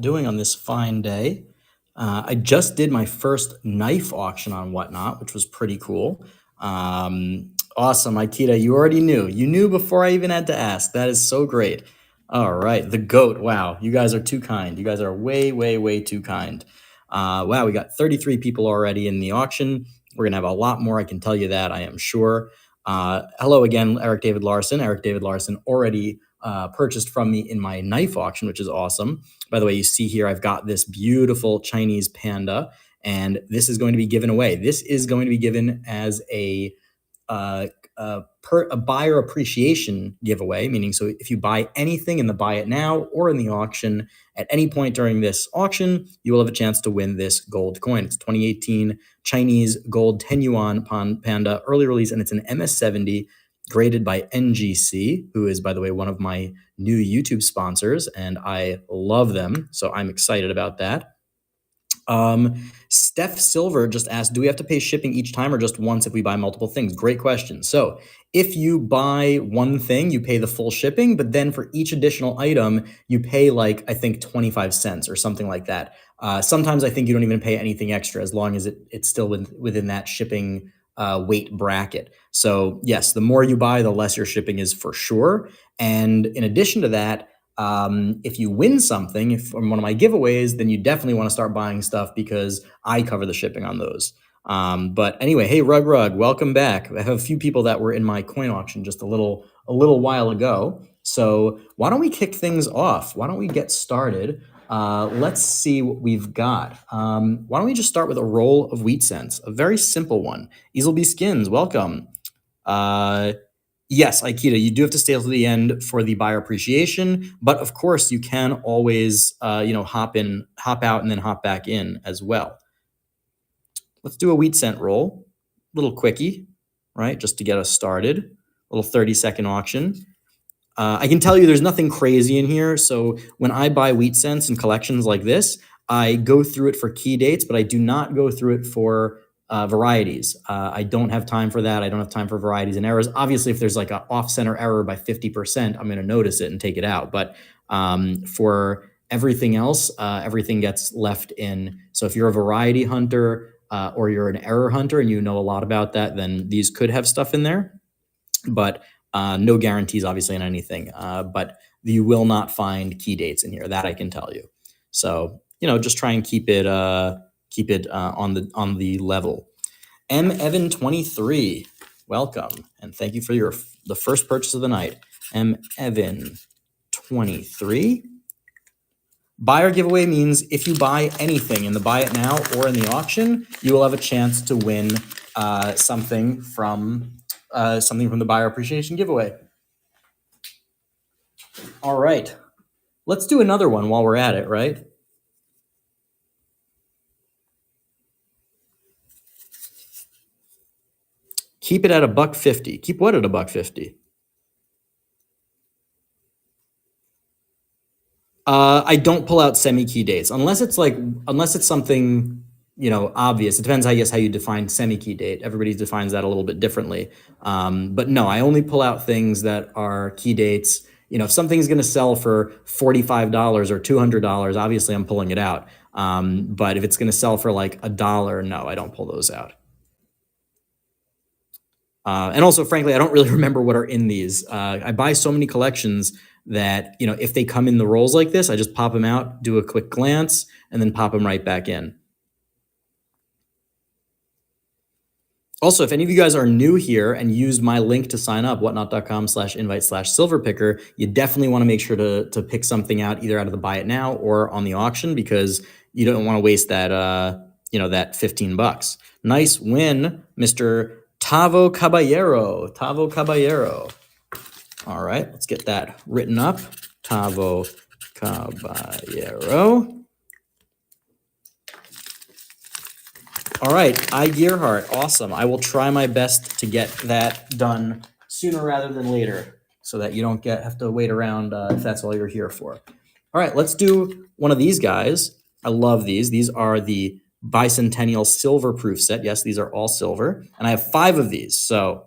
doing on this fine day? I just did my first knife auction on Whatnot, which was pretty cool. Awesome, Aikita, you already knew. You knew before I even had to ask. That is so great. All right, the GOAT. Wow, you guys are too kind. You guys are way, way, way too kind. Wow, we got 33 people already in the auction. We're going to have a lot more, I can tell you that, I am sure. Hello again, Eric David Larson. Eric David Larson already purchased from me in my knife auction, which is awesome. By the way, you see here, I've got this beautiful Chinese panda, and this is going to be given away. This is going to be given as a buyer appreciation giveaway, meaning so if you buy anything in the buy it now or in the auction at any point during this auction, you will have a chance to win this gold coin. It's 2018 Chinese gold 10 yuan panda early release, and it's an MS70 graded by NGC, who is, by the way, one of my new YouTube sponsors, and I love them, so I'm excited about that. Steph Silver just asked, do we have to pay shipping each time or just once if we buy multiple things? Great question. So if you buy one thing, you pay the full shipping, but then for each additional item, you pay like, I think 25 cents or something like that. Sometimes I think you don't even pay anything extra as long as it's still within that shipping weight bracket. So yes, the more you buy, the less your shipping is for sure. And in addition to that, if you win something from one of my giveaways, then you definitely want to start buying stuff because I cover the shipping on those. But anyway, hey, Rug, welcome back. I have a few people that were in my coin auction just a little while ago. So why don't we kick things off? Why don't we get started? Let's see what we've got. Why don't we just start with a roll of wheat cents, a very simple one. Easelby Skins, welcome. Yes, Aikita, you do have to stay till the end for the buyer appreciation, but of course you can always, hop out and then hop back in as well. Let's do a wheat cent roll, little quickie, right? Just to get us started, a little 30-second auction. I can tell you there's nothing crazy in here. So when I buy wheat cents in collections like this, I go through it for key dates, but I do not go through it for varieties. I don't have time for that. I don't have time for varieties and errors. Obviously, if there's like an off-center error by 50%, I'm going to notice it and take it out. But for everything else, everything gets left in. So if you're a variety hunter or you're an error hunter and you know a lot about that, then these could have stuff in there. But no guarantees, obviously, on anything. But you will not find key dates in here. That I can tell you. So just try and keep it on the level. M Evan 23, welcome and thank you for the first purchase of the night. M Evan 23. Buyer giveaway means if you buy anything in the buy it now or in the auction, you will have a chance to win something from the buyer appreciation giveaway. All right, let's do another one while we're at it, right? Keep it at $1.50. Keep what at $1.50? I don't pull out semi-key dates unless it's something obvious. It depends, I guess, how you define semi-key date. Everybody defines that a little bit differently. But no, I only pull out things that are key dates. If something's going to sell for $45 or $200, obviously I'm pulling it out. But if it's going to sell for like $1, no, I don't pull those out. And also, frankly, I don't really remember what are in these. I buy so many collections that, if they come in the rolls like this, I just pop them out, do a quick glance, and then pop them right back in. Also, if any of you guys are new here and used my link to sign up, whatnot.com/invite/silverpicker, you definitely want to make sure to pick something out either out of the buy it now or on the auction because you don't want to waste that, that $15. Nice win, Mr. Tavo Caballero. All right, let's get that written up. Tavo Caballero. All right, I Gearhart, awesome. I will try my best to get that done sooner rather than later so that you don't have to wait around if that's all you're here for. All right, let's do one of these guys. I love these. These are the Bicentennial Silver Proof set. Yes, these are all silver. And I have 5 of these. So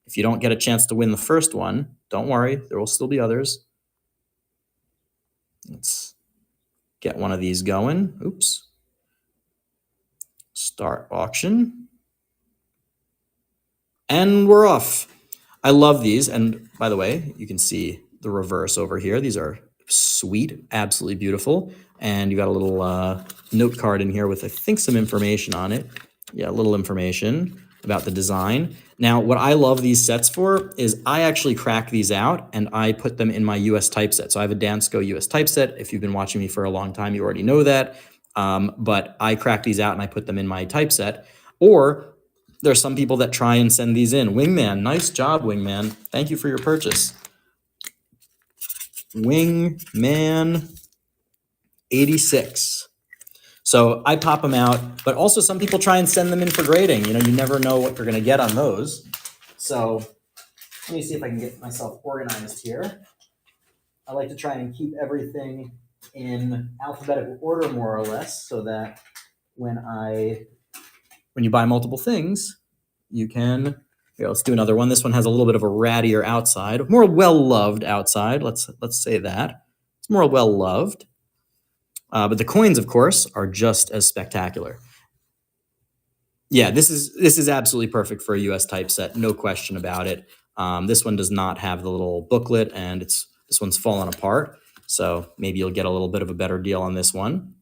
if you don't get a chance to win the first one, don't worry. There will still be others. Let's get one of these going. Oops. Start auction. And we're off. I love these. And by the way, you can see the reverse over here. These are sweet, absolutely beautiful. And you got a little note card in here with, I think, some information on it. Yeah, a little information about the design. Now, what I love these sets for is I actually crack these out and I put them in my US typeset. So I have a Dansko US typeset. If you've been watching me for a long time, you already know that. But I crack these out and I put them in my typeset. Or there's some people that try and send these in. Wingman, nice job, Wingman. Thank you for your purchase. Wingman 86. So I pop them out, but also some people try and send them in for grading. You know, you never know what you're going to get on those. So let me see if I can get myself organized here. I like to try and keep everything in alphabetical order, more or less, so that when you buy multiple things, you can, here, let's do another one. This one has a little bit of a rattier outside, more well-loved outside. Let's say that. It's more well-loved. But the coins, of course, are just as spectacular. Yeah, this is absolutely perfect for a US typeset, no question about it. This one does not have the little booklet, and this one's fallen apart. So maybe you'll get a little bit of a better deal on this one.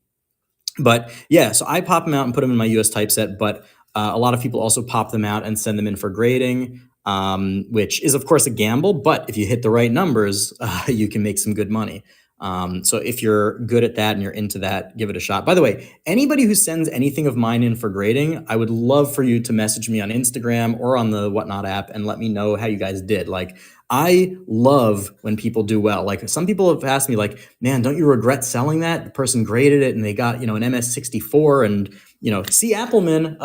But yeah, so I pop them out and put them in my US typeset, but a lot of people also pop them out and send them in for grading, which is, of course, a gamble. But if you hit the right numbers, you can make some good money. So if you're good at that and you're into that, give it a shot. By the way, anybody who sends anything of mine in for grading, I would love for you to message me on Instagram or on the Whatnot app and let me know how you guys did. Like, I love when people do well. Like, some people have asked me, like, man, don't you regret selling that? The person graded it and they got, an MS64 and, C. Appleman,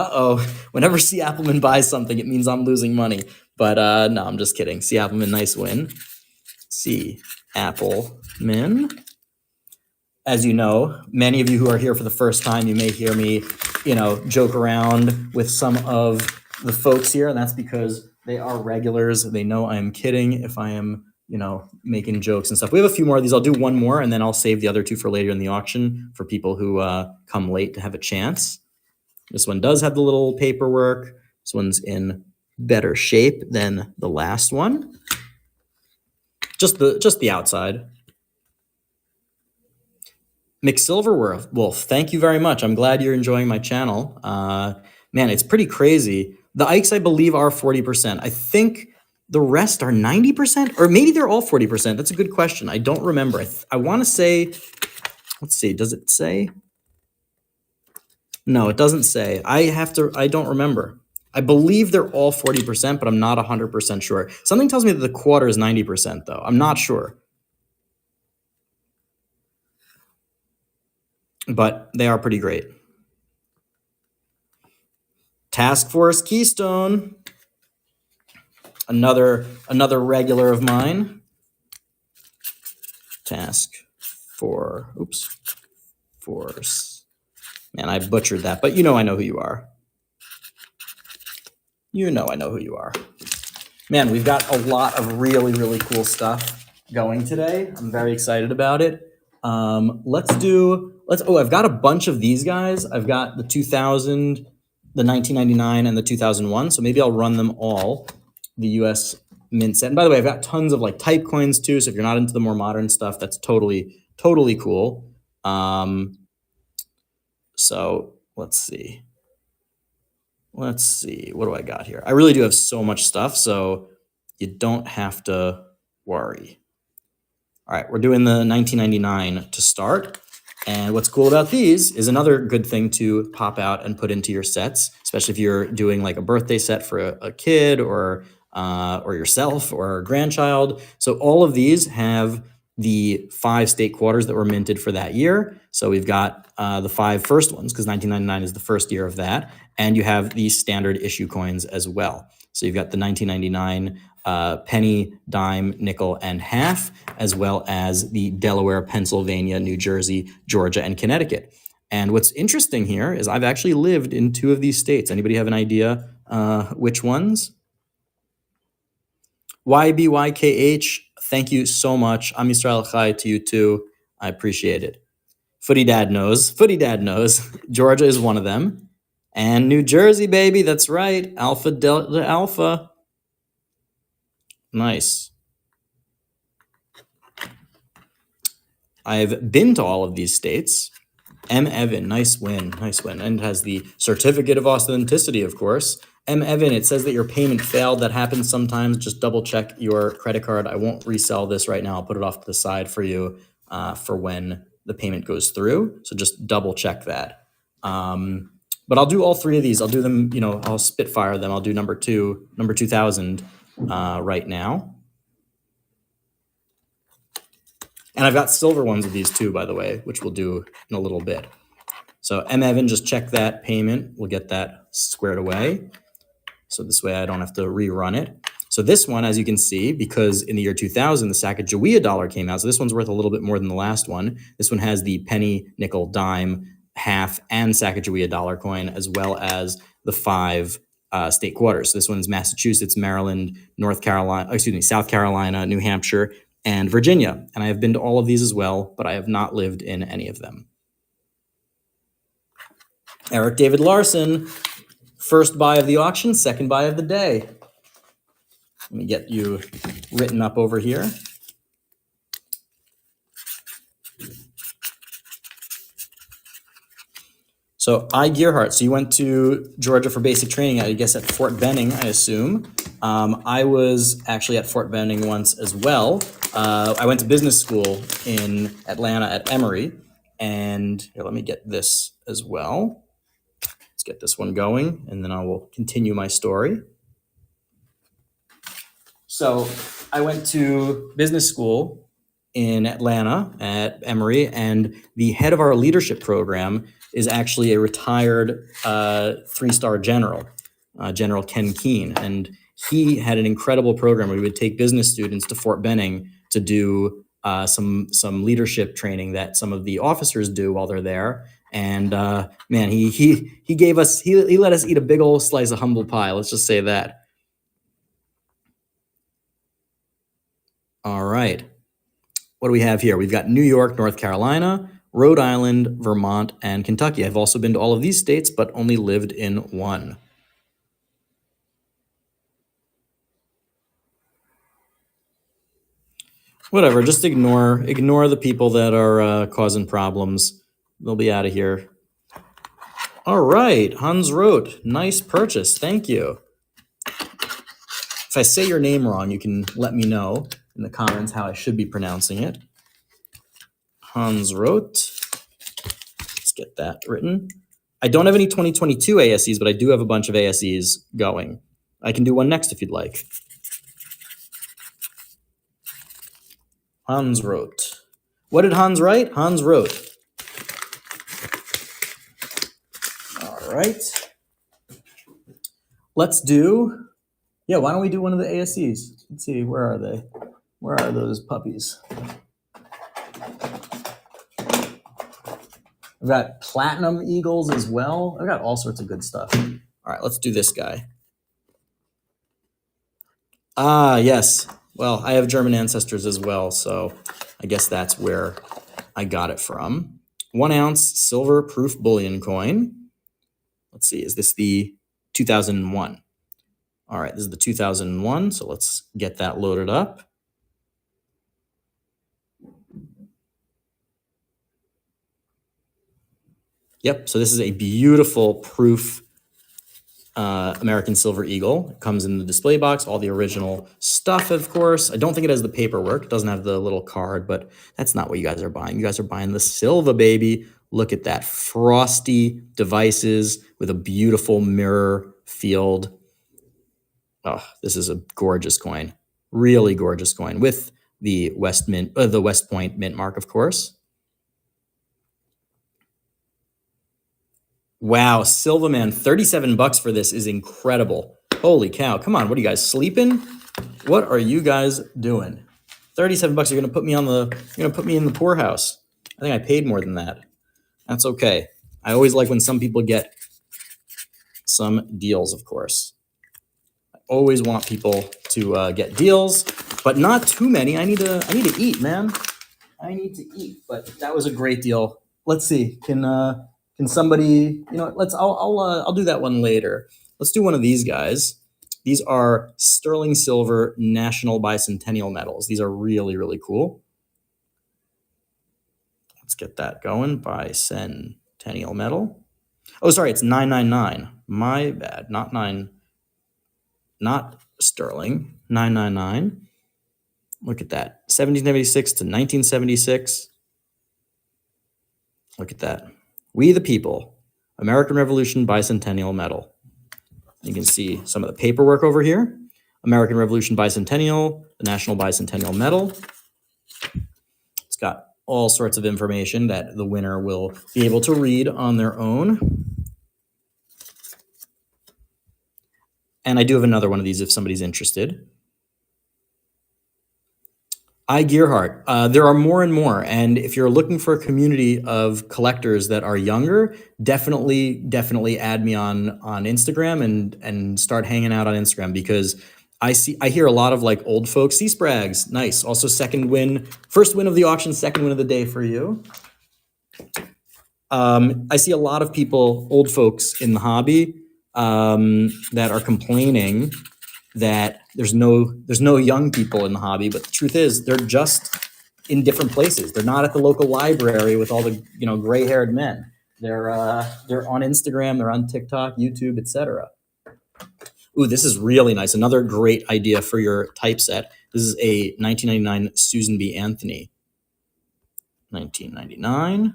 whenever C. Appleman buys something, it means I'm losing money. But no, I'm just kidding. C. Appleman, nice win. C. Appleman. As you know, many of you who are here for the first time, you may hear me, joke around with some of the folks here, and that's because they are regulars. They know I am kidding if I am, making jokes and stuff. We have a few more of these. I'll do one more, and then I'll save the other two for later in the auction for people who come late to have a chance. This one does have the little paperwork. This one's in better shape than the last one. Just the outside. McSilverwolf, thank you very much. I'm glad you're enjoying my channel. Man, it's pretty crazy. The Ikes, I believe, are 40%. I think the rest are 90%, or maybe they're all 40%. That's a good question. I don't remember. I want to say, let's see, does it say? No, it doesn't say. I don't remember. I believe they're all 40%, but I'm not 100% sure. Something tells me that the quarter is 90%, though. I'm not sure. But they are pretty great. Task Force Keystone. Another regular of mine. Task Force. Man, I butchered that, but I know who you are. I know who you are. Man, we've got a lot of really, really cool stuff going today. I'm very excited about it. I've got a bunch of these guys. I've got the 2000, the 1999, and the 2001. So maybe I'll run them all. The US mint set. And by the way, I've got tons of like type coins too. So if you're not into the more modern stuff, that's totally cool. So let's see. What do I got here? I really do have so much stuff, so you don't have to worry. All right, we're doing the 1999 to start. And what's cool about these is another good thing to pop out and put into your sets, especially if you're doing like a birthday set for a kid or yourself or a grandchild. So all of these have the 5 state quarters that were minted for that year. So we've got the 5 first ones, because 1999 is the first year of that. And you have the standard issue coins as well. So you've got the 1999 penny, dime, nickel, and half, as well as the Delaware, Pennsylvania, New Jersey, Georgia, and Connecticut. And what's interesting here is I've actually lived in 2 of these states. Anybody have an idea which ones? YBYKH, thank you so much. I'm Yisrael Chai to you too. I appreciate it. Footy Dad knows. Footy Dad knows. Georgia is one of them. And New Jersey, baby. That's right. Alpha Delta Alpha. Nice. I've been to all of these states. M. Evan, nice win, nice win. And it has the certificate of authenticity, of course. M. Evan, it says that your payment failed. That happens sometimes. Just double check your credit card. I won't resell this right now. I'll put it off to the side for you for when the payment goes through. So just double check that. But I'll do all three of these. I'll do them, I'll spitfire them. I'll do number 2000 right now. And I've got silver ones of these too, by the way, which we'll do in a little bit. So M. Evan, just check that payment. We'll get that squared away. So this way I don't have to rerun it. So this one, as you can see, because in the year 2000, the Sacagawea dollar came out. So this one's worth a little bit more than the last one. This one has the penny, nickel, dime, half, and Sacagawea dollar coin, as well as the 5 state quarters. So this one's Massachusetts, Maryland, South Carolina, New Hampshire, and Virginia. And I have been to all of these as well, but I have not lived in any of them. Eric David Larson, first buy of the auction, second buy of the day. Let me get you written up over here. So Gearhart, so you went to Georgia for basic training, I guess at Fort Benning, I assume. I was actually at Fort Benning once as well. I went to business school in Atlanta at Emory. And here, let me get this as well. Let's get this one going, and then I will continue my story. So I went to business school in Atlanta at Emory, and the head of our leadership program is actually a retired 3-star general, General Ken Keene. And he had an incredible program where we would take business students to Fort Benning to do some leadership training that some of the officers do while they're there. And man, he gave us, he let us eat a big old slice of humble pie. Let's just say that. All right. What do we have here? We've got New York, North Carolina, Rhode Island, Vermont, and Kentucky. I've also been to all of these states, but only lived in one. Whatever, just ignore the people that are causing problems. They'll be out of here. All right, Hans Roth, nice purchase, thank you. If I say your name wrong, you can let me know in the comments how I should be pronouncing it. Hans Roth. Let's get that written. I don't have any 2022 ASEs, but I do have a bunch of ASEs going. I can do one next if you'd like. Hans Roth. What did Hans write? Hans Roth. All right. Let's do, why don't we do one of the ASEs? Let's see, where are they? Where are those puppies? I've got platinum eagles as well. I've got all sorts of good stuff. All right, let's do this guy. Ah, yes. Well, I have German ancestors as well, so I guess that's where I got it from. 1 ounce silver proof bullion coin. Let's see, is this the 2001? All right, this is the 2001, so let's get that loaded up. Yep, so this is a beautiful proof American Silver Eagle. It comes in the display box, all the original stuff, of course. I don't think it has the paperwork. It doesn't have the little card, but that's not what you guys are buying. You guys are buying the silver, baby. Look at that. Frosty devices with a beautiful mirror field. Oh, this is a gorgeous coin. Really gorgeous coin with the West Point mint mark, of course. Wow, Silverman, 37 bucks for this is incredible. Holy cow. Come on, what are you guys sleeping? What are you guys doing? 37 bucks, you're gonna put me in the poorhouse. I think I paid more than that. That's okay. I always like when some people get some deals, of course. I always want people to get deals, but not too many. I need to eat, man. I need to eat, but that was a great deal. Let's see. Can somebody, let's I'll do that one later. Let's do one of these guys. These are sterling silver national bicentennial medals. These are really, really cool. Let's get that going. Bicentennial medal. Oh, sorry, it's 999. My bad. Not 9, not sterling. 999. Look at that. 1776 to 1976. Look at that. We the People, American Revolution Bicentennial Medal. You can see some of the paperwork over here. American Revolution Bicentennial, the National Bicentennial Medal. It's got all sorts of information that the winner will be able to read on their own. And I do have another one of these if somebody's interested. I Gearhart. There are more and more, and if you're looking for a community of collectors that are younger, definitely add me on Instagram and start hanging out on Instagram, because I hear a lot of like old folks. C Sprags, nice. Also first win of the auction, second win of the day for you. I see a lot of people, old folks in the hobby, that are complaining that there's no young people in the hobby, but the truth is they're just in different places. They're not at the local library with all the gray-haired men. They're on Instagram, they're on TikTok, YouTube, etc. Ooh, this is really nice. Another great idea for your typeset. This is a 1999 Susan B. Anthony. 1999.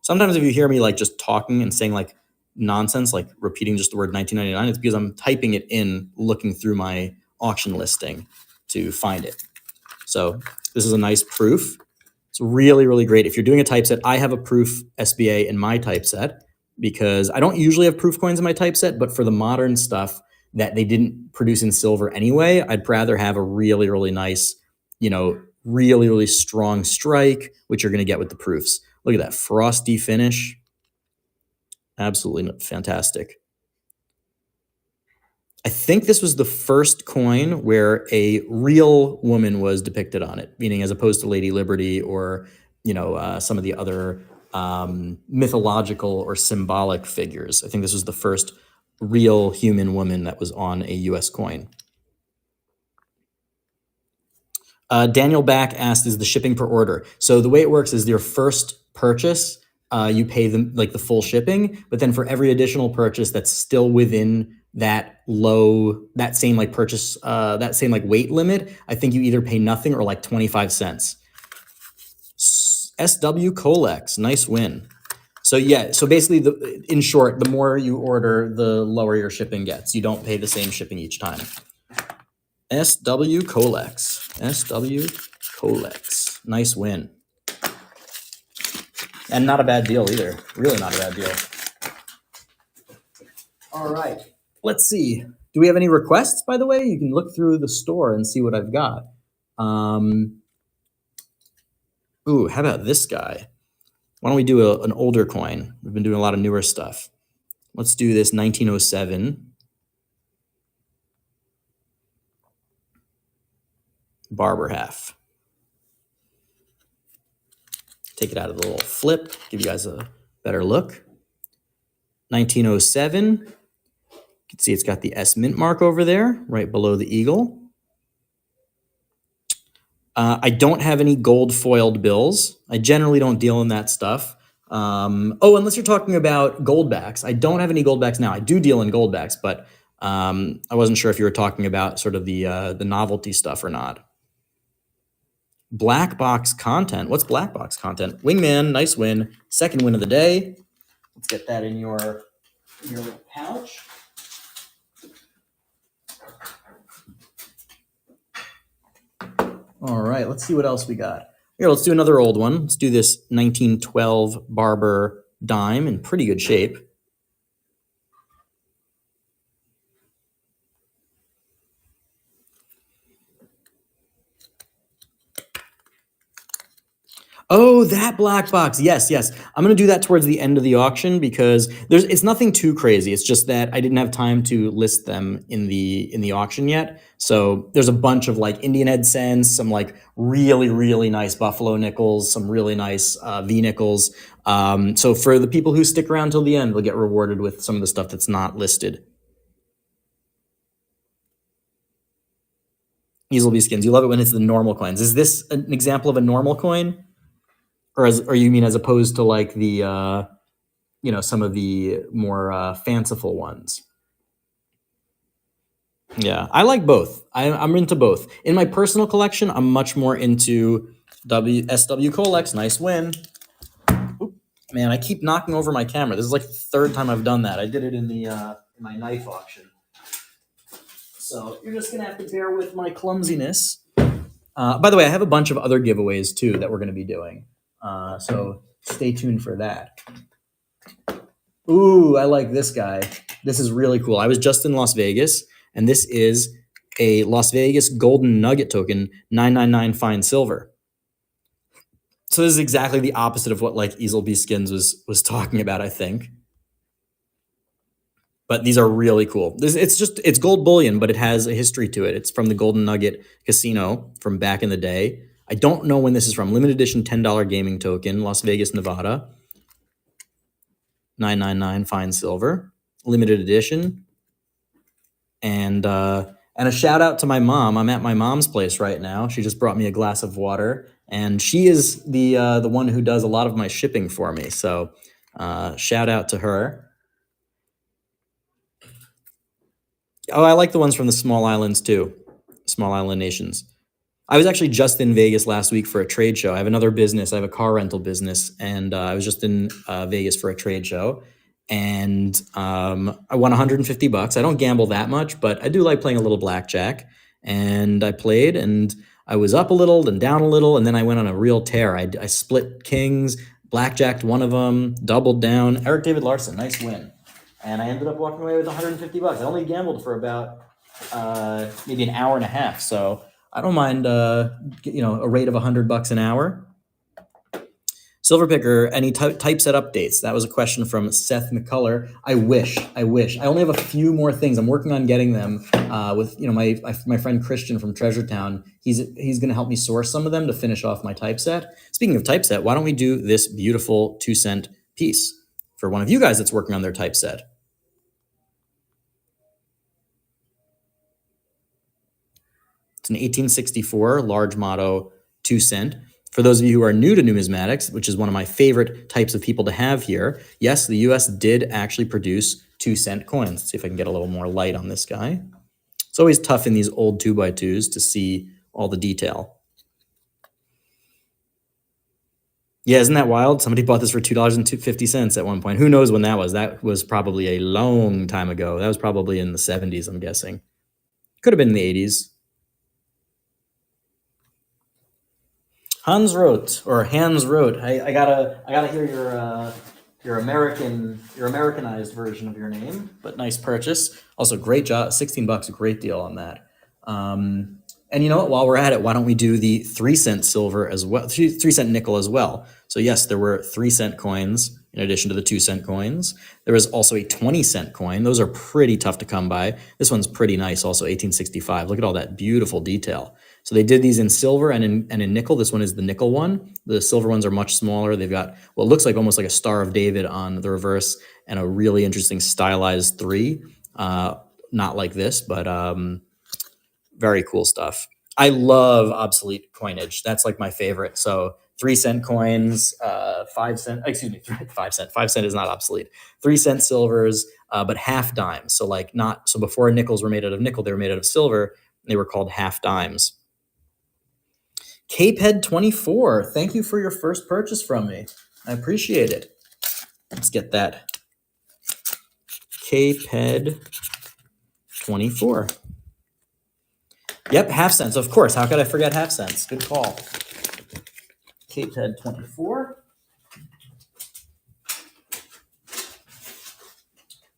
Sometimes if you hear me like just talking and saying like nonsense, like repeating just the word 1999, it's because I'm typing it in, looking through my auction listing to find it. So this is a nice proof. It's really, really great. If you're doing a typeset, I have a proof SBA in my typeset because I don't usually have proof coins in my typeset, but for the modern stuff that they didn't produce in silver anyway, I'd rather have a really, really nice, really, really strong strike, which you're going to get with the proofs. Look at that frosty finish. Absolutely fantastic. I think this was the first coin where a real woman was depicted on it, meaning as opposed to Lady Liberty or, some of the other mythological or symbolic figures. I think this was the first real human woman that was on a US coin. Daniel Back asked, is the shipping per order? So the way it works is your first purchase, you pay them like the full shipping, but then for every additional purchase that's still within that same like purchase, that same like weight limit, I think you either pay nothing or like 25 cents. SW Colex, nice win. So yeah, so basically, in short, the more you order, the lower your shipping gets. You don't pay the same shipping each time. SW Colex. Nice win. And not a bad deal either. Really not a bad deal. All right. Let's see. Do we have any requests, by the way? You can look through the store and see what I've got. Ooh, how about this guy? Why don't we do an older coin? We've been doing a lot of newer stuff. Let's do this 1907 Barber half. Take it out of the little flip, give you guys a better look. 1907. You can see it's got the S mint mark over there, right below the eagle. I don't have any gold foiled bills. I generally don't deal in that stuff. Unless you're talking about goldbacks. I don't have any goldbacks now. I do deal in goldbacks, but I wasn't sure if you were talking about sort of the novelty stuff or not. Black box content. What's black box content? Wingman, nice win. Second win of the day. Let's get that in your pouch. All right, let's see what else we got. Here, let's do another old one. Let's do this 1912 Barber dime in pretty good shape. Oh, that black box. Yes, yes. I'm going to do that towards the end of the auction because it's nothing too crazy. It's just that I didn't have time to list them in the auction yet. So there's a bunch of like Indian head cents, some like really really nice buffalo nickels, some really nice V nickels. So for the people who stick around till the end, they'll get rewarded with some of the stuff that's not listed. Easily skins. You love it when it's the normal coins. Is this an example of a normal coin? Or you mean as opposed to like the some of the more fanciful ones? Yeah, I like both. I'm into both. In my personal collection, I'm much more into SW Colex. Nice win. Oop, man, I keep knocking over my camera. This is like the third time I've done that. I did it in the in my knife auction. So you're just gonna have to bear with my clumsiness. By the way, I have a bunch of other giveaways too that we're gonna be doing. So stay tuned for that. Ooh, I like this guy. This is really cool. I was just in Las Vegas, and this is a Las Vegas golden nugget token, 999 fine silver. So this is exactly the opposite of what like Easelby Skins was talking about, I think. But these are really cool. It's gold bullion, but it has a history to it. It's from the Golden Nugget Casino from back in the day. I don't know when this is from. Limited edition $10 gaming token, Las Vegas, Nevada. 999 fine silver, limited edition. And a shout out to my mom. I'm at my mom's place right now. She just brought me a glass of water, and she is the one who does a lot of my shipping for me. So shout out to her. Oh, I like the ones from the small islands too, small island nations. I was actually just in Vegas last week for a trade show. I have another business. I have a car rental business, and I was just in Vegas for a trade show, and I won 150 bucks. I don't gamble that much, but I do like playing a little blackjack. And I played, and I was up a little, then down a little, and then I went on a real tear. I split kings, blackjacked one of them, doubled down. Eric David Larson, nice win. And I ended up walking away with 150 bucks. I only gambled for about maybe an hour and a half, so I don't mind, a rate of $100 an hour. Silverpicker, any typeset updates? That was a question from Seth McCullough. I wish. I only have a few more things. I'm working on getting them with my friend Christian from Treasure Town. He's going to help me source some of them to finish off my typeset. Speaking of typeset, why don't we do this beautiful 2-cent piece for one of you guys that's working on their typeset? It's an 1864 large motto 2-cent. For those of you who are new to numismatics, which is one of my favorite types of people to have here, yes, the US did actually produce 2-cent coins. Let's see if I can get a little more light on this guy. It's always tough in these old 2x2s to see all the detail. Yeah, isn't that wild? Somebody bought this for $2.50 at one point. Who knows when that was? That was probably a long time ago. That was probably in the 70s, I'm guessing. Could have been in the 80s. Hans wrote. I gotta hear your Americanized version of your name, but nice purchase. Also, great job. $16, a great deal on that. And you know what? While we're at it, why don't we do the 3-cent silver as well, 3-cent nickel as well? So yes, there were 3-cent coins in addition to the 2-cent coins. There was also a 20-cent coin. Those are pretty tough to come by. This one's pretty nice, also 1865. Look at all that beautiful detail. So they did these in silver and in nickel. This one is the nickel one. The silver ones are much smaller. They've got what looks like almost like a Star of David on the reverse and a really interesting stylized 3. Not like this, but very cool stuff. I love obsolete coinage. That's like my favorite. So 3-cent coins, 5-cent, 5-cent. 5-cent is not obsolete. 3-cent silvers, but half dimes. So like not, so before nickels were made out of nickel, they were made out of silver. They were called half dimes. Capehead 24, thank you for your first purchase from me. I appreciate it. Let's get that. Capehead 24. Yep, half cents, of course. How could I forget half cents? Good call. Capehead 24.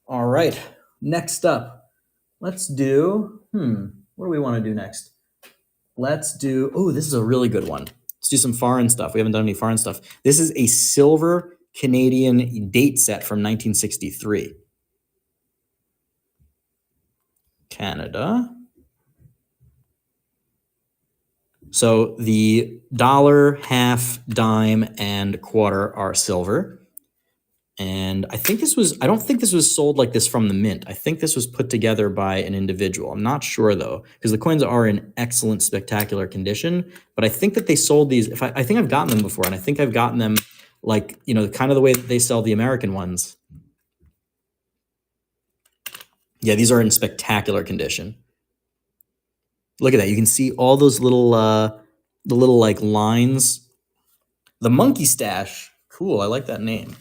All right, next up, let's do, what do we want to do next? Let's do, oh, this is a really good one. Let's do some foreign stuff. We haven't done any foreign stuff. This is a silver Canadian date set from 1963. Canada. So the dollar, half, dime, and quarter are silver. And I don't think this was sold like this from the mint. I think this was put together by an individual. I'm not sure though, because the coins are in excellent, spectacular condition. But I think that they sold these, I think I've gotten them before, and I think I've gotten them like, kind of the way that they sell the American ones. Yeah, these are in spectacular condition. Look at that. You can see all those little, the little like lines. The monkey stash. Cool. I like that name.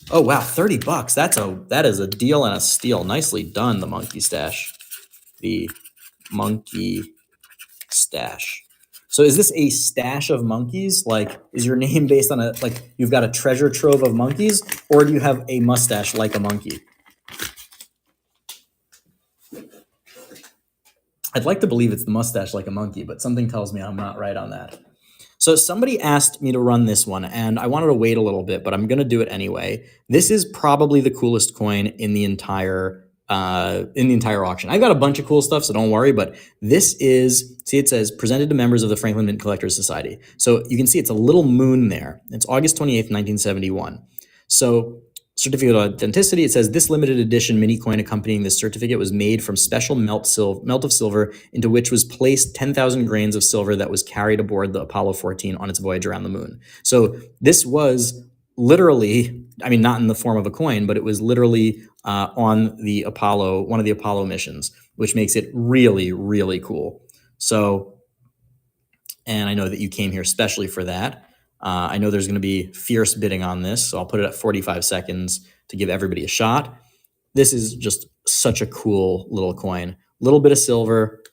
Oh, wow. $30. That is a deal and a steal. Nicely done. The monkey stash. The monkey stash. So is this a stash of monkeys? Like, is your name based on you've got a treasure trove of monkeys, or do you have a mustache like a monkey? I'd like to believe it's the mustache like a monkey, but something tells me I'm not right on that. So somebody asked me to run this one, and I wanted to wait a little bit, but I'm going to do it anyway. This is probably the coolest coin in the entire auction. I've got a bunch of cool stuff, so don't worry. But this is, see, it says presented to members of the Franklin Mint Collectors Society. So you can see it's a little moon there. It's August 28th, 1971. So certificate of authenticity, it says this limited edition mini coin accompanying this certificate was made from special melt of silver into which was placed 10,000 grains of silver that was carried aboard the Apollo 14 on its voyage around the moon. So this was literally, I mean, not in the form of a coin, but it was literally on the Apollo, one of the Apollo missions, which makes it really, really cool. So, and I know that you came here specially for that. I know there's going to be fierce bidding on this, so I'll put it at 45 seconds to give everybody a shot. This is just such a cool little coin. Little bit of silver.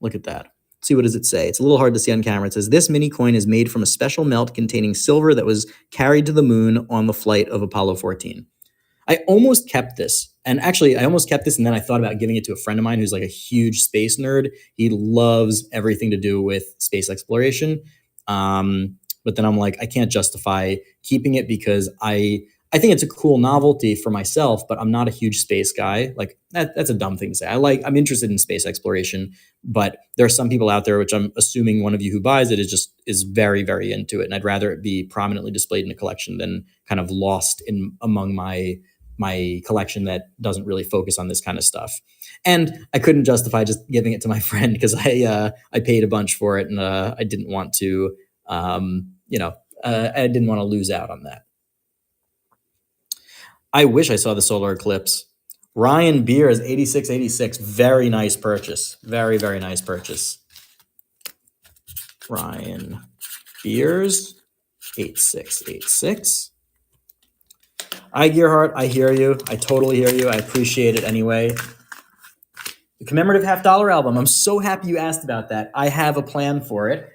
Look at that. See, what does it say? It's a little hard to see on camera. It says, this mini coin is made from a special melt containing silver that was carried to the moon on the flight of Apollo 14. I almost kept this. And actually, I almost kept this, and then I thought about giving it to a friend of mine who's like a huge space nerd. He loves everything to do with space exploration. But then I'm like, I can't justify keeping it because I think it's a cool novelty for myself, but I'm not a huge space guy. Like that's a dumb thing to say. I'm interested in space exploration, but there are some people out there, which I'm assuming one of you who buys it is very, very into it. And I'd rather it be prominently displayed in a collection than kind of lost among my collection that doesn't really focus on this kind of stuff. And I couldn't justify just giving it to my friend because I paid a bunch for it, and I didn't want to, I didn't want to lose out on that. I wish I saw the solar eclipse. Ryan Beers, 8686. Very nice purchase. Very, very nice purchase. Ryan Beers, 8686. Gearhart, I hear you. I totally hear you. I appreciate it anyway. The commemorative $50 album. I'm so happy you asked about that. I have a plan for it.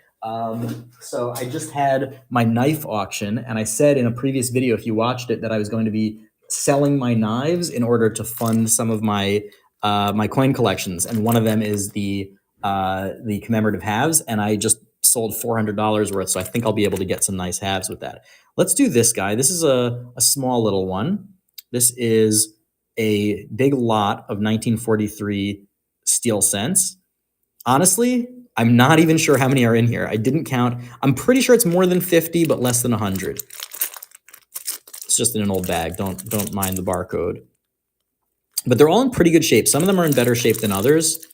So I just had my knife auction, and I said in a previous video, if you watched it, that I was going to be selling my knives in order to fund some of my my coin collections, and one of them is the commemorative halves, and I just sold $400 worth, so I think I'll be able to get some nice halves with that. Let's do this guy. This is a small little one. This is a big lot of 1943 steel cents. Honestly, I'm not even sure how many are in here. I didn't count. I'm pretty sure it's more than 50, but less than 100. It's just in an old bag. Don't mind the barcode. But they're all in pretty good shape. Some of them are in better shape than others.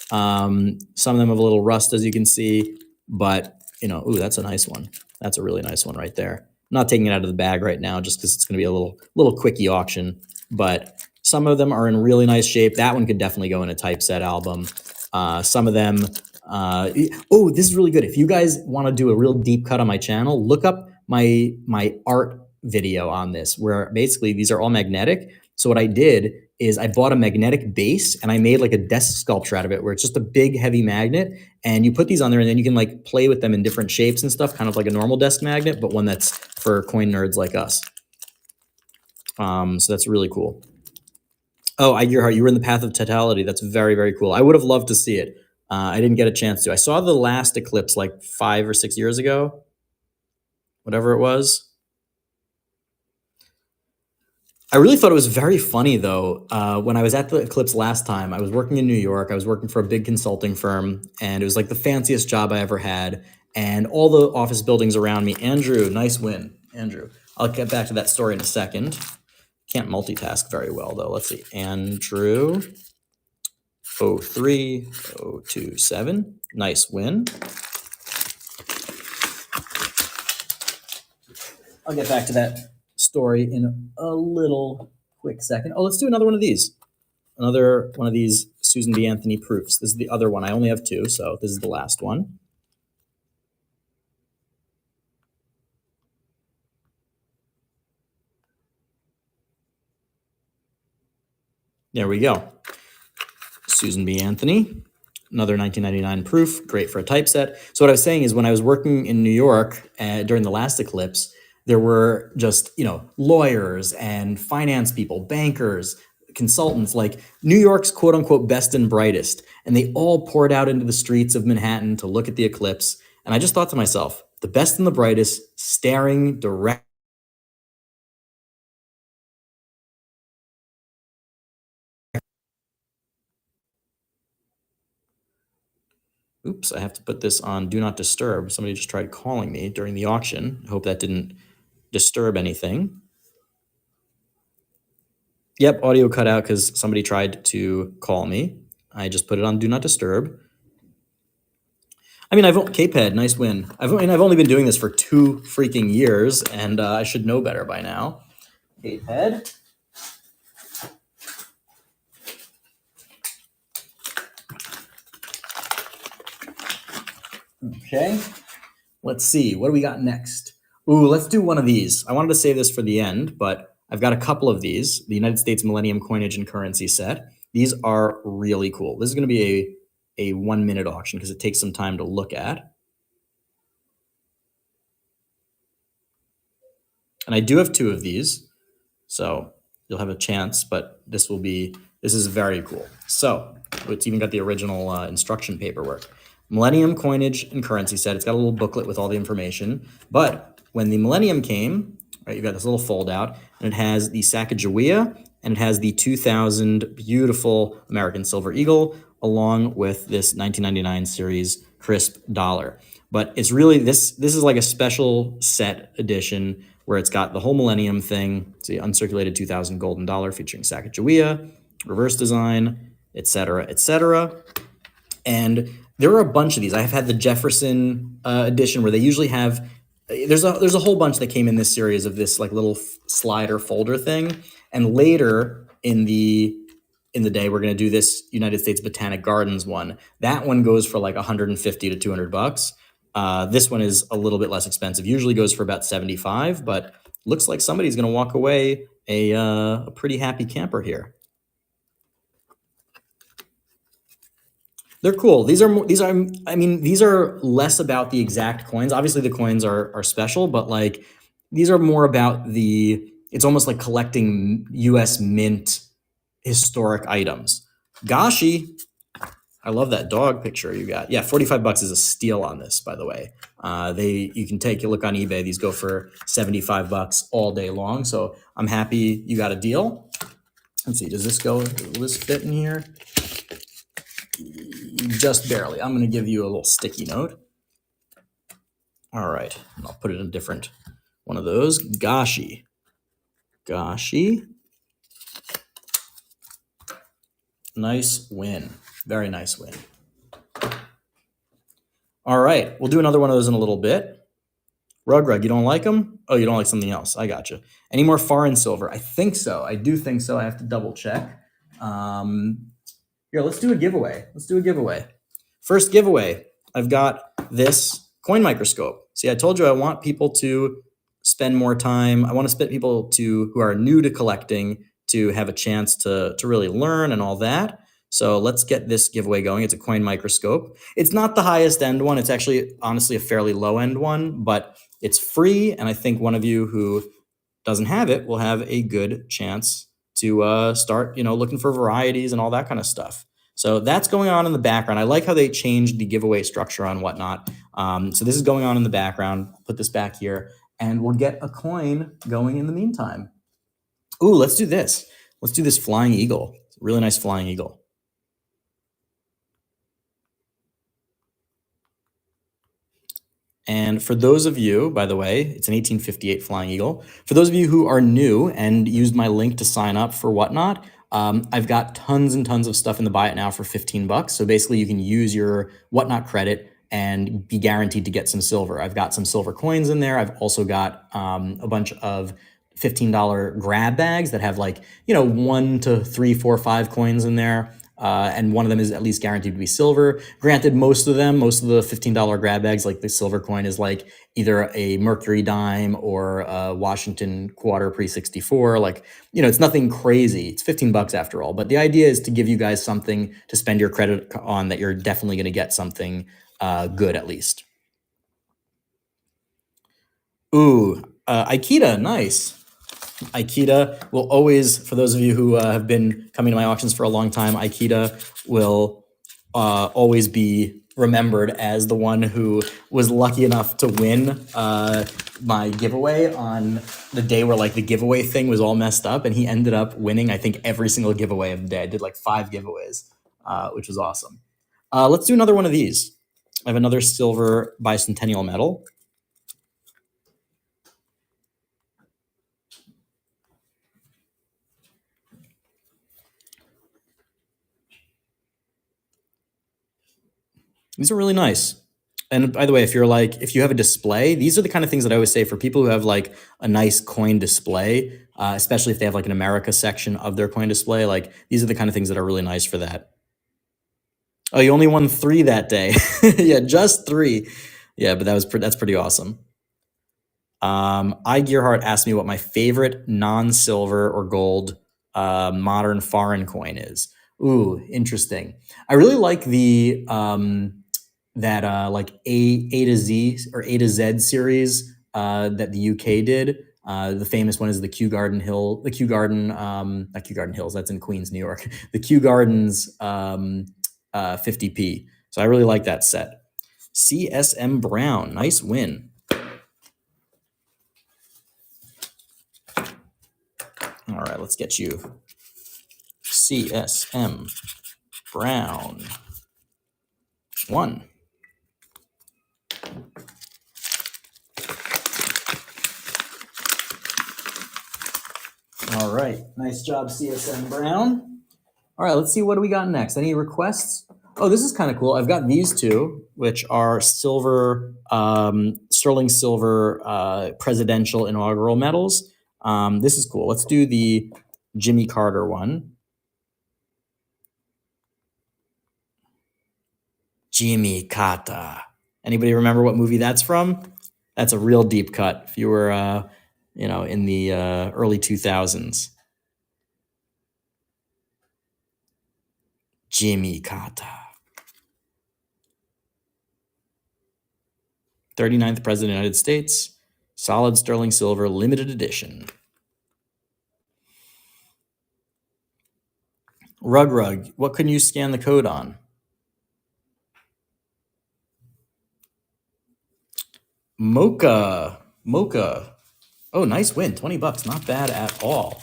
Some of them have a little rust, as you can see. But, ooh, that's a nice one. That's a really nice one right there. I'm not taking it out of the bag right now just because it's going to be a little quickie auction. But some of them are in really nice shape. That one could definitely go in a typeset album. Some of them, oh, this is really good. If you guys want to do a real deep cut on my channel, look up my art video on this, where basically these are all magnetic. So what I did is I bought a magnetic base and I made like a desk sculpture out of it, where it's just a big heavy magnet, and you put these on there and then you can like play with them in different shapes and stuff, kind of like a normal desk magnet, but one that's for coin nerds like us. So that's really cool. Oh, Gearhart, you were in the path of totality. That's very, very cool. I would have loved to see it. I didn't get a chance to. I saw the last eclipse like 5 or 6 years ago, whatever it was. I really thought it was very funny though. When I was at the eclipse last time, I was working in New York. I was working for a big consulting firm, and it was like the fanciest job I ever had. And all the office buildings around me. Andrew, nice win, Andrew. I'll get back to that story in a second. Can't multitask very well though. Let's see, Andrew, 03027. Nice win. I'll get back to that story in a little quick second. Oh, let's do another one of these. Another one of these Susan B. Anthony proofs. This is the other one. I only have two, so this is the last one. There we go. Susan B. Anthony, another 1999 proof, great for a typeset. So what I was saying is when I was working in New York during the last eclipse, there were just, lawyers and finance people, bankers, consultants, like New York's quote unquote best and brightest. And they all poured out into the streets of Manhattan to look at the eclipse. And I just thought to myself, the best and the brightest staring direct. Oops, I have to put this on Do Not Disturb. Somebody just tried calling me during the auction. I hope that didn't disturb anything. Yep, audio cut out because somebody tried to call me. I just put it on Do Not Disturb. I mean, K-Ped, nice win. I've only been doing this for 2 freaking years, and I should know better by now. K-Ped. Okay, let's see. What do we got next? Ooh, let's do one of these. I wanted to save this for the end, but I've got a couple of these. The United States Millennium Coinage and Currency set. These are really cool. This is going to be a 1-minute auction because it takes some time to look at. And I do have 2 of these, so you'll have a chance, but this is very cool. So it's even got the original instruction paperwork. Millennium Coinage and Currency set. It's got a little booklet with all the information. But when the Millennium came, right, you've got this little fold out, and it has the Sacagawea, and it has the 2000 beautiful American Silver Eagle, along with this 1999 series crisp dollar. But it's really, this is like a special set edition where it's got the whole Millennium thing. It's the uncirculated 2000 golden dollar featuring Sacagawea, reverse design, etc., etc. And there are a bunch of these. I have had the Jefferson edition where they usually have, there's a whole bunch that came in this series of this like little slider folder thing. And later in the day, we're going to do this United States Botanic Gardens one. That one goes for like 150 to 200 bucks. This one is a little bit less expensive. Usually goes for about 75, but looks like somebody's going to walk away a pretty happy camper here. They're cool. These are less about the exact coins. Obviously the coins are special, but like these are more about it's almost like collecting US Mint historic items. Gashi, I love that dog picture you got. Yeah, 45 bucks is a steal on this, by the way. You can take a look on eBay. These go for 75 bucks all day long. So I'm happy you got a deal. Let's see, will this fit in here? Just barely. I'm going to give you a little sticky note. All right, and I'll put it in a different one of those. Gashi. Nice win. Very nice win. All right, we'll do another one of those in a little bit. Rug, you don't like them? Oh, you don't like something else. I got you. Any more foreign silver? I think so. I do think so. I have to double check. Here, let's do a giveaway. First giveaway, I've got this coin microscope. See, I told you I want people to spend more time. I want to spend people who are new to collecting to have a chance to really learn and all that. So let's get this giveaway going. It's a coin microscope. It's not the highest end one. It's actually, honestly, a fairly low end one, but it's free. And I think one of you who doesn't have it will have a good chance to start, looking for varieties and all that kind of stuff. So that's going on in the background. I like how they changed the giveaway structure on Whatnot. So this is going on in the background. I'll put this back here, and we'll get a coin going in the meantime. Ooh, let's do this. Let's do this flying eagle. Really nice flying eagle. And for those of you, by the way, it's an 1858 Flying Eagle. For those of you who are new and used my link to sign up for Whatnot, I've got tons and tons of stuff in the Buy It Now for 15 bucks. So basically you can use your Whatnot credit and be guaranteed to get some silver. I've got some silver coins in there. I've also got a bunch of $15 grab bags that have, like, 1 to 3, 4, 5 coins in there. And one of them is at least guaranteed to be silver. Granted, most of the $15 grab bags, like the silver coin, is like either a Mercury dime or a Washington quarter pre-64. Like, it's nothing crazy. It's 15 bucks after all. But the idea is to give you guys something to spend your credit on that you're definitely going to get something good at least. Ooh, Aikida, nice. Aikida will always, for those of you who have been coming to my auctions for a long time, Aikida will always be remembered as the one who was lucky enough to win my giveaway on the day where, like, the giveaway thing was all messed up, and he ended up winning, I think, every single giveaway of the day. I did like 5 giveaways, which was awesome. Let's do another one of these. I have another silver bicentennial medal. These are really nice. And by the way, if you have a display, these are the kind of things that I always say for people who have like a nice coin display, especially if they have like an America section of their coin display. Like, these are the kind of things that are really nice for that. Oh, you only won 3 that day. Yeah, just 3. Yeah, but that's pretty awesome. I Gearhart asked me what my favorite non-silver or gold modern foreign coin is. Ooh, interesting. I really like the like A to Z or A to Z series that the UK did. The famous one is the Kew Garden Hill, the Kew Garden, not Kew Garden Hills, that's in Queens, New York. The Kew Gardens 50p. So I really like that set. CSM Brown, nice win. All right, let's get you CSM Brown 1. All right, nice job, CSM Brown. All right, let's see, what do we got next? Any requests? Oh, this is kind of cool. I've got these two, which are silver, sterling silver presidential inaugural medals. This is cool. Let's do the Jimmy Carter one. Jimmy Carter. Anybody remember what movie that's from? That's a real deep cut if you were, in the early 2000s. Jimmy Carter. 39th President of the United States. Solid sterling silver, limited edition. Rug, what can you scan the code on? Mocha. Oh, nice win. 20 bucks. Not bad at all.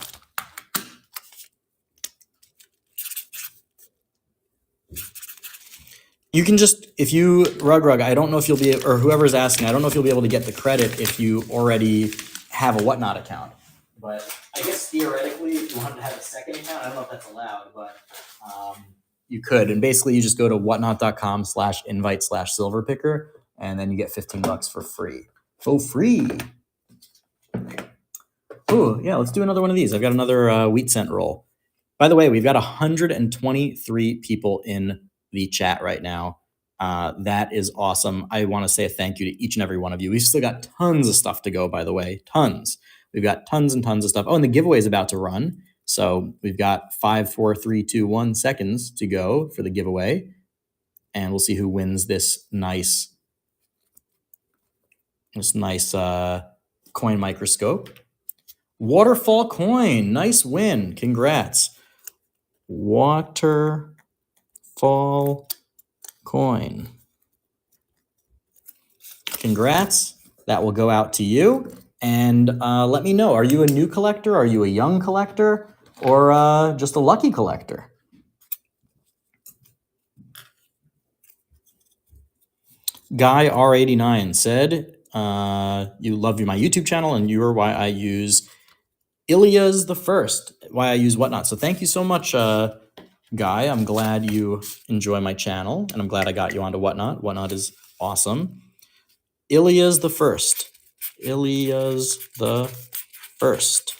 You can just, if you, Rug, I don't know if you'll be, or whoever's asking, I don't know if you'll be able to get the credit if you already have a Whatnot account. But I guess theoretically, if you wanted to have a second account, I don't know if that's allowed, but you could. And basically, you just go to whatnot.com/invite/silverpicker, and then you get 15 bucks for free. For free. Oh, yeah, let's do another one of these. I've got another wheat cent roll. By the way, we've got 123 people in the chat right now. That is awesome. I want to say a thank you to each and every one of you. We've still got tons of stuff to go, by the way, tons. We've got tons and tons of stuff. Oh, and the giveaway is about to run. So we've got 5, 4, 3, 2, 1 seconds to go for the giveaway. And we'll see who wins this nice coin microscope. Waterfall coin, nice win. Congrats. Waterfall fall coin. Congrats. That will go out to you. And let me know, are you a new collector? Are you a young collector? Or just a lucky collector? Guy R89 said, you love my YouTube channel and you are why I use Ilya's the First, why I use Whatnot. So thank you so much, Guy. I'm glad you enjoy my channel and I'm glad I got you onto Whatnot. Whatnot is awesome. Ilya's the First. Ilya's the First.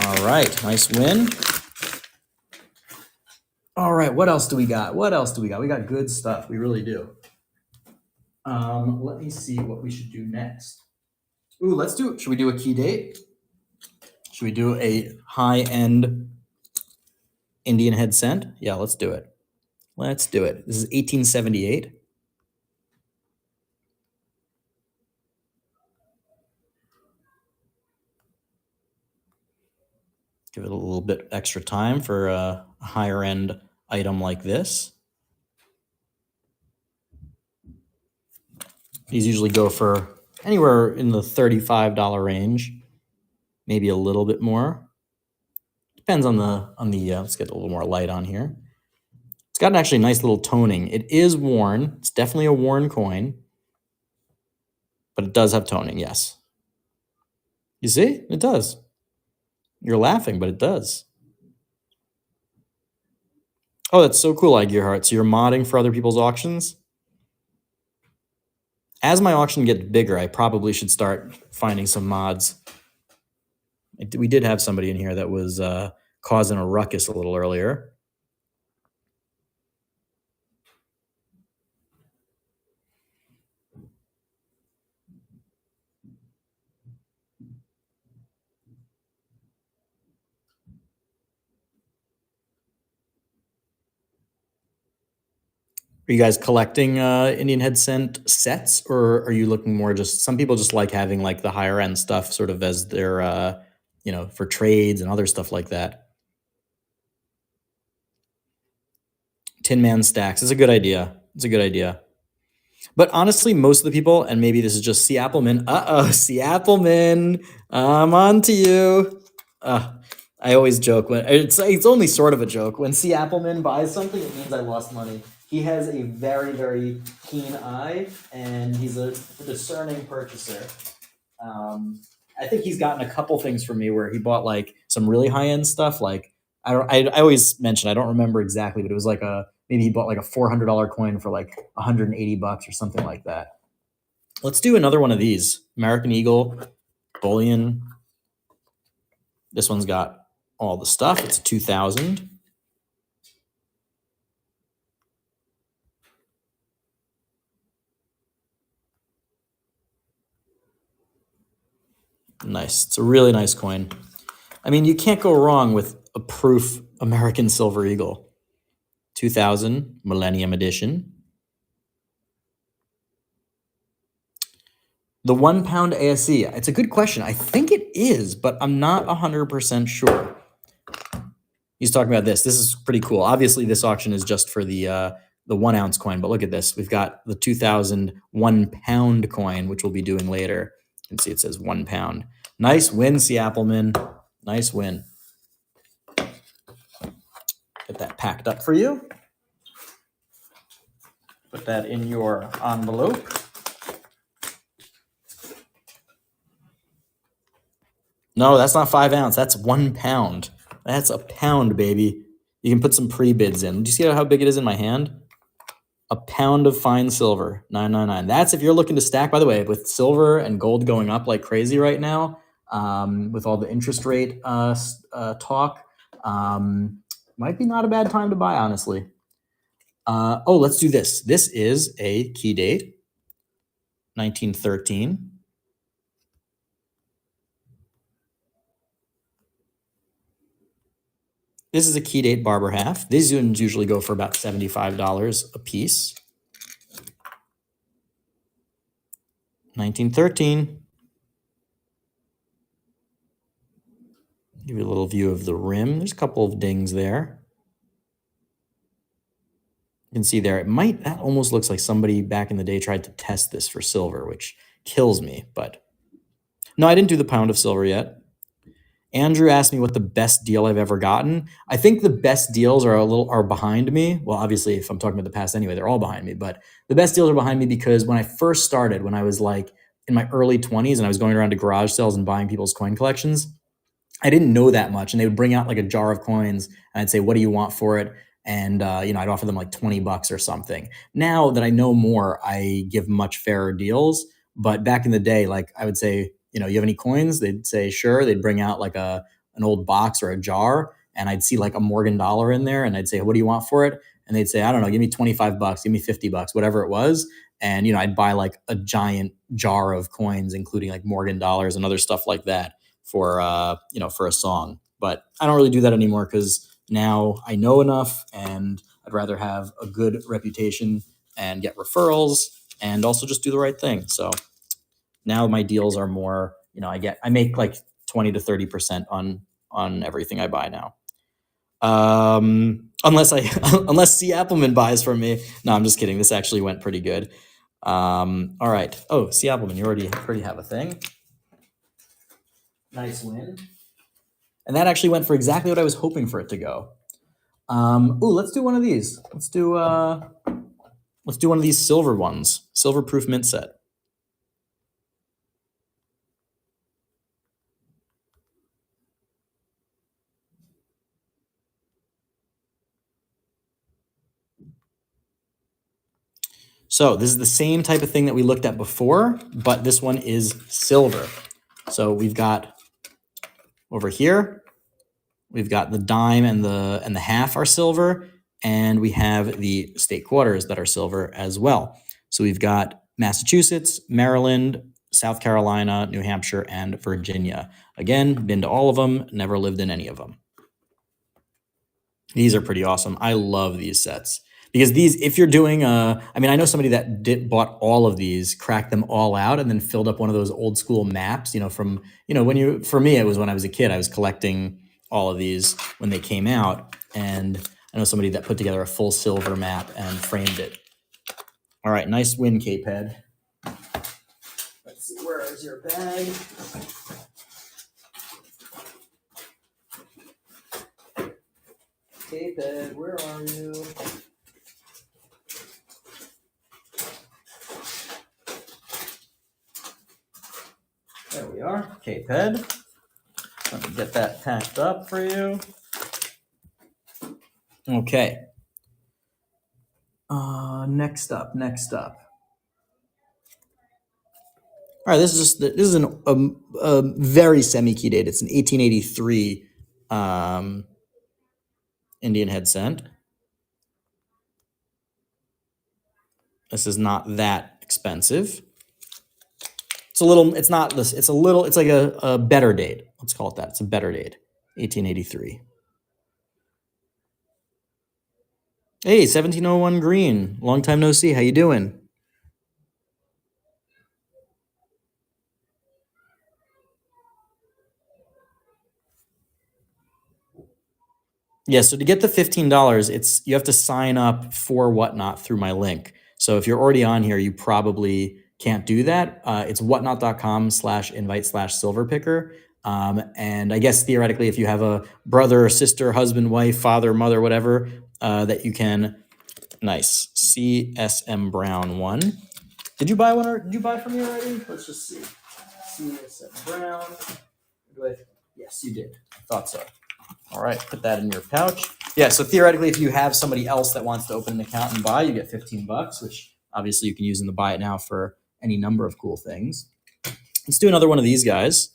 All right, nice win. All right, what else do we got? What else do we got? We got good stuff. We really do. Let me see what we should do next. Ooh, let's do it. Should we do a key date? Should we do a high-end Indian head cent? Yeah, let's do it. Let's do it. This is 1878. Give it a little bit extra time for a higher end item like this. These usually go for anywhere in the $35 range, maybe a little bit more. Depends on the let's get a little more light on here. It's got an actually nice little toning. It is worn. It's definitely a worn coin, but it does have toning, yes. You see? It does. You're laughing, but it does. Oh, that's so cool, Gearhart. So you're modding for other people's auctions? As my auction gets bigger, I probably should start finding some mods. We did have somebody in here that was causing a ruckus a little earlier. Are you guys collecting Indian head cent sets, or are you looking more just, some people just like having like the higher end stuff sort of as their, you know, for trades and other stuff like that. Tin Man stacks is a good idea. It's a good idea. But honestly, most of the people, and maybe this is just C. Appleman. C. Appleman, I'm on to you. I always joke when it's only sort of a joke. When C. Appleman buys something, it means I lost money. He has a very, very keen eye, and he's a discerning purchaser. I think he's gotten a couple things from me where he bought like some really high end stuff. Like I always mention, I don't remember exactly, but it was like maybe he bought like a $400 coin for like $180 or something like that. Let's do another one of these. American Eagle, Bullion. This one's got all the stuff. It's a 2000. Nice. It's a really nice coin. I mean, you can't go wrong with a proof American Silver Eagle. 2000 Millennium Edition. The 1 pound ASE. It's a good question. I think it is, but I'm not 100% sure. He's talking about this. This is pretty cool. Obviously, this auction is just for the 1 ounce coin, but look at this. We've got the 2000 1 pound coin, which we'll be doing later. You can see it says 1 pound. Nice win, C. Appleman. Nice win. Get that packed up for you. Put that in your envelope. No, that's not 5 ounce. That's 1 pound. That's a pound, baby. You can put some pre-bids in. Do you see how big it is in my hand? A pound of fine silver, $9.99. That's if you're looking to stack, by the way, with silver and gold going up like crazy right now, with all the interest rate talk, might be not a bad time to buy, honestly. Oh, let's do this. This is a key date, 1913. This is a key date barber half. These ones usually go for about $75 a piece. 1913. Give you a little view of the rim. There's a couple of dings there. You can see there, that almost looks like somebody back in the day tried to test this for silver, which kills me, but no, I didn't do the pound of silver yet. Andrew asked me what the best deal I've ever gotten. I think the best deals are behind me. Well, obviously, if I'm talking about the past anyway, they're all behind me. But the best deals are behind me because when I first started, when I was like in my early 20s and I was going around to garage sales and buying people's coin collections, I didn't know that much. And they would bring out like a jar of coins and I'd say, what do you want for it? And, I'd offer them like $20 or something. Now that I know more, I give much fairer deals. But back in the day, like I would say, you have any coins? They'd say, sure. They'd bring out like an old box or a jar. And I'd see like a Morgan dollar in there. And I'd say, what do you want for it? And they'd say, I don't know, give me $25, give me $50, whatever it was. And, I'd buy like a giant jar of coins, including like Morgan dollars and other stuff like that for for a song. But I don't really do that anymore because now I know enough and I'd rather have a good reputation and get referrals and also just do the right thing. So now my deals are more, I make like 20 to 30% on everything I buy now. Unless C. Appleman buys from me. No, I'm just kidding. This actually went pretty good. All right. Oh, C. Appleman, you already have a thing. Nice win. And that actually went for exactly what I was hoping for it to go. Let's do one of these. Let's do one of these silver ones. Silver proof mint set. So this is the same type of thing that we looked at before, but this one is silver. So we've got over here, we've got the dime and the half are silver, and we have the state quarters that are silver as well. So we've got Massachusetts, Maryland, South Carolina, New Hampshire, and Virginia. Again, been to all of them, never lived in any of them. These are pretty awesome. I love these sets. Because these, if you're doing I know somebody that bought all of these, cracked them all out, and then filled up one of those old school maps, for me, it was when I was a kid, I was collecting all of these when they came out. And I know somebody that put together a full silver map and framed it. All right, nice win, K-Ped. Let's see, where is your bag? K-Ped, where are you? There we are, K-Ped. Let me get that packed up for you. Okay. Next up. All right, this is a very semi-key date. It's an 1883 Indian head cent. This is not that expensive. It's like a better date. Let's call it that. It's a better date. 1883. Hey, 1701 Green. Long time no see. How you doing? Yeah, so to get the $15, you have to sign up for Whatnot through my link. So if you're already on here, you probably can't do that. It's whatnot.com/invite/silverpicker. And I guess theoretically, if you have a brother, sister, husband, wife, father, mother, whatever, that you can. Nice. CSM Brown 1. Did you buy one or did you buy from me already? Let's just see. CSM Brown. Yes, you did. I thought so. All right, put that in your pouch. Yeah, so theoretically, if you have somebody else that wants to open an account and buy, you get $15, which obviously you can use in the buy it now for any number of cool things. Let's do another one of these guys.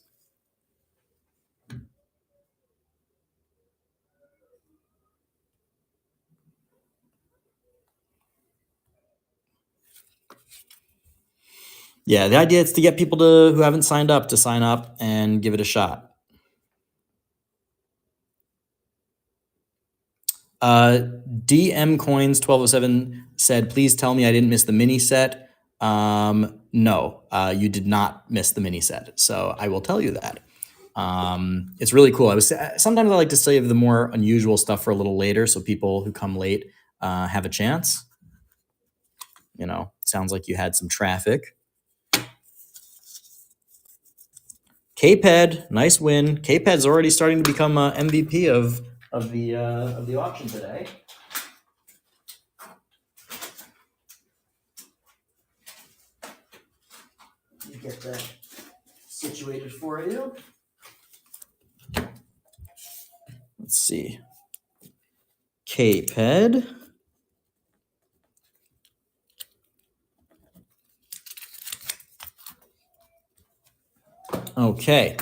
Yeah, the idea is to get people who haven't signed up to sign up and give it a shot. DM Coins 1207 said, please tell me I didn't miss the mini set. No, you did not miss the mini set. So I will tell you that. It's really cool. Sometimes I like to save the more unusual stuff for a little later, so people who come late have a chance. You know, sounds like you had some traffic. K-Ped, nice win. K-Ped's already starting to become MVP of the auction today. Let me get that situated for you. Let's see. K-Ped. Okay.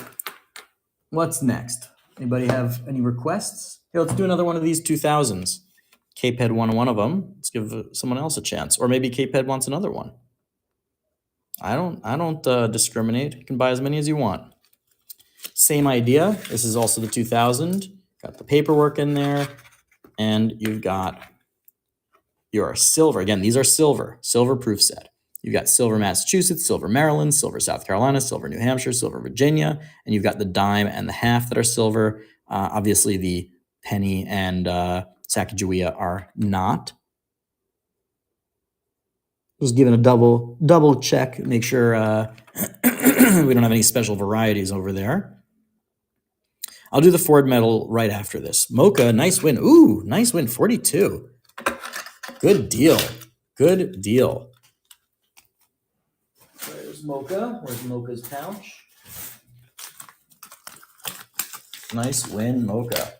What's next? Anybody have any requests? Here, let's do another one of these 2000s. K-Ped won one of them. Let's give someone else a chance. Or maybe K-Ped wants another one. I don't discriminate. You can buy as many as you want. Same idea. This is also the 2000. Got the paperwork in there. And you've got your silver. Again, these are silver proof set. You've got silver Massachusetts, silver Maryland, silver South Carolina, silver New Hampshire, silver Virginia, and you've got the dime and the half that are silver. Obviously, the penny and Sacagawea are not. Just giving a double check, make sure we don't have any special varieties over there. I'll do the Ford medal right after this. Mocha, nice win. Ooh, nice win, 42. Good deal. Good deal. There's Mocha. Where's Mocha's pouch? Nice win, Mocha.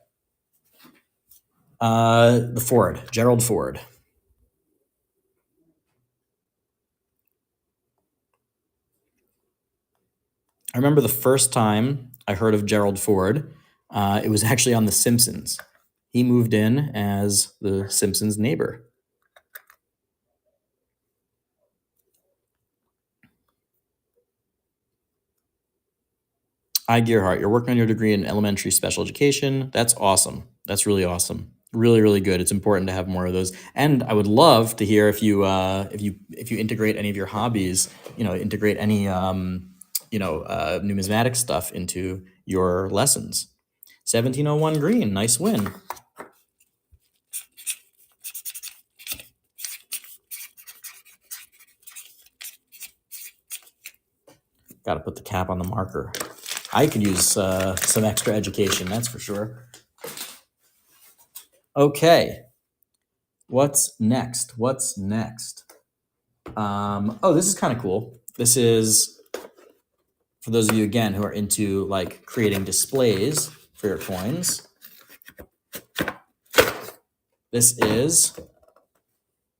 The Ford, Gerald Ford. I remember the first time I heard of Gerald Ford, it was actually on The Simpsons. He moved in as the Simpsons' neighbor. I Gearhart, you're working on your degree in elementary special education. That's awesome. That's really awesome. Really, really good. It's important to have more of those. And I would love to hear if you integrate any of your hobbies. You know, integrate any numismatic stuff into your lessons. 1701 green, nice win. Got to put the cap on the marker. I could use some extra education, that's for sure. Okay. What's next? This is kind of cool. This is, for those of you, again, who are into like creating displays for your coins. This is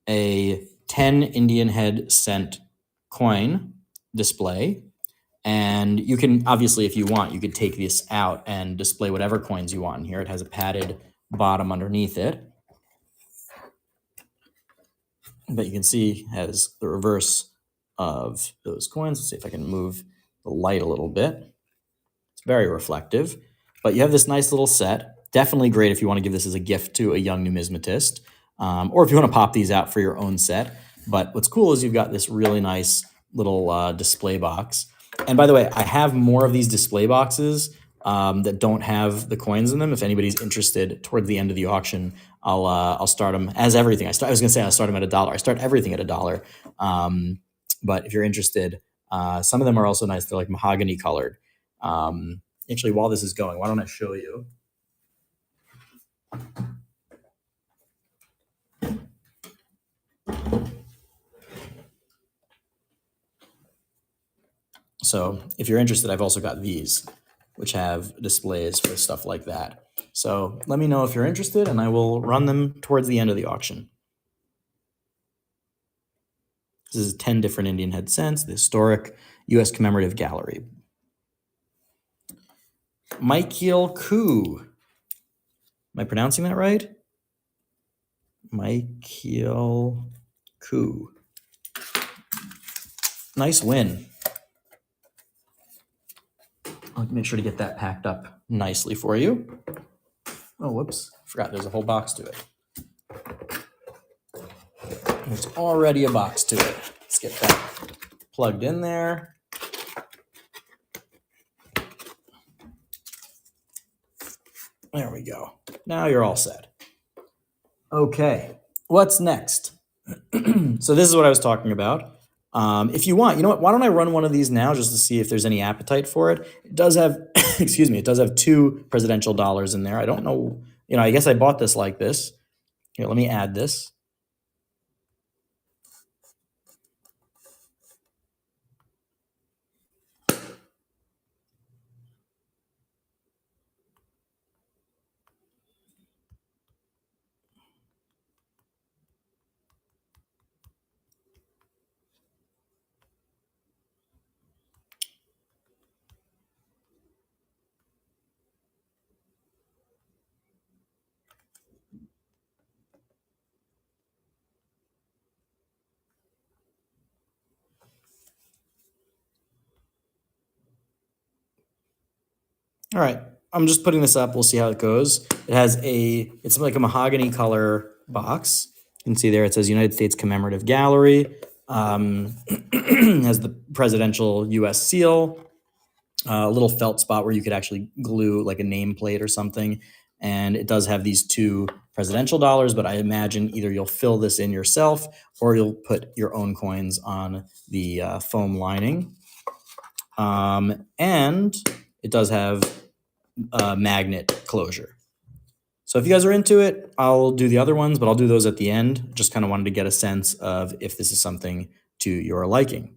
a 10 Indian head cent coin display. And you can, obviously, if you want, you could take this out and display whatever coins you want in here. It has a padded bottom underneath it. But you can see it has the reverse of those coins. Let's see if I can move the light a little bit. It's very reflective. But you have this nice little set. Definitely great if you want to give this as a gift to a young numismatist. Or if you want to pop these out for your own set. But what's cool is you've got this really nice little display box. And by the way, I have more of these display boxes that don't have the coins in them. If anybody's interested, towards the end of the auction, I'll start them as everything. I was going to say I'll start them at $1. I start everything at $1. But if you're interested, some of them are also nice. They're like mahogany colored. Actually, while this is going, why don't I show you? So if you're interested, I've also got these, which have displays for stuff like that. So let me know if you're interested, and I will run them towards the end of the auction. This is 10 different Indian head cents, the historic U.S. Commemorative Gallery. Michael Koo. Am I pronouncing that right? Michael Koo. Nice win. I'll make sure to get that packed up nicely for you. Oh, whoops. Forgot there's a whole box to it. There's already a box to it. Let's get that plugged in there. There we go. Now you're all set. Okay, what's next? So this is what I was talking about. If you want, you know what? Why don't I run one of these now just to see if there's any appetite for it? It does have, excuse me, it does have 2 presidential dollars in there. I don't know, I guess I bought this like this. Here, let me add this. All right, I'm just putting this up. We'll see how it goes. It's like a mahogany color box. You can see there it says United States Commemorative Gallery. Has the presidential U.S. seal, a little felt spot where you could actually glue like a nameplate or something. And it does have these 2 presidential dollars, but I imagine either you'll fill this in yourself or you'll put your own coins on the foam lining. And it does have a magnet closure. So if you guys are into it, I'll do the other ones, but I'll do those at the end. Just kind of wanted to get a sense of if this is something to your liking.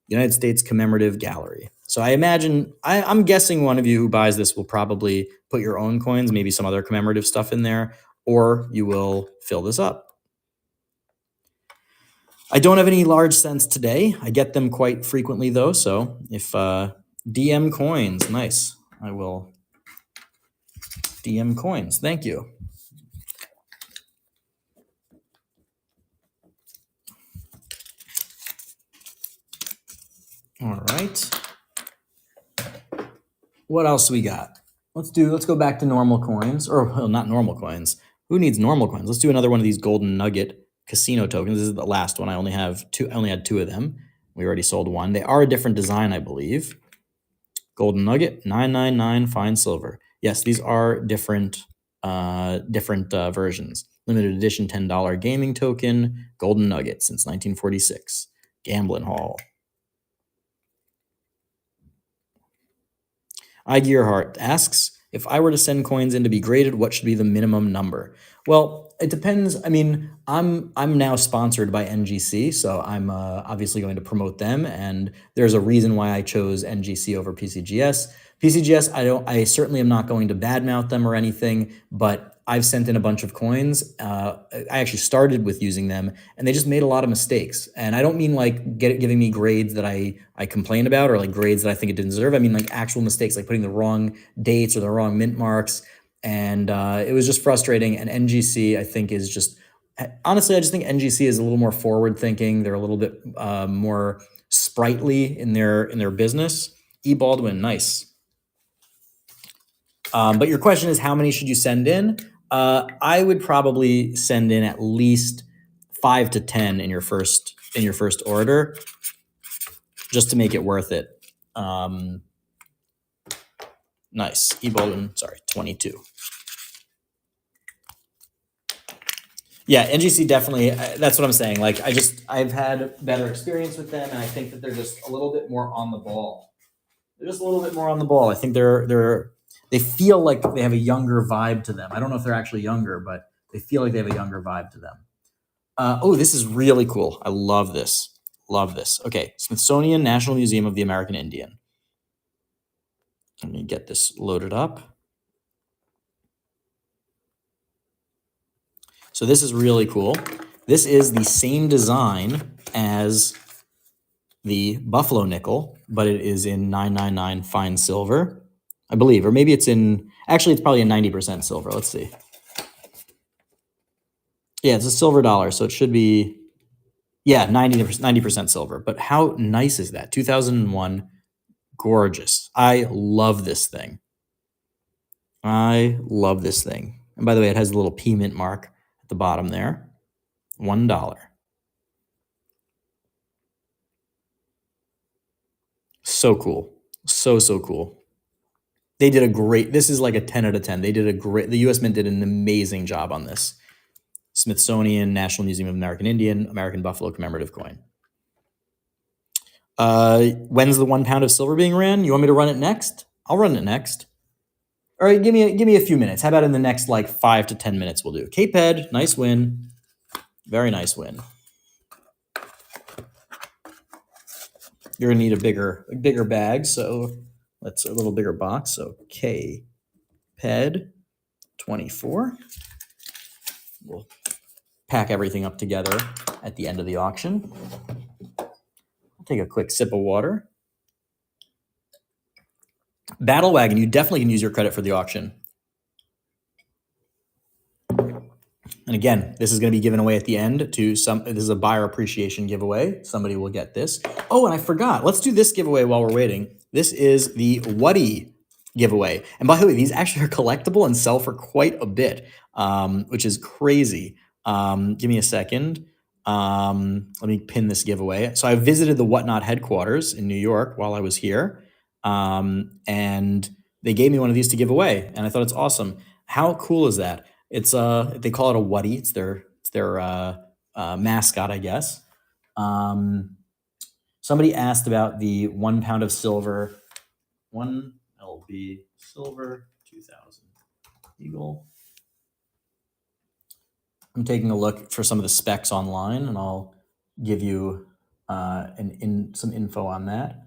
United States Commemorative Gallery. So I imagine, I'm guessing one of you who buys this will probably put your own coins, maybe some other commemorative stuff in there, or you will fill this up. I don't have any large cents today. I get them quite frequently though, so if DM coins, nice. I will DM coins. Thank you. All right. What else we got? Let's go back to normal coins, or well, not normal coins. Who needs normal coins? Let's do another one of these golden nugget casino tokens. This is the last one. I only had 2 of them. We already sold one. They are a different design, I believe. Golden nugget, 999 fine silver. Yes, these are different versions. Limited edition $10 gaming token, golden nugget since 1946. Gambling hall. iGearhart asks, if I were to send coins in to be graded, what should be the minimum number? Well, it depends. I mean, I'm now sponsored by NGC, so I'm obviously going to promote them, and there's a reason why I chose NGC over PCGS. PCGS, I certainly am not going to badmouth them or anything, but I've sent in a bunch of coins. I actually started with using them, and they just made a lot of mistakes. And I don't mean like giving me grades that I complain about or like grades that I think it didn't deserve. I mean like actual mistakes, like putting the wrong dates or the wrong mint marks. And it was just frustrating. And NGC, I think, is just honestly, I just think NGC is a little more forward thinking. They're a little bit more sprightly in their business. E. Baldwin, nice. But your question is, how many should you send in? I would probably send in at least 5 to 10 in your first order, just to make it worth it. Nice. Ebola, sorry, 22. Yeah, NGC definitely, that's what I'm saying. Like, I've had better experience with them, and I think that they're just a little bit more on the ball. They're just a little bit more on the ball. I think they feel like they have a younger vibe to them. I don't know if they're actually younger, but they feel like they have a younger vibe to them. Oh, this is really cool. I love this. Love this. Okay, Smithsonian National Museum of the American Indian. Let me get this loaded up. So this is really cool. This is the same design as the Buffalo nickel, but it is in 999 fine silver, I believe, or maybe it's probably in 90% silver. Let's see. Yeah, it's a silver dollar, so it should be, yeah, 90% silver. But how nice is that? 2001, gorgeous. I love this thing. I love this thing. And by the way, it has a little P mint mark at the bottom there. $1. So cool. So cool. They did a great, this is like a 10 out of 10. They did a great, the US Mint did an amazing job on this. Smithsonian, National Museum of American Indian, American Buffalo commemorative coin. When's the 1 pound of silver being ran? You want me to run it next? I'll run it next. All right, give me a few minutes. How about in the next like 5 to 10 minutes we'll do. Cape Head, nice win. Very nice win. You're gonna need a bigger bag, so let's a little bigger box. So K Ped 24. We'll pack everything up together at the end of the auction. I'll take a quick sip of water. Battle Wagon, you definitely can use your credit for the auction. And again, this is going to be given away at the end to some. This is a buyer appreciation giveaway. Somebody will get this. Oh, and I forgot. Let's do this giveaway while we're waiting. This is the Wuddy giveaway. And by the way, these actually are collectible and sell for quite a bit, which is crazy. Give me a second. Let me pin this giveaway. So I visited the Whatnot headquarters in New York while I was here. And they gave me one of these to give away. And I thought it's awesome. How cool is that? It's they call it a Wuddy. It's their mascot, I guess. Somebody asked about the 1 pound of silver, 1 LB silver 2000 Eagle. I'm taking a look for some of the specs online, and I'll give you some info on that.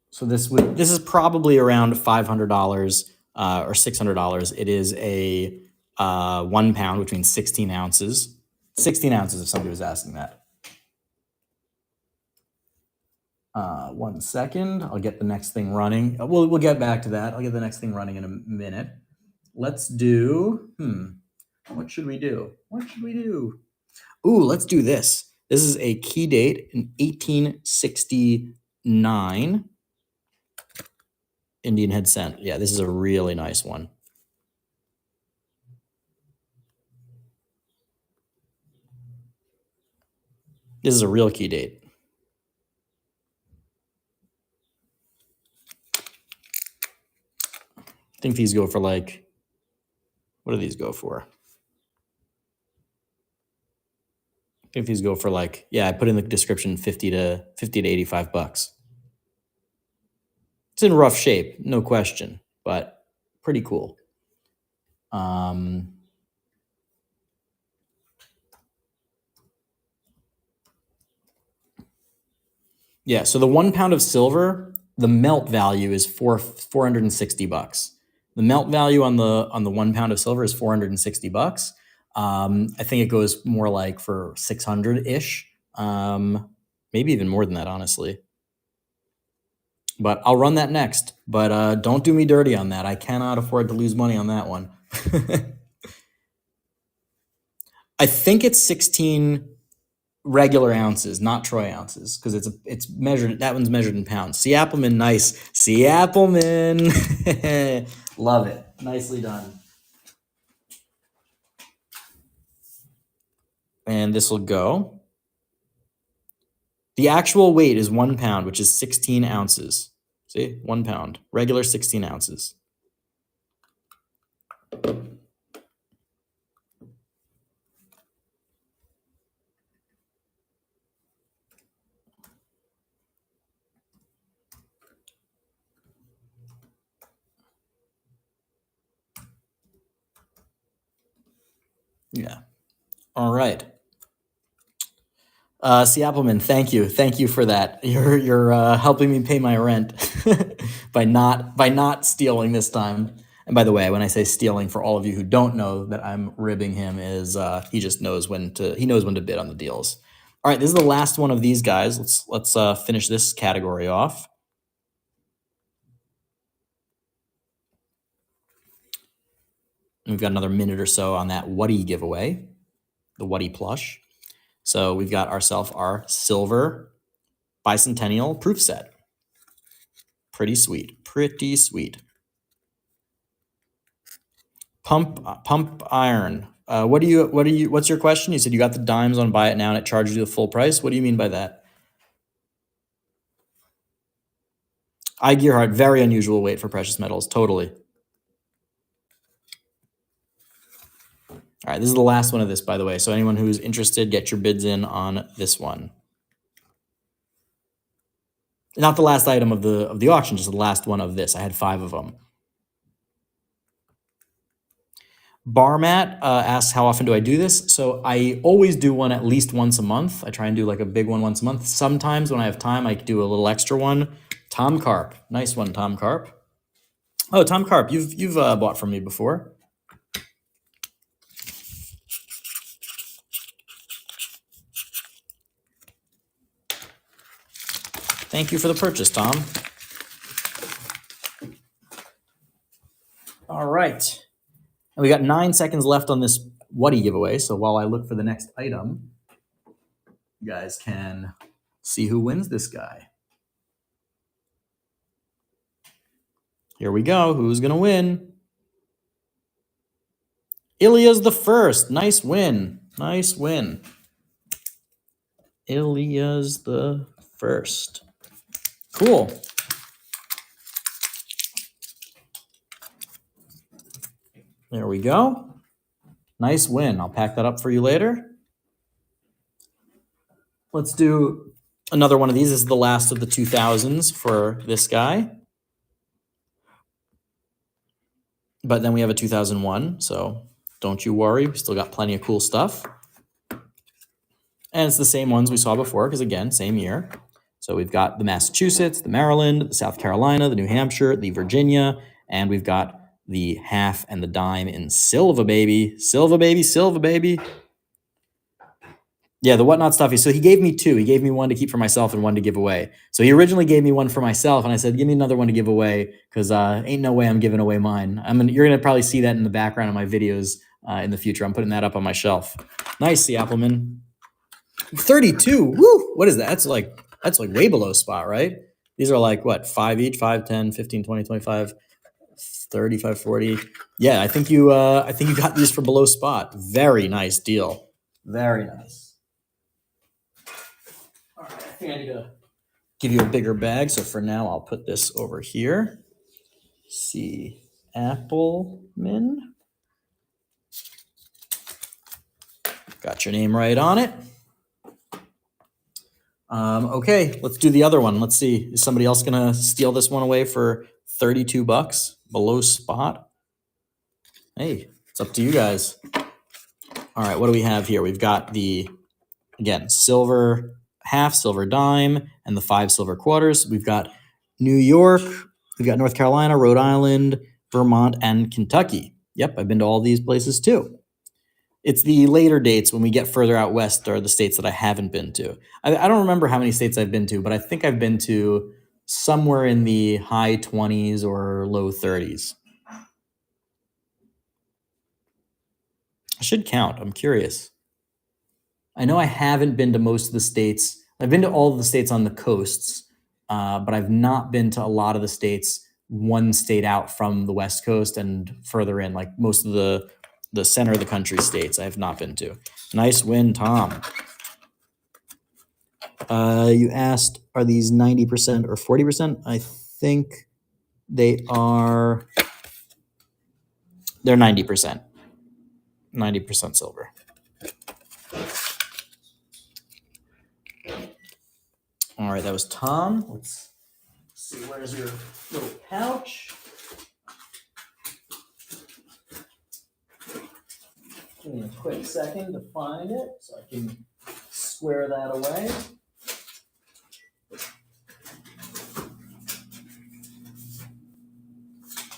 So this is probably around $500 or $600. It is a 1 pound, which means 16 ounces. 16 ounces, if somebody was asking that. 1 second. I'll get the next thing running. We'll get back to that. I'll get the next thing running in a minute. Let's do. What should we do? Ooh, let's do this. This is a key date in 1869. Indian head cent. Yeah, this is a really nice one. This is a real key date. I think these go for like, what do these go for? I think these go for like, yeah, I put in the description 50 to 85 bucks. It's in rough shape, no question, but pretty cool. Yeah, so the 1 pound of silver, the melt value is 460 bucks. The melt value on the 1 pound of silver is 460 bucks. I think it goes more like for 600-ish, maybe even more than that, honestly. But I'll run that next. But don't do me dirty on that. I cannot afford to lose money on that one. I think it's 16 regular ounces, not troy ounces, because it's measured. That one's measured in pounds. C. Appleman, nice. C. Appleman, love it. Nicely done. And this will go. The actual weight is 1 pound, which is 16 ounces. See, 1 pound, regular 16 ounces. Yeah. All right. C. Appleman, thank you for that. You're helping me pay my rent by not stealing this time. And by the way, when I say stealing, for all of you who don't know that I'm ribbing him, is he just knows when to bid on the deals. All right, this is the last one of these guys. Let's finish this category off. We've got another minute or so on that Wuddy giveaway, the Wuddy plush. So we've got ourselves our silver bicentennial proof set. Pretty sweet. Pretty sweet. Pump iron. What's your question? You said you got the dimes on buy it now and it charges you the full price. What do you mean by that? iGearhart, very unusual weight for precious metals. Totally. All right, this is the last one of this, by the way. So anyone who's interested, get your bids in on this one. Not the last item of the auction, just the last one of this. I had 5 of them. Barmat asks, how often do I do this? So I always do one at least once a month. I try and do like a big one once a month. Sometimes when I have time, I do a little extra one. Tom Carp. Nice one, Tom Carp. Oh, Tom Carp, you've bought from me before. Thank you for the purchase, Tom. All right. And we got 9 seconds left on this Whatty giveaway. So while I look for the next item, you guys can see who wins this guy. Here we go. Who's going to win? Ilya's the first. Nice win. Nice win. Ilya's the first. Cool. There we go. Nice win. I'll pack that up for you later. Let's do another one of these. This is the last of the 2000s for this guy. But then we have a 2001, so don't you worry. We still got plenty of cool stuff. And it's the same ones we saw before, because again, same year. So we've got the Massachusetts, the Maryland, the South Carolina, the New Hampshire, the Virginia, and we've got the half and the dime in silver, baby. Silver, baby, silver, baby. Yeah, the whatnot stuffy. So he gave me 2. He gave me one to keep for myself and one to give away. So he originally gave me one for myself, and I said, give me another one to give away, because ain't no way I'm giving away mine. You're going to probably see that in the background of my videos in the future. I'm putting that up on my shelf. Nice, C. Appleman. 32. Woo! What is that? That's like way below spot, right? These are like, what, 5 each? 5, 10, 15, 20, 25, 35, 40. Yeah, I think you got these for below spot. Very nice deal. Very nice. All right, I think I need to give you a bigger bag. So for now, I'll put this over here. C. Appleman. Got your name right on it. Okay, let's do the other one. Let's see. Is somebody else going to steal this one away for $32 below spot? Hey, it's up to you guys. All right, what do we have here? We've got the, again, silver half, silver dime, and the 5 silver quarters. We've got New York, we've got North Carolina, Rhode Island, Vermont, and Kentucky. Yep, I've been to all these places too. It's the later dates when we get further out west are the states that I haven't been to. I don't remember how many states I've been to, but I think I've been to somewhere in the high 20s or low 30s. I should count. I'm curious. I know I haven't been to most of the states. I've been to all of the states on the coasts, but I've not been to a lot of the states, one state out from the West Coast and further in, like most of the center of the country states I have not been to. Nice win, Tom. You asked, are these 90% or 40%? I think they're 90%. 90% silver. All right, that was Tom. Let's see, where's your little pouch? Give me a quick second to find it so I can square that away.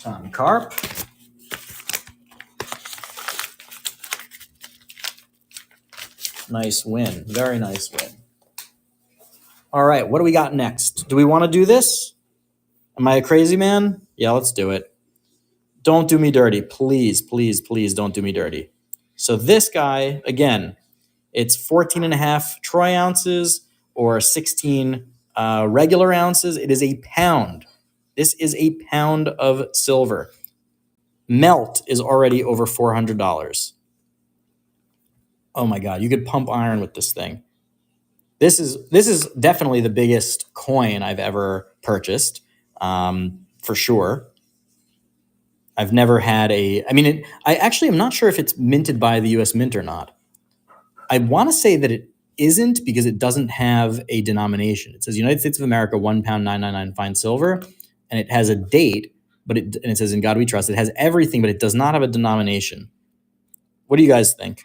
Tom Carp. Nice win. Very nice win. All right, what do we got next? Do we want to do this? Am I a crazy man? Yeah, let's do it. Don't do me dirty. Please, please, please don't do me dirty. So this guy, again, it's 14.5 troy ounces or 16 regular ounces. It is a pound. This is a pound of silver. Melt is already over $400. Oh my God, you could pump iron with this thing. This is definitely the biggest coin I've ever purchased, for sure. I've never had I actually am not sure if it's minted by the US Mint or not. I want to say that it isn't because it doesn't have a denomination. It says United States of America, £1 999 fine silver, and it has a date, and it says in God we trust. It has everything, but it does not have a denomination. What do you guys think?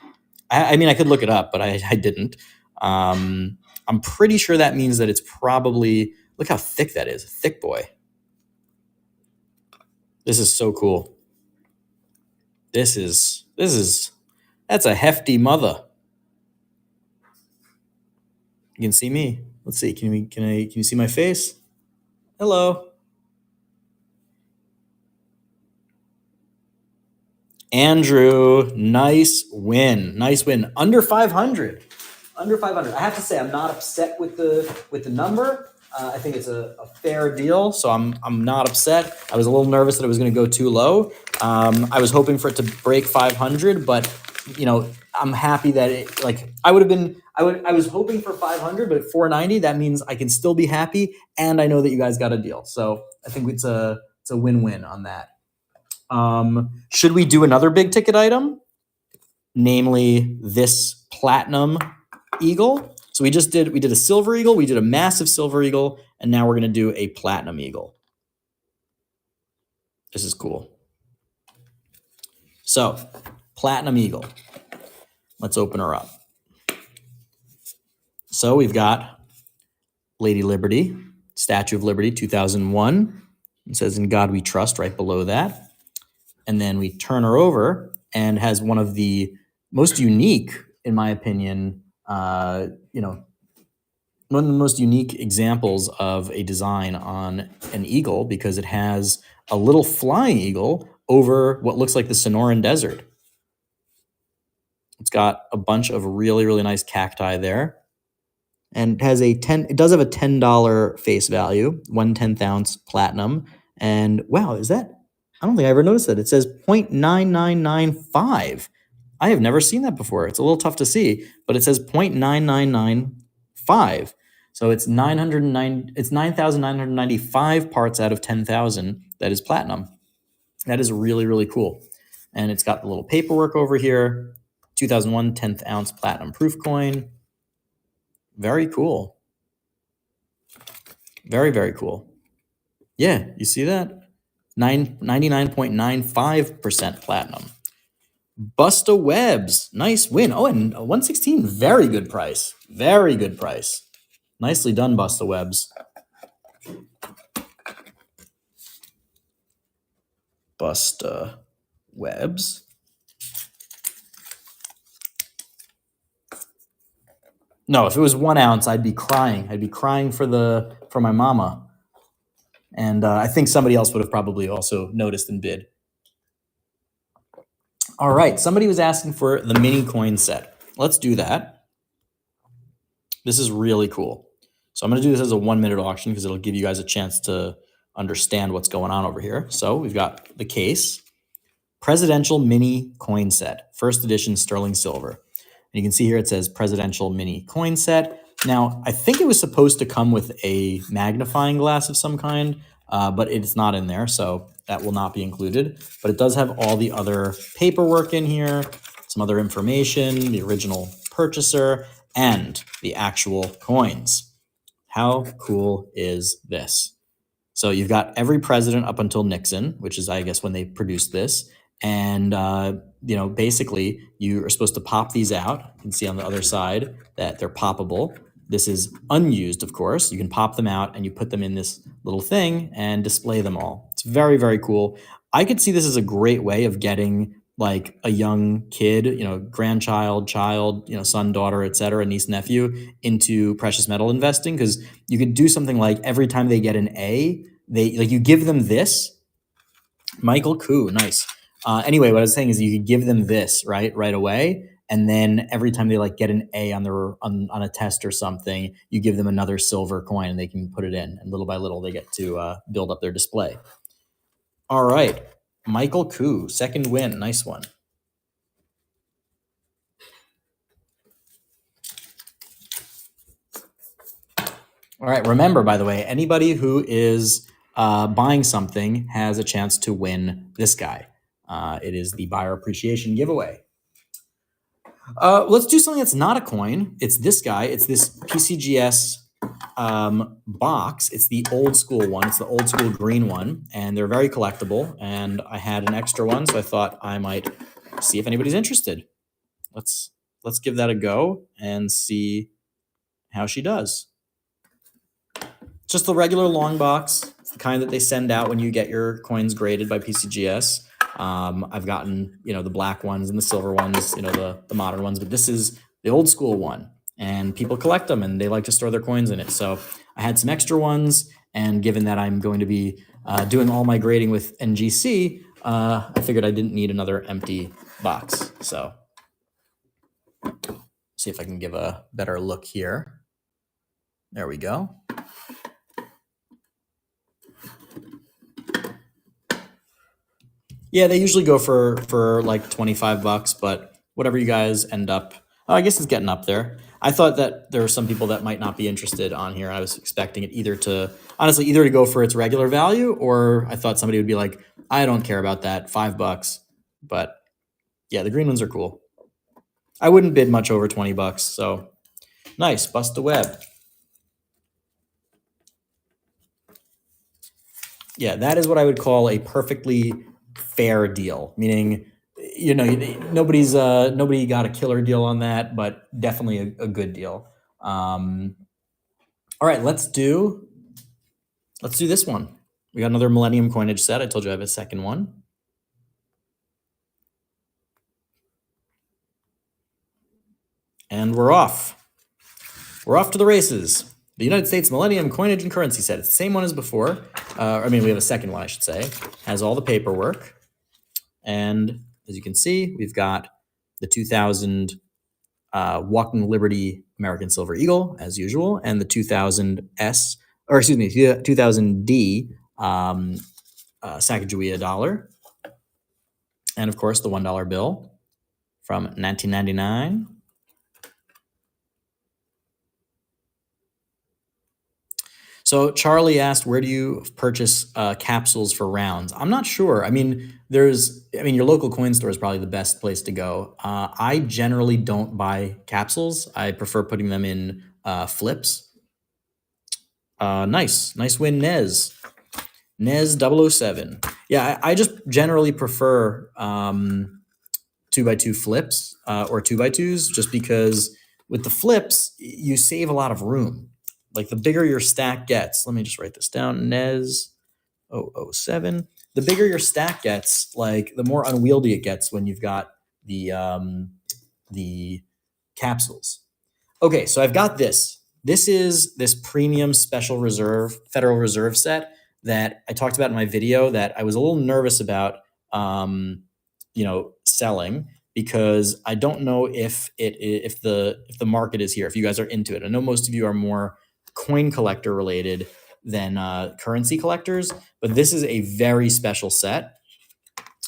I mean, I could look it up, but I didn't. I'm pretty sure that means that it's probably, look how thick that is. Thick boy. This is so cool. That's a hefty mother. You can see me. Let's see. Can you see my face? Hello. Andrew, nice win. Nice win. Under 500. Under 500. I have to say, I'm not upset with the number. I think it's a fair deal, so I'm not upset. I was a little nervous that it was going to go too low. I was hoping for it to break 500, but I'm happy that I was hoping for 500, but at 490, that means I can still be happy, and I know that you guys got a deal. So I think it's a win-win on that. Should we do another big ticket item? Namely this platinum eagle. So we did a silver eagle, we did a massive silver eagle, and now we're going to do a platinum eagle. This is cool. So, platinum eagle. Let's open her up. So we've got Lady Liberty, Statue of Liberty, 2001. It says in God we trust right below that. And then we turn her over and has one of the most unique, in my opinion, one of the most unique examples of a design on an eagle, because it has a little flying eagle over what looks like the Sonoran Desert. It's got a bunch of really, really nice cacti there. And it does have a $10 face value, 1/10 ounce platinum. And wow, I don't think I ever noticed that. It says 0.9995. I have never seen that before. It's a little tough to see, but it says 0.9995. So it's 9,995 parts out of 10,000 that is platinum. That is really, really cool. And it's got the little paperwork over here. 2001 10th ounce platinum proof coin. Very cool. Very, very cool. Yeah, you see that? 99.95% platinum. Busta Webbs, nice win. Oh, and 116, very good price. Very good price. Nicely done, Busta Webbs. Busta Webbs. No, if it was 1 ounce, I'd be crying. I'd be crying for my mama. And I think somebody else would have probably also noticed and bid. All right, somebody was asking for the mini coin set. Let's do that. This is really cool. So I'm going to do this as a 1-minute auction because it'll give you guys a chance to understand what's going on over here. So we've got the case, Presidential Mini Coin Set, first edition sterling silver. And you can see here it says Presidential Mini Coin Set. Now, I think it was supposed to come with a magnifying glass of some kind, but it's not in there, so that will not be included. But it does have all the other paperwork in here, some other information, the original purchaser, and the actual coins. How cool is this? So you've got every president up until Nixon, which is, I guess, when they produced this. And, basically you are supposed to pop these out. You can see on the other side that they're poppable. This is unused, of course. You can pop them out and you put them in this little thing and display them all. It's very, very cool. I could see this as a great way of getting like a young kid, grandchild, child, son, daughter, etc., niece, nephew into precious metal investing, because you could do something like every time they get an A, you give them this. Michael Koo, nice. Anyway, what I was saying is you could give them this right away, And then every time they like get an A on their on a test or something, you give them another silver coin and they can put it in. And little by little, they get to build up their display. All right, Michael Koo, second win, nice one. All right, remember, by the way, anybody who is buying something has a chance to win this guy. It is the buyer appreciation giveaway. Let's do something that's not a coin. It's this guy. It's this PCGS box. It's the old school one. It's the old school green one, and they're very collectible. And I had an extra one, so I thought I might see if anybody's interested. Let's give that a go and see how she does. Just the regular long box. It's the kind that they send out when you get your coins graded by PCGS. I've gotten, the black ones and the silver ones, the modern ones, but this is the old school one, and people collect them and they like to store their coins in it. So I had some extra ones, and given that I'm going to be doing all my grading with NGC, I figured I didn't need another empty box. So see if I can give a better look here. There we go. Yeah, they usually go for like $25, but whatever you guys end up, I guess it's getting up there. I thought that there were some people that might not be interested on here. I was expecting it either to go for its regular value, or I thought somebody would be like, I don't care about that, $5. But yeah, the green ones are cool. I wouldn't bid much over $20, so nice, bust a web. Yeah, that is what I would call a perfectly fair deal, meaning nobody got a killer deal on that, but definitely a good deal. All right, let's do this one. We got another Millennium coinage set. I told you I have a second one. And we're off. We're off to the races. The United States Millennium coinage and currency set. It's the same one as before. We have a second one, I should say. Has all the paperwork. And as you can see, we've got the 2000 Walking Liberty American Silver Eagle, as usual, and the 2000 2000D Sacagawea dollar. And of course, the $1 bill from 1999. So Charlie asked, where do you purchase capsules for rounds? I'm not sure. Your local coin store is probably the best place to go. I generally don't buy capsules. I prefer putting them in flips. Nice win, Nez 007. Yeah, I just generally prefer 2x2 flips or 2x2s, just because with the flips, you save a lot of room. Like the bigger your stack gets, let me just write this down, Nez 007. The bigger your stack gets, like the more unwieldy it gets when you've got the capsules. Okay, so I've got this. This is this premium special reserve, Federal Reserve set that I talked about in my video that I was a little nervous about, selling, because I don't know if the market is here, if you guys are into it. I know most of you are more coin collector related than currency collectors, but this is a very special set.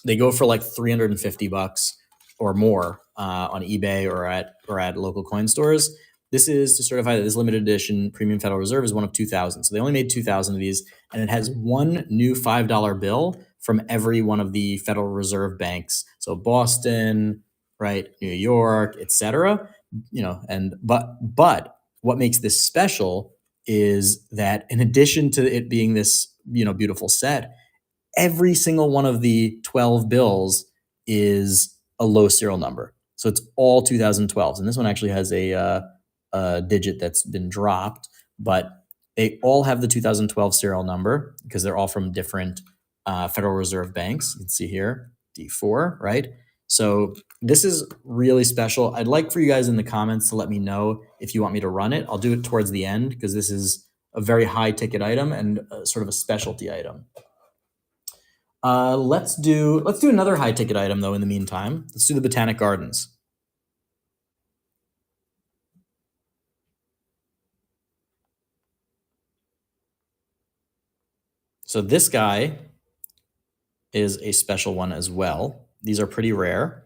They go for like $350 or more on eBay or at local coin stores. This is to certify that this limited edition premium Federal Reserve is one of 2,000. So they only made 2,000 of these, and it has one new $5 bill from every one of the Federal Reserve banks. So Boston, right, New York, etc. But what makes this special is that in addition to it being this, beautiful set, every single one of the 12 bills is a low serial number. So it's all 2012s. And this one actually has a digit that's been dropped, but they all have the 2012 serial number because they're all from different Federal Reserve banks. You can see here, D4, right? So this is really special. I'd like for you guys in the comments to let me know if you want me to run it. I'll do it towards the end because this is a very high ticket item and sort of a specialty item. Let's do another high ticket item though in the meantime. Let's do the Botanic Gardens. So this guy is a special one as well. These are pretty rare.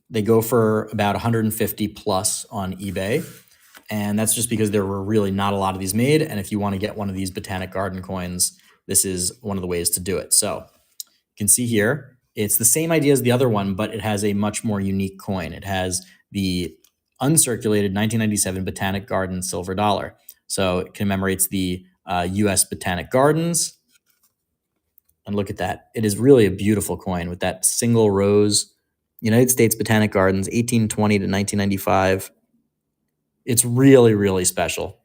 They go for about 150 plus on eBay. And that's just because there were really not a lot of these made. And if you want to get one of these Botanic Garden coins, this is one of the ways to do it. So you can see here, it's the same idea as the other one, but it has a much more unique coin. It has the uncirculated 1997 Botanic Garden silver dollar. So it commemorates the US Botanic Gardens. And look at that. It is really a beautiful coin with that single rose. United States Botanic Gardens, 1820 to 1995. It's really, really special.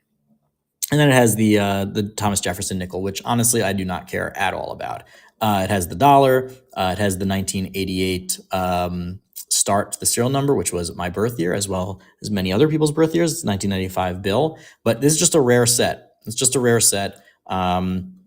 And then it has the Thomas Jefferson nickel, which honestly I do not care at all about. It has the dollar. It has the 1988 start to the serial number, which was my birth year, as well as many other people's birth years. It's 1995 bill. But this is just a rare set. It's just a rare set.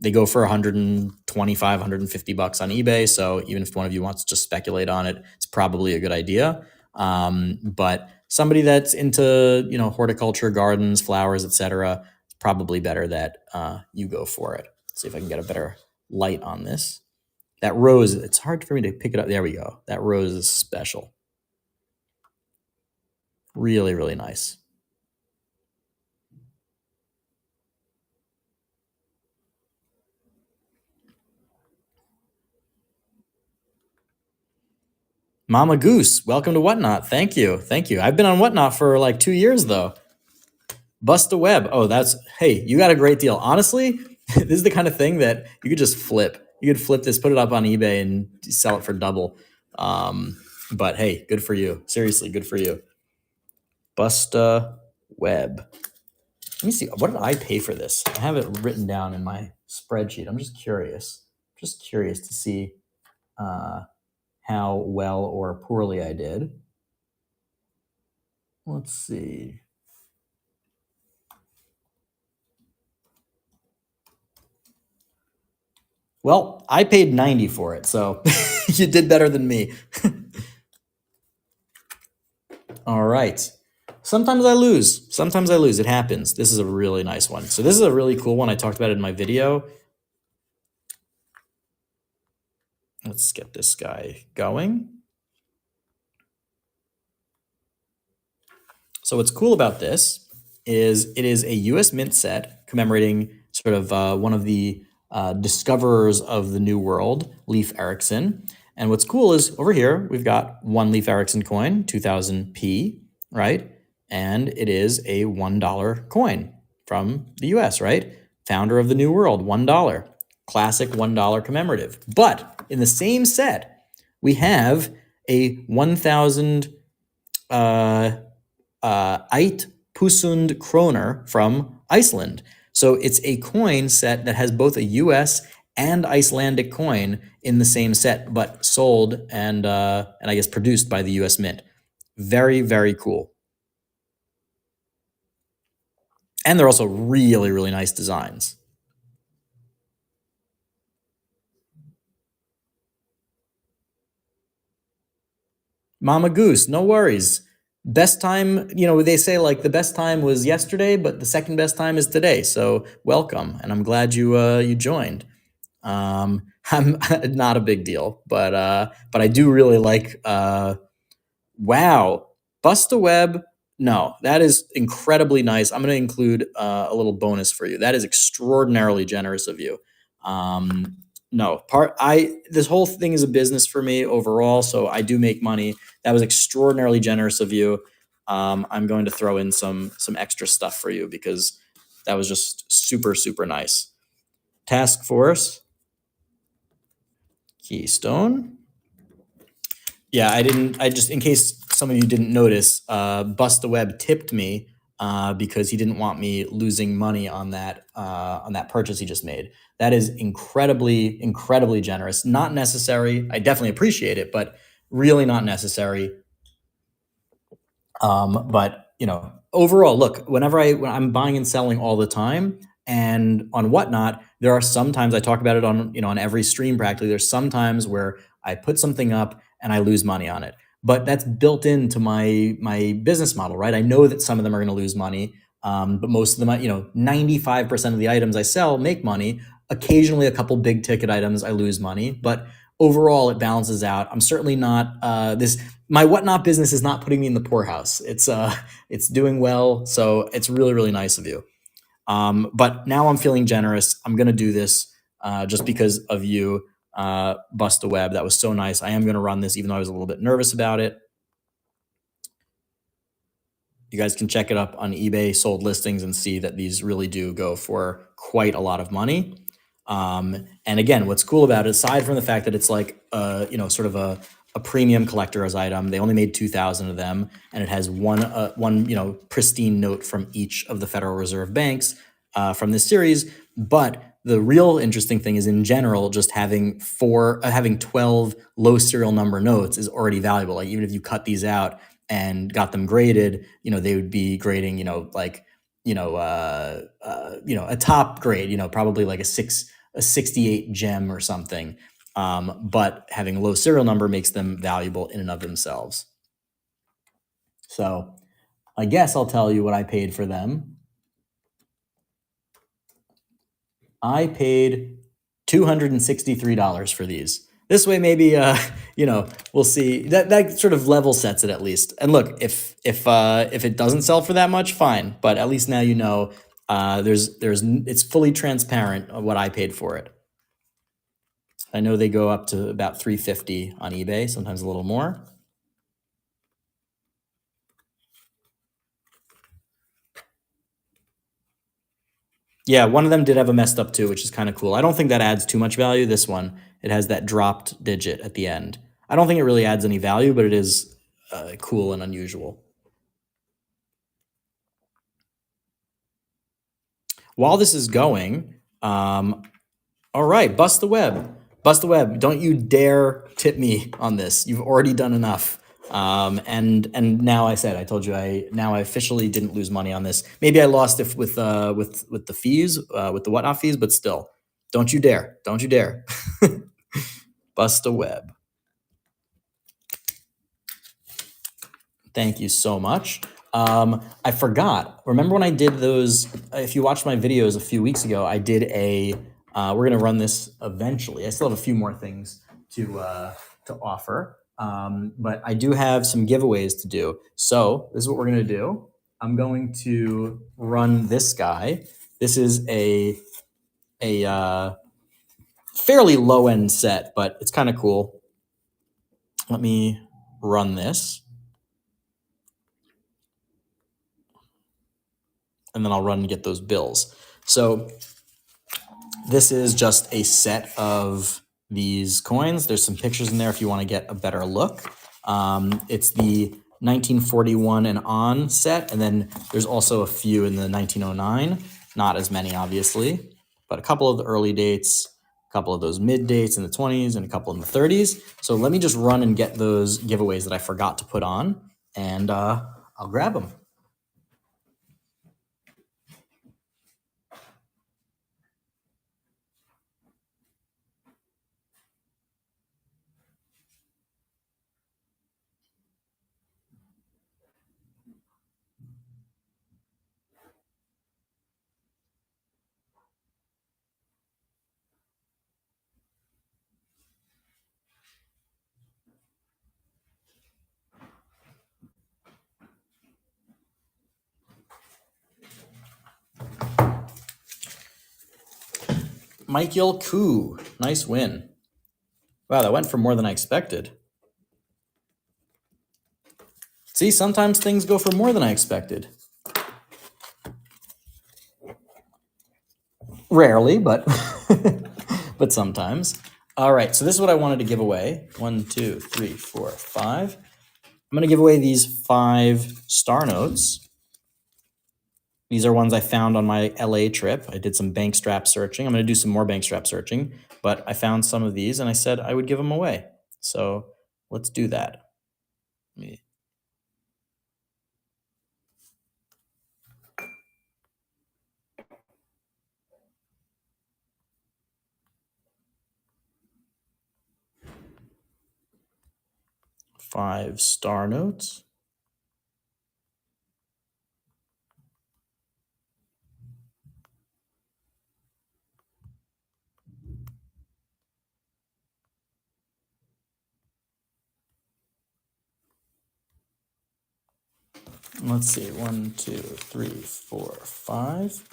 They go for 125, 150 bucks on eBay. So even if one of you wants to just speculate on it, it's probably a good idea. But somebody that's into, horticulture, gardens, flowers, etc., it's probably better that you go for it. Let's see if I can get a better light on this. That rose, it's hard for me to pick it up. There we go. That rose is special. Really, really nice. Mama Goose, welcome to Whatnot. Thank you. Thank you. I've been on Whatnot for like 2 years though. Bust a web. Oh, hey, you got a great deal. Honestly, this is the kind of thing that you could just flip. You could flip this, put it up on eBay and sell it for double. But hey, good for you. Seriously, good for you. Bust a web. Let me see. What did I pay for this? I have it written down in my spreadsheet. I'm just curious. To see how well or poorly I did. Let's see. Well, I paid 90 for it, so you did better than me. All right. Sometimes I lose. It happens. This is a really nice one. So this is a really cool one. I talked about it in my video. Let's get this guy going. So what's cool about this is it is a US Mint set commemorating sort of one of the discoverers of the New World, Leif Erikson. And what's cool is over here, we've got one Leif Erikson coin, 2000p, right? And it is a $1 coin from the US, right? Founder of the New World, $1. Classic $1 commemorative. But in the same set, we have a 1,000 Eit Pusund kroner from Iceland. So it's a coin set that has both a US and Icelandic coin in the same set, but sold and I guess produced by the US Mint. Very, very cool. And they're also really, really nice designs. Mama Goose, no worries. Best time, they say like the best time was yesterday, but the second best time is today. So welcome, and I'm glad you joined. I'm not a big deal, but I do really like. Wow, bust a web. No, that is incredibly nice. I'm going to include a little bonus for you. That is extraordinarily generous of you. No, this whole thing is a business for me overall, so I do make money. That was extraordinarily generous of you. I'm going to throw in some extra stuff for you because that was just super, super nice. Task Force. Keystone. Yeah, I just, in case some of you didn't notice, Bust the Web tipped me because he didn't want me losing money on that purchase he just made. That is incredibly, incredibly generous. Not necessary. I definitely appreciate it, but really not necessary. But overall, look, when I'm buying and selling all the time, and on Whatnot, there are sometimes I talk about it on every stream practically. There's some times where I put something up and I lose money on it, but that's built into my business model, right? I know that some of them are going to lose money, but most of them, 95% of the items I sell make money. Occasionally, a couple big ticket items, I lose money, but overall, it balances out. I'm certainly not my whatnot business is not putting me in the poorhouse. It's doing well, so it's really really nice of you. But now I'm feeling generous. I'm gonna do this just because of you, Bust the Web. That was so nice. I am gonna run this, even though I was a little bit nervous about it. You guys can check it up on eBay sold listings and see that these really do go for quite a lot of money. And again, what's cool about it, aside from the fact that it's like sort of a premium collector's item, they only made 2,000 of them, and it has one pristine note from each of the Federal Reserve banks from this series. But the real interesting thing is, in general, just having 12 low serial number notes is already valuable. Like even if you cut these out and got them graded, they would be grading, a top grade, probably like a 68 gem or something. But having a low serial number makes them valuable in and of themselves. So I guess I'll tell you what I paid for them. I paid $263 for these. This way, maybe we'll see. That sort of level sets it at least. And look, if it doesn't sell for that much, fine. But at least now it's fully transparent what I paid for it. I know they go up to about $350 on eBay, sometimes a little more. Yeah, one of them did have a messed up too, which is kind of cool. I don't think that adds too much value. This one, it has that dropped digit at the end. I don't think it really adds any value, but it is cool and unusual. While this is going, all right, Bust the Web. Bust the Web, don't you dare tip me on this. You've already done enough. And now I told you I officially didn't lose money on this. Maybe I lost it with the fees, with the whatnot fees, but still, don't you dare, don't you dare. Bust a Web. Thank you so much. I forgot. Remember when I did those? If you watched my videos a few weeks ago, I did we're gonna run this eventually. I still have a few more things to offer, but I do have some giveaways to do. So this is what we're gonna do. I'm going to run this guy. This is a fairly low end set, but it's kind of cool. Let me run this. And then I'll run and get those bills. So this is just a set of these coins. There's some pictures in there if you want to get a better look. It's the 1941 and on set, and then there's also a few in the 1909. Not as many, obviously, but a couple of the early dates, a couple of those mid dates in the 20s, and a couple in the 30s. So let me just run and get those giveaways that I forgot to put on, and I'll grab them. Michael Koo, nice win. Wow, that went for more than I expected. See, sometimes things go for more than I expected. Rarely, but but sometimes. All right, so this is what I wanted to give away. 1, 2, 3, 4, 5. I'm going to give away these 5 star notes. These are ones I found on my LA trip. I did some bank strap searching. I'm going to do some more bank strap searching, but I found some of these and I said I would give them away. So let's do that. 5 star notes. Let's see, 1, 2, 3, 4, 5.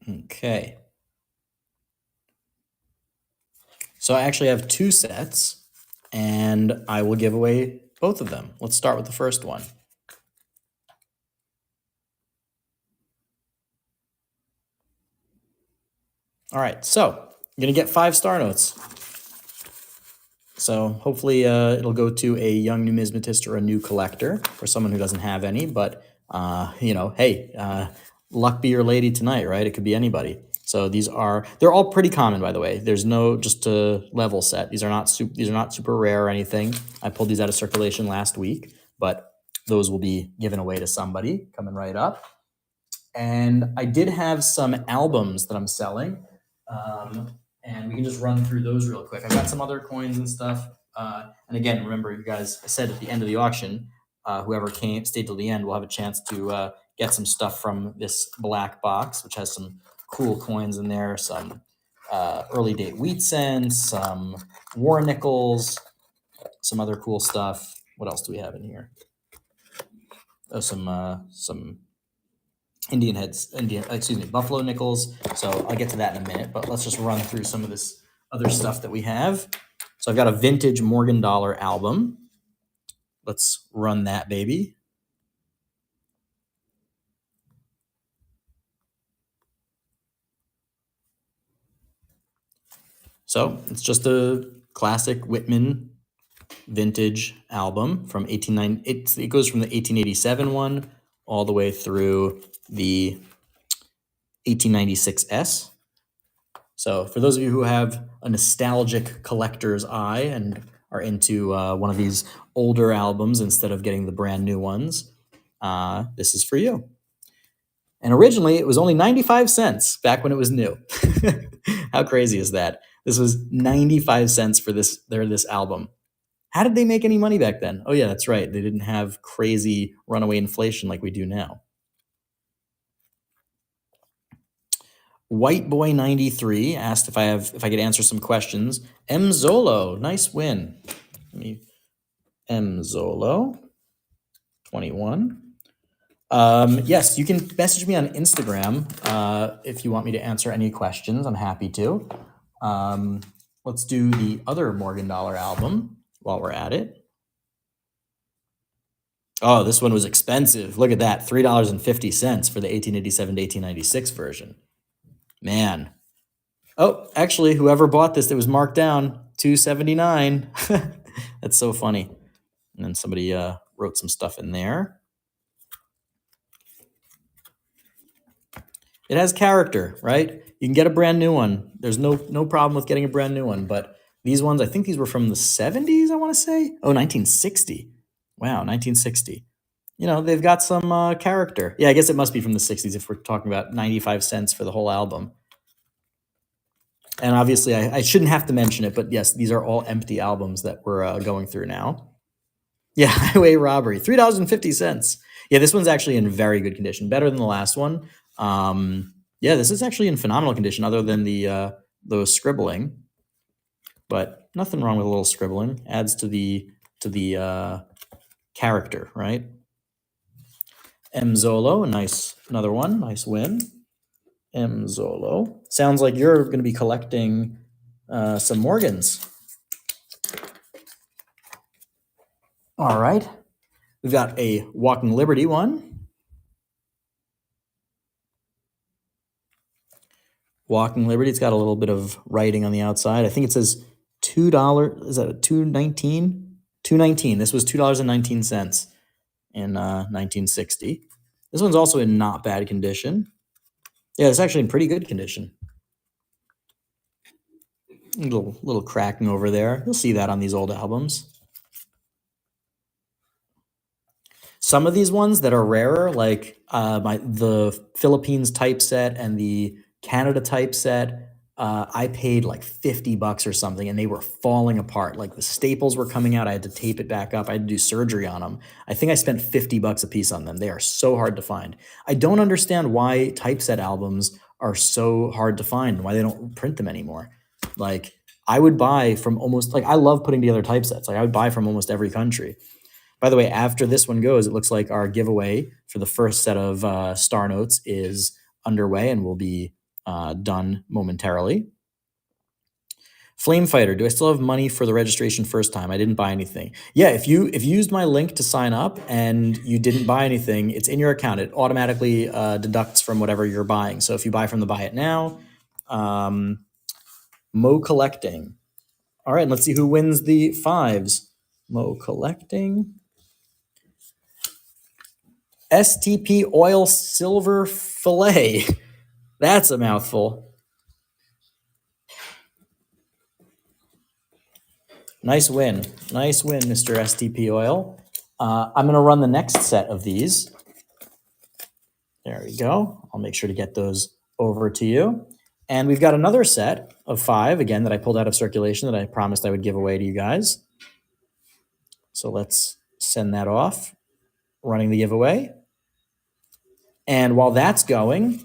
Okay. So I actually have 2 sets, and I will give away both of them. Let's start with the first one. All right, so you're gonna get 5 star notes. So hopefully it'll go to a young numismatist or a new collector or someone who doesn't have any. But you know, hey, luck be your lady tonight, right? It could be anybody. So they're all pretty common, by the way. There's no, just to level set, these are not super rare or anything. I pulled these out of circulation last week, but those will be given away to somebody coming right up. And I did have some albums that I'm selling. And we can just run through those real quick. I've got some other coins and stuff. And again, remember, you guys, I said at the end of the auction, whoever stayed till the end will have a chance to get some stuff from this black box, which has some cool coins in there, some early date wheat cents, some war nickels, some other cool stuff. What else do we have in here? Oh, some buffalo nickels. So I'll get to that in a minute, but let's just run through some of this other stuff that we have. So I've got a vintage Morgan Dollar album. Let's run that baby. So it's just a classic Whitman vintage album from 1890. It goes from the 1887 one all the way through the 1896 S. So for those of you who have a nostalgic collector's eye and are into one of these older albums instead of getting the brand new ones, this is for you. And originally it was only 95 cents back when it was new. How crazy is that? This was 95 cents for this album. How did they make any money back then? Oh yeah, that's right. They didn't have crazy runaway inflation like we do now. White Boy 93 asked if I could answer some questions. M Zolo, nice win. M Zolo 21. Yes, you can message me on Instagram if you want me to answer any questions. I'm happy to. Let's do the other Morgan Dollar album while we're at it. Oh, this one was expensive. Look at that, $3.50 for the 1887 to 1896 version. Man. Oh, actually, whoever bought this, it was marked down $2.79. That's so funny. And then somebody wrote some stuff in there. It has character, right? You can get a brand new one. There's no problem with getting a brand new one. But these ones, I think these were from the 70s, I want to say. Oh, 1960. Wow, 1960. You know, they've got some character. Yeah, I guess it must be from the 60s if we're talking about 95 cents for the whole album. And obviously, I shouldn't have to mention it, but yes, these are all empty albums that we're going through now. Yeah, Highway Robbery, $3.50. Yeah, this one's actually in very good condition, better than the last one. Yeah, this is actually in phenomenal condition, other than the scribbling. But nothing wrong with a little scribbling. Adds to the character, right? M Zolo, another one, nice win. M Zolo. Sounds like you're going to be collecting some Morgans. All right. We've got a Walking Liberty one. Walking Liberty, it's got a little bit of writing on the outside. I think it says $2. Is that a $2.19? $2.19. This was $2.19 in 1960. This one's also in not bad condition. Yeah, it's actually in pretty good condition. Little cracking over there. You'll see that on these old albums. Some of these ones that are rarer, like the Philippines typeset and the Canada typeset, I paid like $50 or something, and they were falling apart. Like the staples were coming out. I had to tape it back up. I had to do surgery on them. I think I spent $50 a piece on them. They are so hard to find. I don't understand why typeset albums are so hard to find, why they don't print them anymore. Like, I would buy from almost, like, I love putting together typesets. Like, I would buy from almost every country. By the way, after this one goes, it looks like our giveaway for the first set of star notes is underway and will be done momentarily. Flame Fighter, do I still have money for the registration first time? I didn't buy anything. Yeah, if you used my link to sign up and you didn't buy anything, it's in your account. It automatically deducts from whatever you're buying. So if you buy from the Buy It Now, Mo Collecting. All right, let's see who wins the fives. Mo Collecting. STP Oil Silver Fillet. That's a mouthful. Nice win. Nice win, Mr. STP Oil. I'm going to run the next set of these. There we go. I'll make sure to get those over to you. And we've got another set of 5, again, that I pulled out of circulation that I promised I would give away to you guys. So let's send that off, running the giveaway. And while that's going,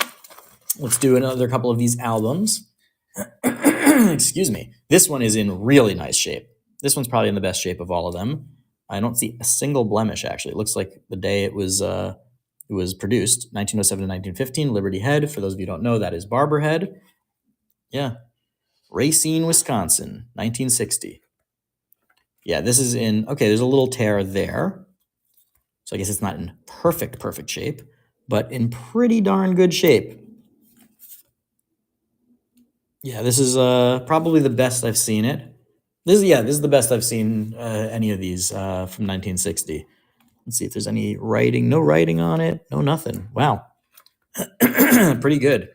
let's do another couple of these albums. Excuse me. This one is in really nice shape. This one's probably in the best shape of all of them. I don't see a single blemish, actually. It looks like the day it was produced, 1907 to 1915, Liberty Head. For those of you who don't know, that is Barber Head. Yeah. Racine, Wisconsin, 1960. Yeah, this is in, okay, there's a little tear there. So I guess it's not in perfect shape, but in pretty darn good shape. Yeah, this is probably the best I've seen it. This is the best I've seen any of these from 1960. Let's see if there's any writing. No writing on it. No nothing. Wow. Pretty good.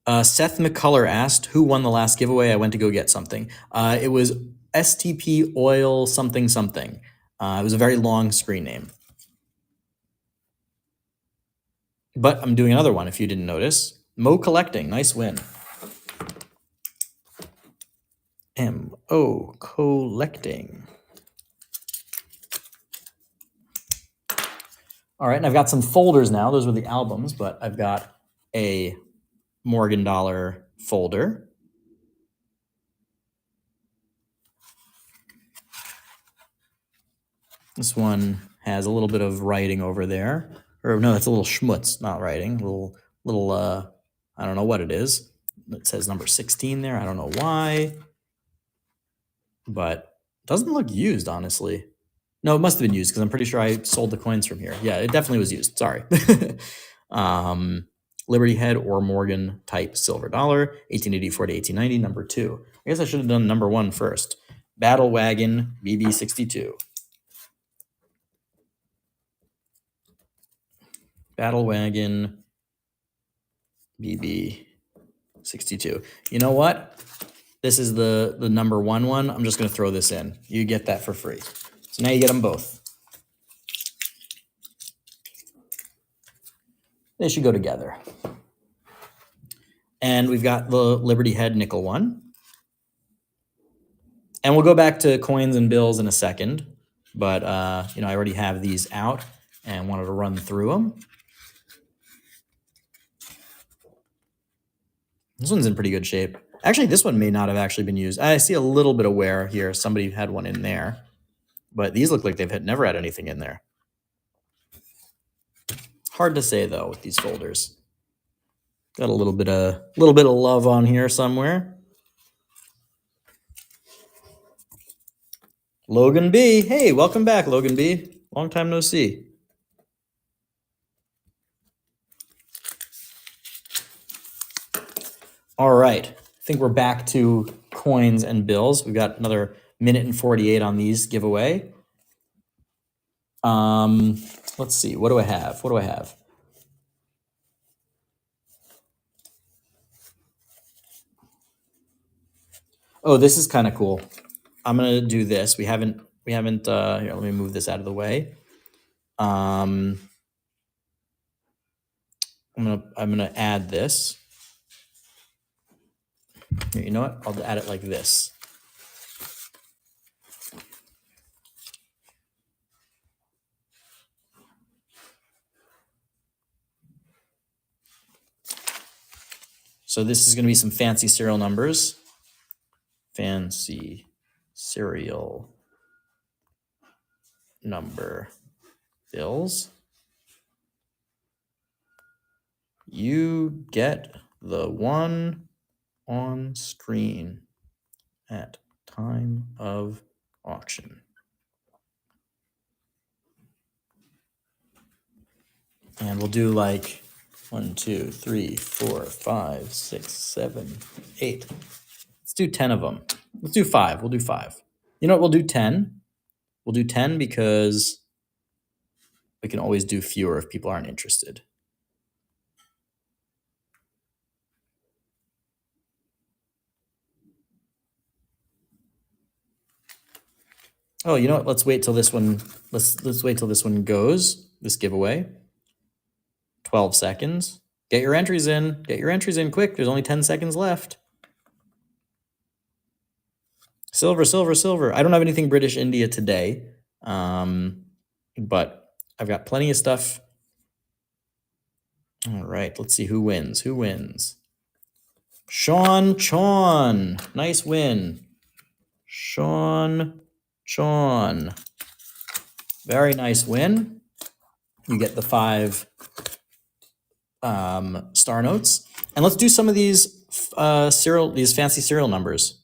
Seth McCullough asked, who won the last giveaway? I went to go get something. It was STP Oil something something. It was a very long screen name. But I'm doing another one if you didn't notice. Mo Collecting. Nice win. M-O Collecting. All right, and I've got some folders now. Those were the albums, but I've got a Morgan Dollar folder. This one has a little bit of writing over there. Or no, it's a little schmutz, not writing. Little I don't know what it is. It says number 16 there. I don't know why. But it doesn't look used, honestly. No, it must have been used because I'm pretty sure I sold the coins from here. Yeah, it definitely was used. Sorry. Liberty Head or Morgan type silver dollar, 1884 to 1890, number 2. I guess I should have done number 1 first. Battle Wagon BB62. Battle Wagon BB62. You know what? This is the number 1 one. I'm just going to throw this in. You get that for free. So now you get them both. They should go together. And we've got the Liberty Head nickel one. And we'll go back to coins and bills in a second. But, I already have these out and wanted to run through them. This one's in pretty good shape. Actually, this one may not have actually been used. I see a little bit of wear here. Somebody had one in there. But these look like they've never had anything in there. Hard to say, though, with these folders. Got a little bit of love on here somewhere. Logan B. Hey, welcome back, Logan B. Long time no see. All right. I think we're back to coins and bills. We've got another minute and 48 on these giveaway. Let's see. What do I have? Oh, this is kind of cool. I'm gonna do this. We haven't. Here, let me move this out of the way. I'm gonna add this. Here, you know what? I'll add it like this. So this is going to be some fancy serial numbers. Fancy serial number bills. You get the one on screen at time of auction. And we'll do like 1, 2, 3, 4, 5, 6, 7, 8. Let's do 10 of them. Let's do 5. We'll do 5. You know what? We'll do 10. We'll do 10 because we can always do fewer if people aren't interested. Oh, you know what? Let's wait till this one. Let's wait till this one goes. This giveaway. 12 seconds. Get your entries in. Get your entries in quick. There's only 10 seconds left. Silver, silver, silver. I don't have anything British India today, but I've got plenty of stuff. All right, let's see who wins. Who wins? Sean Chon. Nice win. Sean Chon. Very nice win. You get the 5 star notes. And let's do some of these these fancy serial numbers.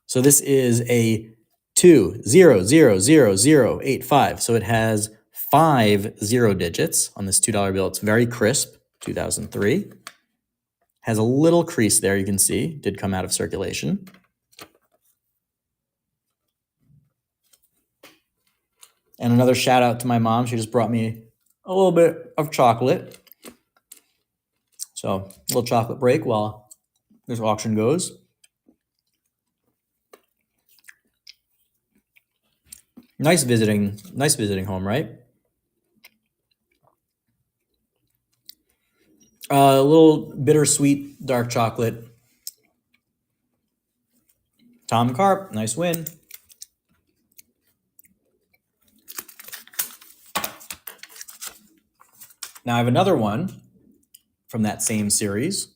So this is a 20000085. So it has 5 0 digits on this $2 bill. It's very crisp, 2003. Has a little crease there, you can see, did come out of circulation. And another shout out to my mom. She just brought me a little bit of chocolate. So a little chocolate break while this auction goes. Nice visiting home, right? A little bittersweet dark chocolate. Tom Carp, nice win. Now I have another one from that same series.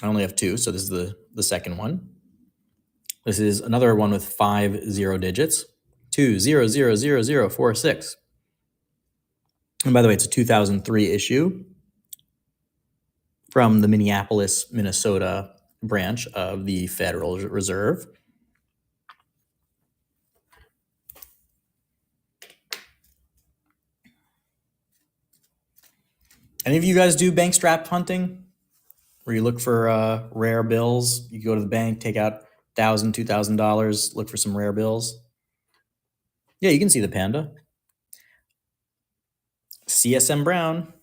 I only have 2, so this is the second one. This is another one with 5 0 digits. 20000046. And by the way, it's a 2003 issue from the Minneapolis, Minnesota branch of the Federal Reserve. Any of you guys do bank strap hunting? Where you look for rare bills? You go to the bank, take out $1,000, $2,000, look for some rare bills. Yeah, you can see the panda. CSM Brown,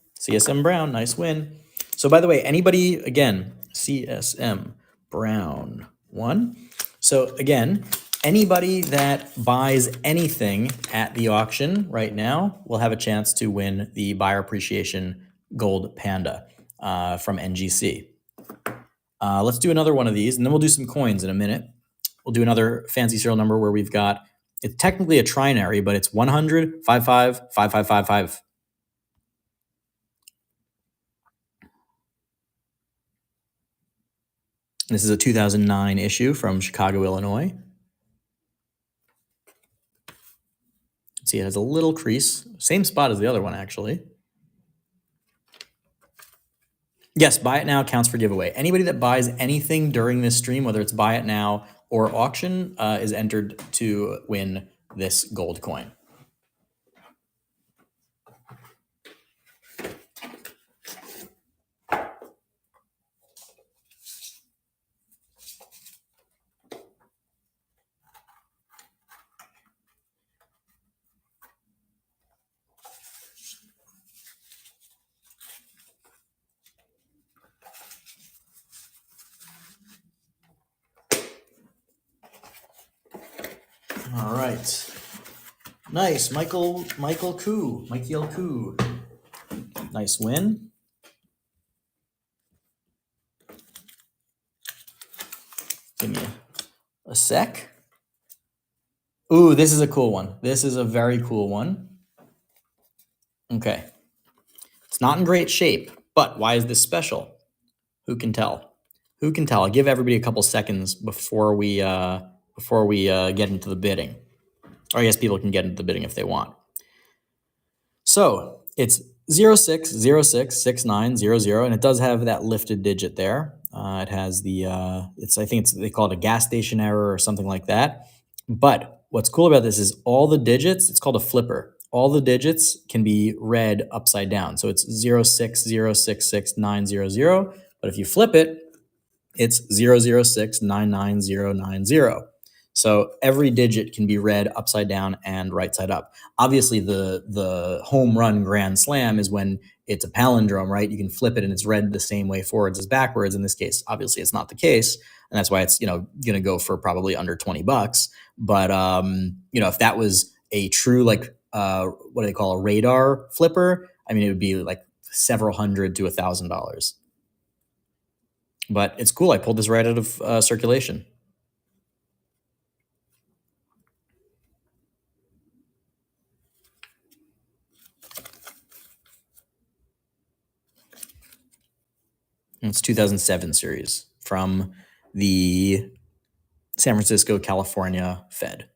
nice win. So by the way, anybody, again, CSM Brown 1. So again, anybody that buys anything at the auction right now will have a chance to win the Buyer Appreciation Gold Panda from NGC. Let's do another one of these, and then we'll do some coins in a minute. We'll do another fancy serial number where we've got, it's technically a trinary, but it's 100, 55, 5555. This is a 2009 issue from Chicago, Illinois. See, it has a little crease. Same spot as the other one, actually. Yes, buy it now counts for giveaway. Anybody that buys anything during this stream, whether it's buy it now or auction, is entered to win this gold coin. All right. Nice. Michael Koo. Nice win. Give me a sec. Ooh, this is a cool one. This is a very cool one. Okay. It's not in great shape, But why is this special? Who can tell? Who can tell? I'll give everybody a couple seconds before we get into the bidding. Or I guess people can get into the bidding if they want. So it's 06066900, and it does have that lifted digit there. It has the they call it a gas station error or something like that. But what's cool about this is all the digits, it's called a flipper. All the digits can be read upside down. So it's 06066900, but if you flip it, it's 00699090. So every digit can be read upside down and right side up. Obviously, the home run grand slam is when it's a palindrome, right? You can flip it and it's read the same way forwards as backwards. In this case, obviously, it's not the case, and that's why it's going to go for probably under $20. But if that was a true what do they call a radar flipper? I mean, it would be like several hundred to $1,000. But it's cool. I pulled this right out of circulation. It's 2007 series from the San Francisco, California Fed.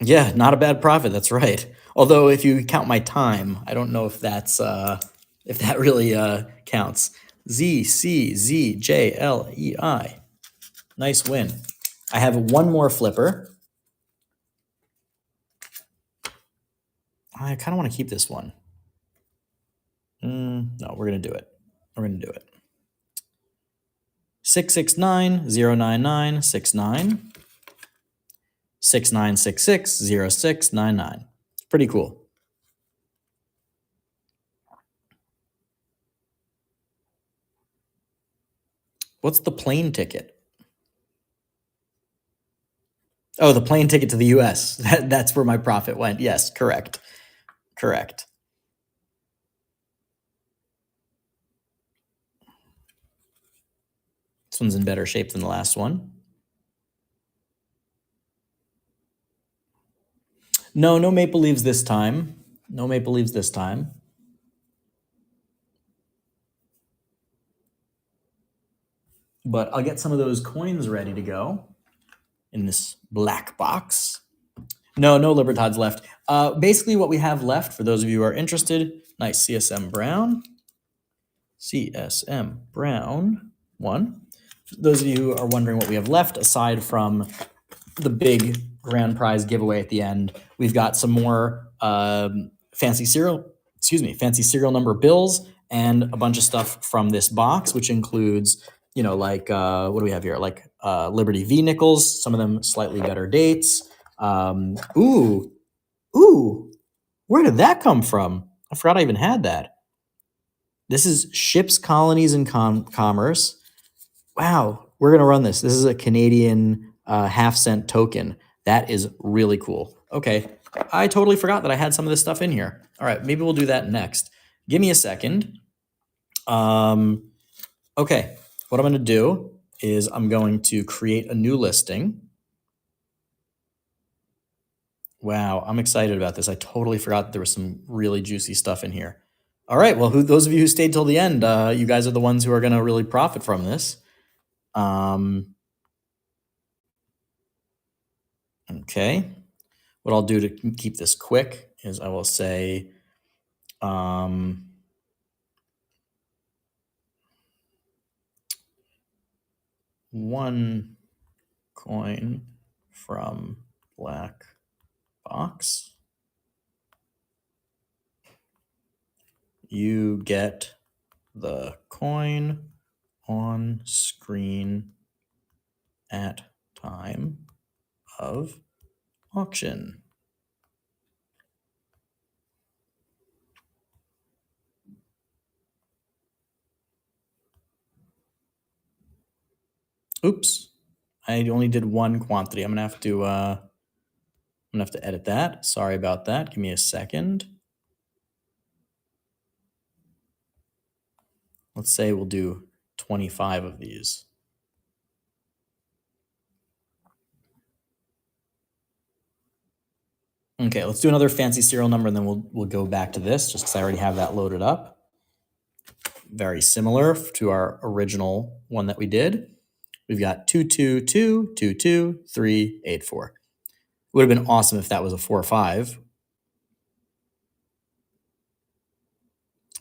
Yeah, not a bad profit. That's right. Although if you count my time, I don't know if that's if that really counts. ZCZJLEI. Nice win. I have one more flipper. I kind of want to keep this one. No, we're going to do it. We're going to do it. 669-099-69. 6966-0699. It's pretty cool. What's the plane ticket? Oh, the plane ticket to the US. That's where my profit went. Yes, correct. Correct. This one's in better shape than the last one. No maple leaves this time. No maple leaves this time. But I'll get some of those coins ready to go in this black box. No Libertads left. Basically what we have left, for those of you who are interested, nice CSM Brown. CSM Brown 1. For those of you who are wondering what we have left, aside from the big grand prize giveaway at the end, we've got some more fancy serial number bills and a bunch of stuff from this box, which includes, what do we have here? Like Liberty V nickels, some of them slightly better dates. Ooh, where did that come from? I forgot I even had that. This is Ships, Colonies, and Commerce. Wow, we're going to run this. This is a Canadian half-cent token. That is really cool. Okay, I totally forgot that I had some of this stuff in here. All right, maybe we'll do that next. Give me a second. Okay, what I'm going to do is I'm going to create a new listing. Wow, I'm excited about this. I totally forgot that there was some really juicy stuff in here. All right, well, those of you who stayed till the end, you guys are the ones who are going to really profit from this. Okay, what I'll do to keep this quick is I will say, one coin from black box. You get the coin on screen at time of auction. Oops, I only did one quantity. I'm gonna have to edit that. Sorry about that. Give me a second. Let's say we'll do 25 of these. Okay, let's do another fancy serial number, and then we'll go back to this just because I already have that loaded up. Very similar to our original one that we did. We've got 222, 22, 3, 8, 4. Would have been awesome if that was a 4 or 5.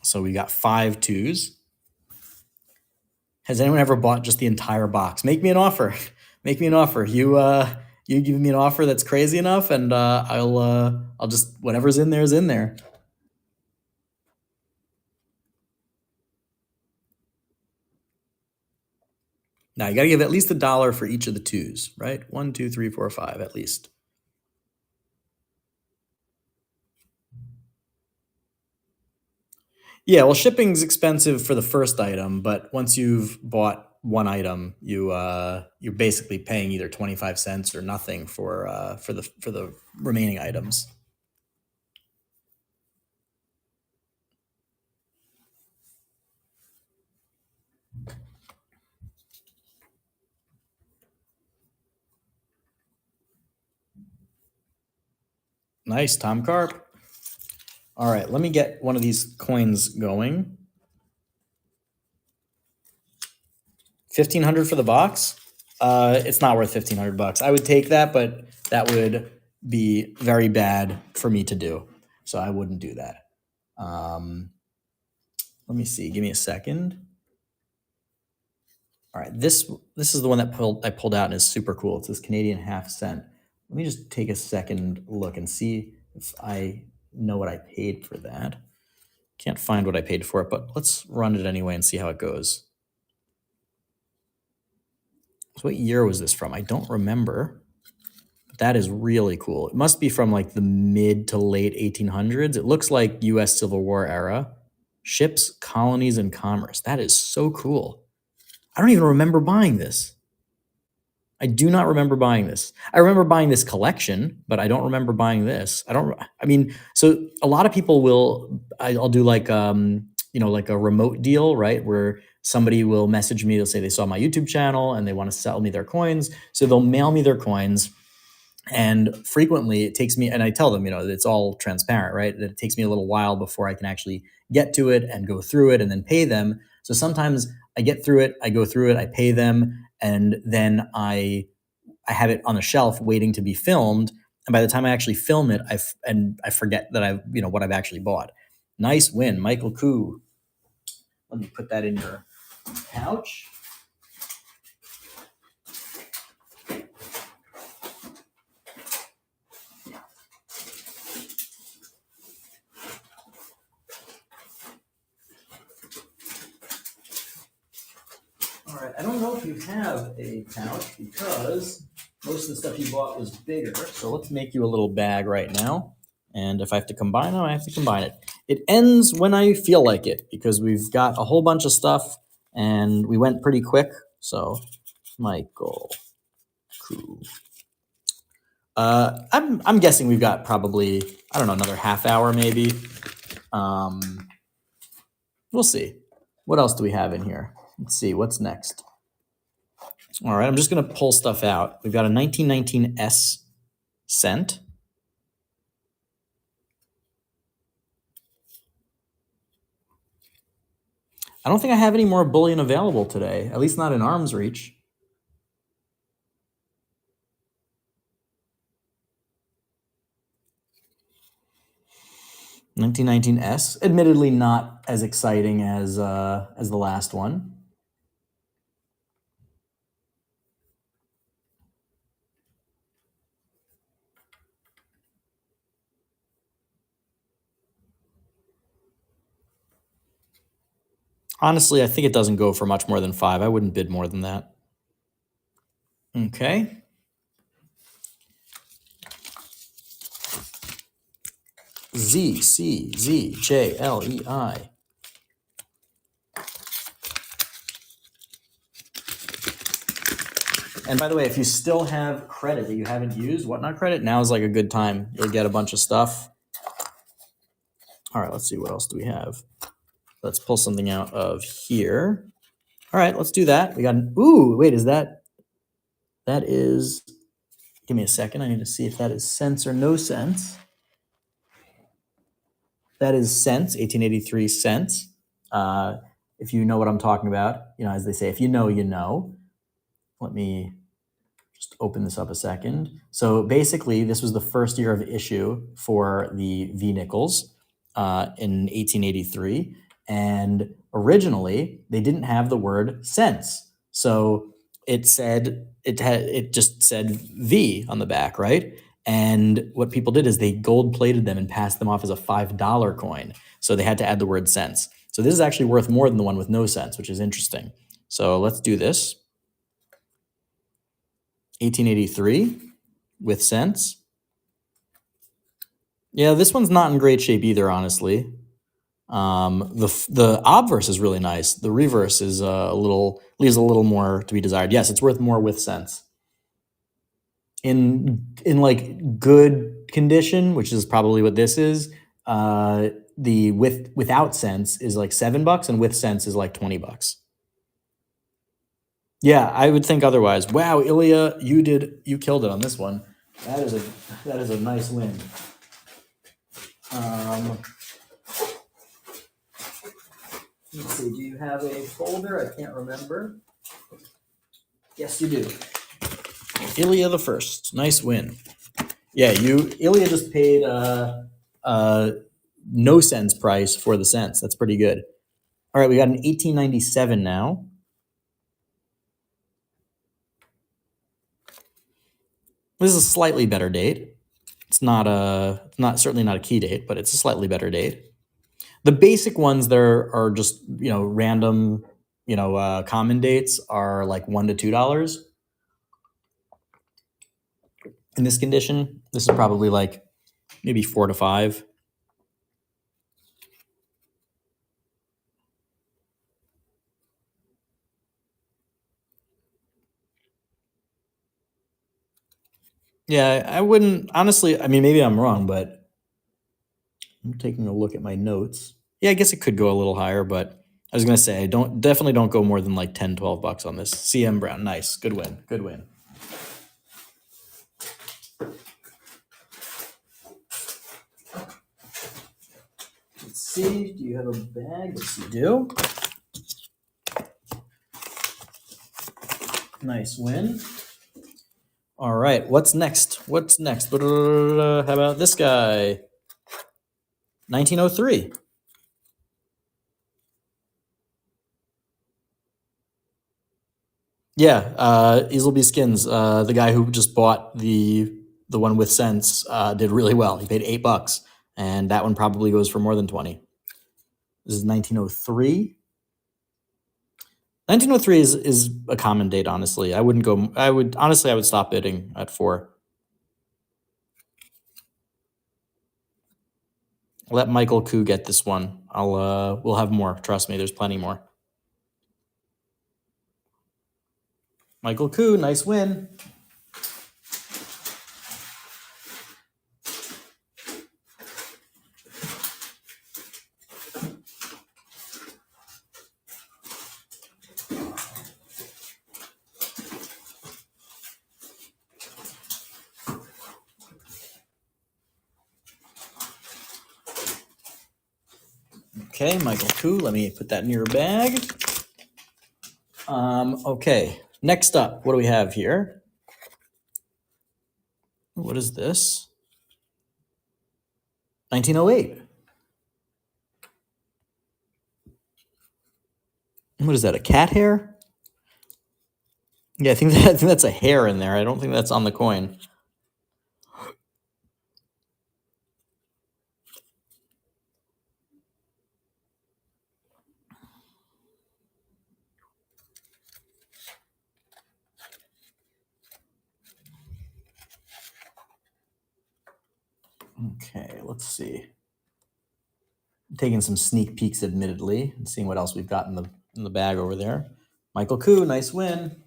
So we got 5 2s. Has anyone ever bought just the entire box? Make me an offer. Make me an offer. You give me an offer that's crazy enough, and I'll just whatever's in there is in there. Now you got to give at least $1 for each of the 2s, right? 1, 2, 3, 4, 5 at least. Yeah, well, shipping's expensive for the first item, but once you've bought one item, you're basically paying either 25 cents or nothing for the remaining items. Nice, Tom Carp. All right, let me get one of these coins going. 1,500 for the box. It's not worth 1,500 bucks. I would take that, but that would be very bad for me to do, so I wouldn't do that. Let me see. Give me a second. All right, this is the one that I pulled out and is super cool. It's this Canadian half-cent. Let me just take a second look and see if I know what I paid for that. Can't find what I paid for it, but let's run it anyway and see how it goes. So what year was this from? I don't remember. But that is really cool. It must be from like the mid to late 1800s. It looks like US Civil War era. Ships, colonies, and commerce. That is so cool. I don't even remember buying this. I do not remember buying this. I remember buying this collection, but I don't remember buying this. So a lot of people will, I'll do like, like a remote deal, right? Where somebody will message me, they'll say they saw my YouTube channel and they want to sell me their coins. So they'll mail me their coins. And frequently it takes me, and I tell them, it's all transparent, right? That it takes me a little while before I can actually get to it and go through it and then pay them. So sometimes I get through it, I go through it, I pay them, and then I have it on the shelf waiting to be filmed. And by the time I actually film it, I forget that what I've actually bought. Nice win, Michael Koo. Let me put that in your pouch. All right, I don't know if you have a pouch because most of the stuff you bought was bigger. So let's make you a little bag right now. And if I have to combine them, I have to combine it. It ends when I feel like it because we've got a whole bunch of stuff and we went pretty quick. So Michael Koo. I'm guessing we've got probably, I don't know, another half hour maybe. We'll see. What else do we have in here? Let's see, what's next? All right, I'm just going to pull stuff out. We've got a 1919 S cent. I don't think I have any more bullion available today, at least not in arm's reach. S, admittedly not as exciting as the last one. Honestly, I think it doesn't go for much more than 5. I wouldn't bid more than that. Okay. Z, C, Z, J, L, E, I. And by the way, if you still have credit that you haven't used, whatnot credit, now is like a good time. You'll get a bunch of stuff. All right, let's see. What else do we have? Let's pull something out of here. All right, let's do that. We got an, ooh, wait, is that is, give me a second. I need to see if that is cents or no cents. That is cents, 1883 cents. If you know what I'm talking about, as they say, if you know, you know. Let me just open this up a second. So basically, this was the first year of issue for the V nickels in 1883. And originally, they didn't have the word cents. So it just said V on the back, right? And what people did is they gold plated them and passed them off as a $5 coin. So they had to add the word cents. So this is actually worth more than the one with no cents, which is interesting. So let's do this. 1883 with cents. Yeah, this one's not in great shape either, honestly. The obverse is really nice. The reverse is leaves a little more to be desired. Yes, it's worth more with cents. In like good condition, which is probably what this is, the without cents is like $7, and with cents is like $20. Yeah, I would think otherwise. Wow, Ilya, you killed it on this one. That is a nice win. Let's see, do you have a folder? I can't remember. Yes, you do. Ilya the First, nice win. Yeah, Ilya just paid no cents price for the cents. That's pretty good. All right, we got an 1897 now. This is a slightly better date. It's not certainly not a key date, but it's a slightly better date. The basic ones there are just random common dates are like $1 to $2. In this condition, this is probably like maybe 4 to 5. Yeah, I wouldn't honestly. I mean, maybe I'm wrong, but I'm taking a look at my notes. Yeah, I guess it could go a little higher, but I was gonna say definitely don't go more than like $10, $12 on this. CM Brown, nice, good win, good win. Let's see. Do you have a bag? Yes, you do. Nice win. All right, what's next? What's next? How about this guy? 1903. Yeah, Easleby Skins, the guy who just bought the one with cents, did really well. He paid $8, and that one probably goes for more than 20. This is 1903. 1903 is a common date, honestly. I would stop bidding at 4. Let Michael Koo get this one. We'll have more. Trust me, there's plenty more. Michael Koo, nice win. Okay, Michael Koo, let me put that in your bag. Okay, next up, what do we have here? What is this? 1908. What is that, a cat hair? Yeah, I think that's a hair in there. I don't think that's on the coin. Okay, let's see. I'm taking some sneak peeks, admittedly, and seeing what else we've got in the bag over there. Michael Koo, nice win.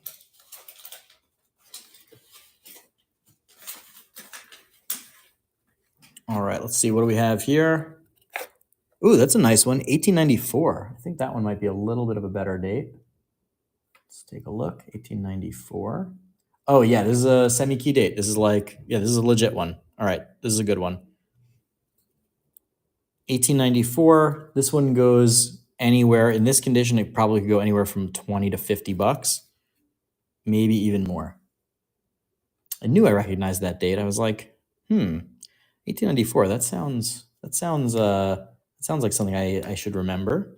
All right, let's see. What do we have here? Ooh, that's a nice one. 1894. I think that one might be a little bit of a better date. Let's take a look. 1894. Oh, yeah, this is a semi-key date. This is this is a legit one. All right, this is a good one. 1894. This one goes anywhere in this condition. It probably could go anywhere from 20 to 50 bucks, maybe even more. I knew I recognized that date. I was like, 1894. That sounds like something I should remember.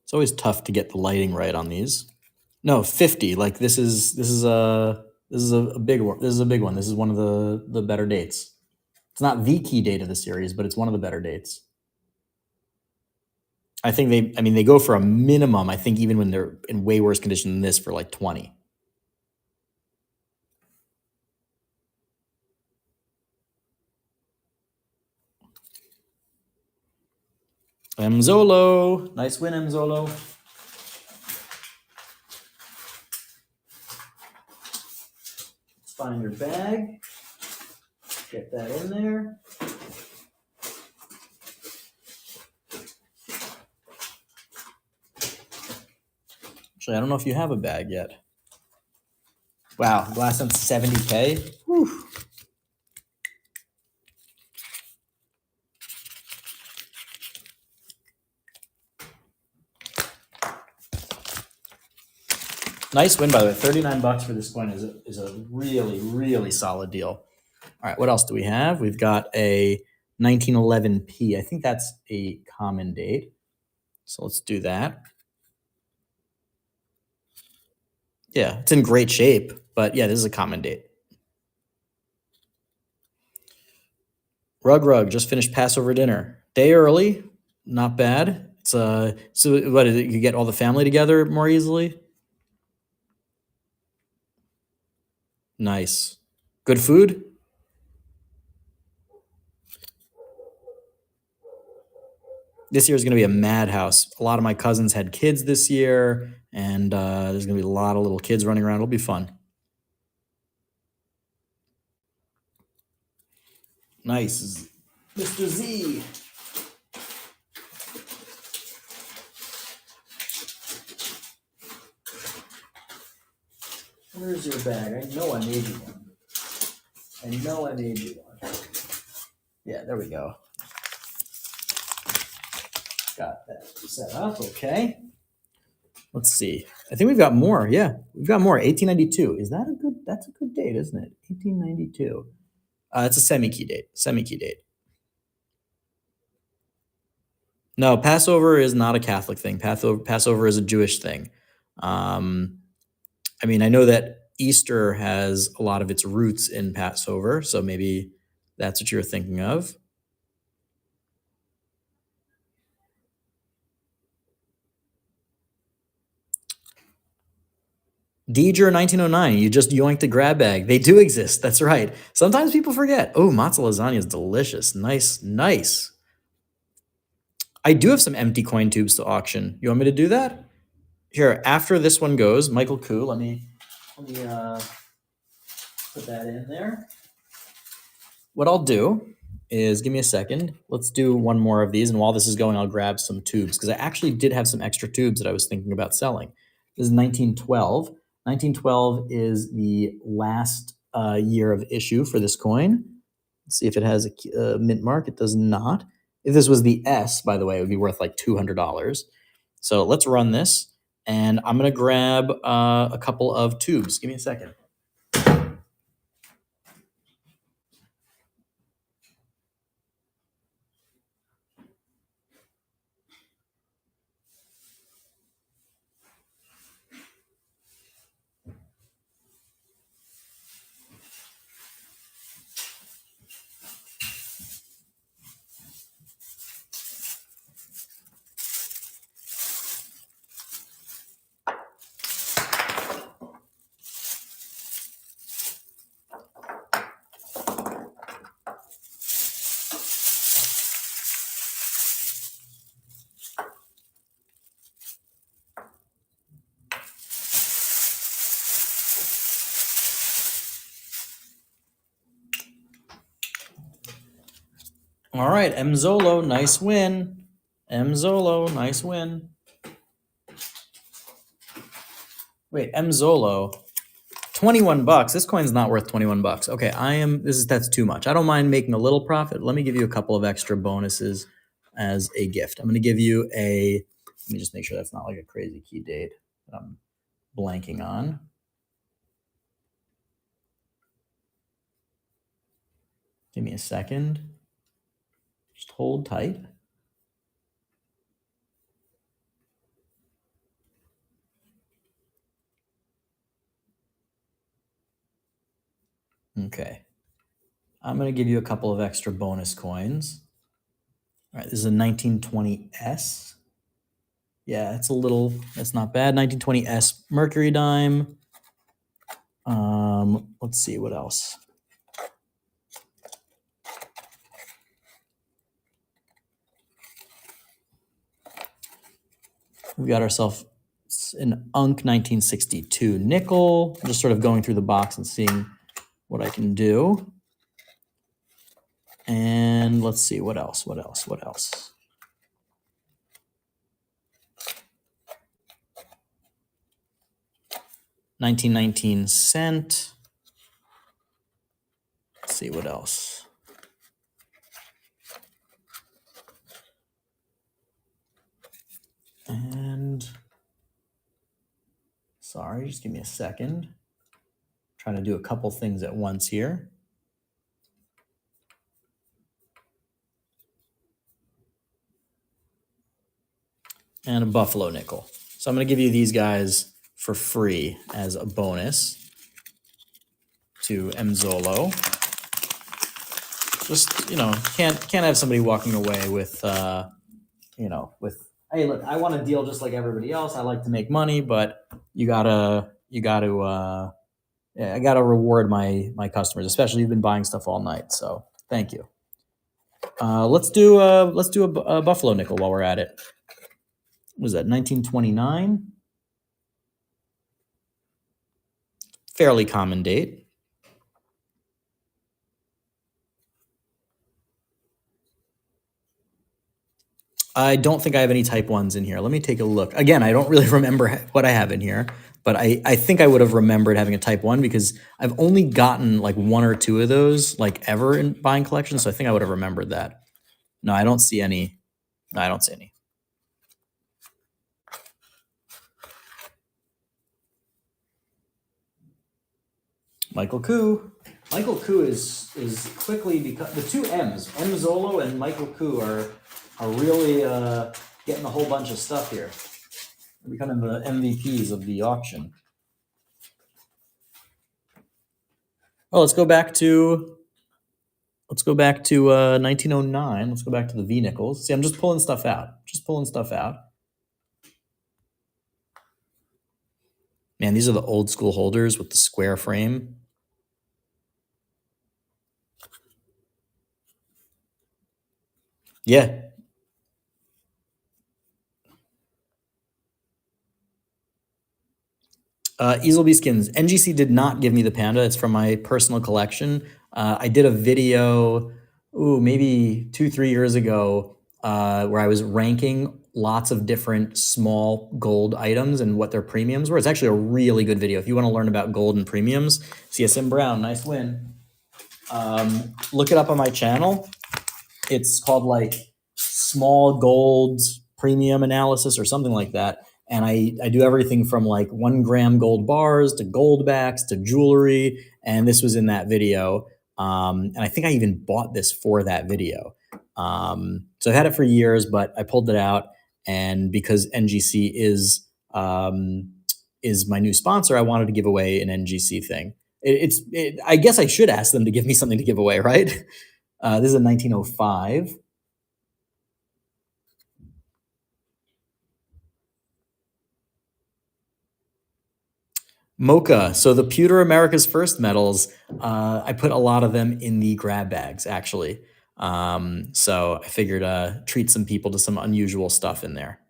It's always tough to get the lighting right on these. No, 50. Like this is a big one. This is a big one. This is one of the better dates. It's not the key date of the series, but it's one of the better dates. I think they go for a minimum, I think even when they're in way worse condition than this, for like 20. Mzolo. Nice win, Mzolo. Let's find your bag. Get that in there. Actually, I don't know if you have a bag yet. Wow, last one's 70K. Whew. Nice win, by the way. 39 bucks for this coin is a really, really solid deal. All right, what else do we have? We've got a 1911p. I think that's a common date. So let's do that. Yeah, it's in great shape, but yeah, this is a common date. Rug just finished Passover dinner. Day early, not bad. It's so what is it? You get all the family together more easily. Nice, good food. This year is going to be a madhouse. A lot of my cousins had kids this year, and there's going to be a lot of little kids running around. It'll be fun. Nice, Mr. Z. Where's your bag? I know I made you one. Yeah, there we go. Got that set up. Okay. Let's see. I think we've got more. Yeah, we've got more. 1892. Is that a good? That's a good date, isn't it? 1892. It's a semi-key date. No, Passover is not a Catholic thing. Passover is a Jewish thing. I mean, I know that Easter has a lot of its roots in Passover, so maybe that's what you're thinking of. Deeger 1909, you just yoinked a grab bag. They do exist. That's right. Sometimes people forget. Oh, matzo lasagna is delicious. Nice. I do have some empty coin tubes to auction. You want me to do that? Here, after this one goes, Michael Koo, let me put that in there. What I'll do is, give me a second. Let's do one more of these. And while this is going, I'll grab some tubes because I actually did have some extra tubes that I was thinking about selling. This is 1912. 1912 is the last year of issue for this coin. Let's see if it has a mint mark. It does not. If this was the S, by the way, it would be worth like $200. So let's run this. And I'm going to grab a couple of tubes. Give me a second. All right, Mzolo, nice win. Mzolo, nice win. Wait, Mzolo. $21. This coin's not worth $21. Okay, that's too much. I don't mind making a little profit. Let me give you a couple of extra bonuses as a gift. I'm going to give you let me just make sure that's not like a crazy key date that I'm blanking on. Give me a second. Just hold tight. Okay. I'm going to give you a couple of extra bonus coins. All right, this is a 1920S. Yeah, that's not bad. 1920S Mercury dime. Let's see what else. We've got ourselves an UNC 1962 nickel. I'm just sort of going through the box and seeing what I can do. And let's see, what else? 1919 cent. Let's see what else. And sorry, just give me a second. Trying to do a couple things at once here. And a buffalo nickel. So I'm going to give you these guys for free as a bonus to Mzolo. Just, can't have somebody walking away with, hey, look, I want a deal just like everybody else. I like to make money, but I gotta reward my customers, especially you've been buying stuff all night. So thank you. Let's do a buffalo nickel while we're at it. What was that, 1929? Fairly common date. I don't think I have any type 1s in here. Let me take a look. Again, I don't really remember what I have in here, but I think I would have remembered having a type 1 because I've only gotten like 1 or 2 of those like ever in buying collections. So I think I would have remembered that. No, I don't see any. No, I don't see any. Michael Koo. Michael Koo is quickly become the two M's. Mzolo and Michael Koo are really getting a whole bunch of stuff here. They're becoming the MVPs of the auction. Oh, let's go back to 1909. Let's go back to the V nickels. See, I'm just pulling stuff out. Man, these are the old school holders with the square frame. Yeah. Easelby skins. NGC did not give me the panda. It's from my personal collection. I did a video, maybe 2-3 years ago, where I was ranking lots of different small gold items and what their premiums were. It's actually a really good video. If you want to learn about gold and premiums, CSM Brown, nice win. Look it up on my channel. It's called like small gold premium analysis or something like that. And I do everything from like 1 gram gold bars to gold backs to jewelry. And this was in that video. And I think I even bought this for that video. So I've had it for years, but I pulled it out. And because NGC is my new sponsor, I wanted to give away an NGC thing. I guess I should ask them to give me something to give away, right? This is a 1905. Mocha. So the Pewter America's First medals, I put a lot of them in the grab bags, actually. So I figured treat some people to some unusual stuff in there.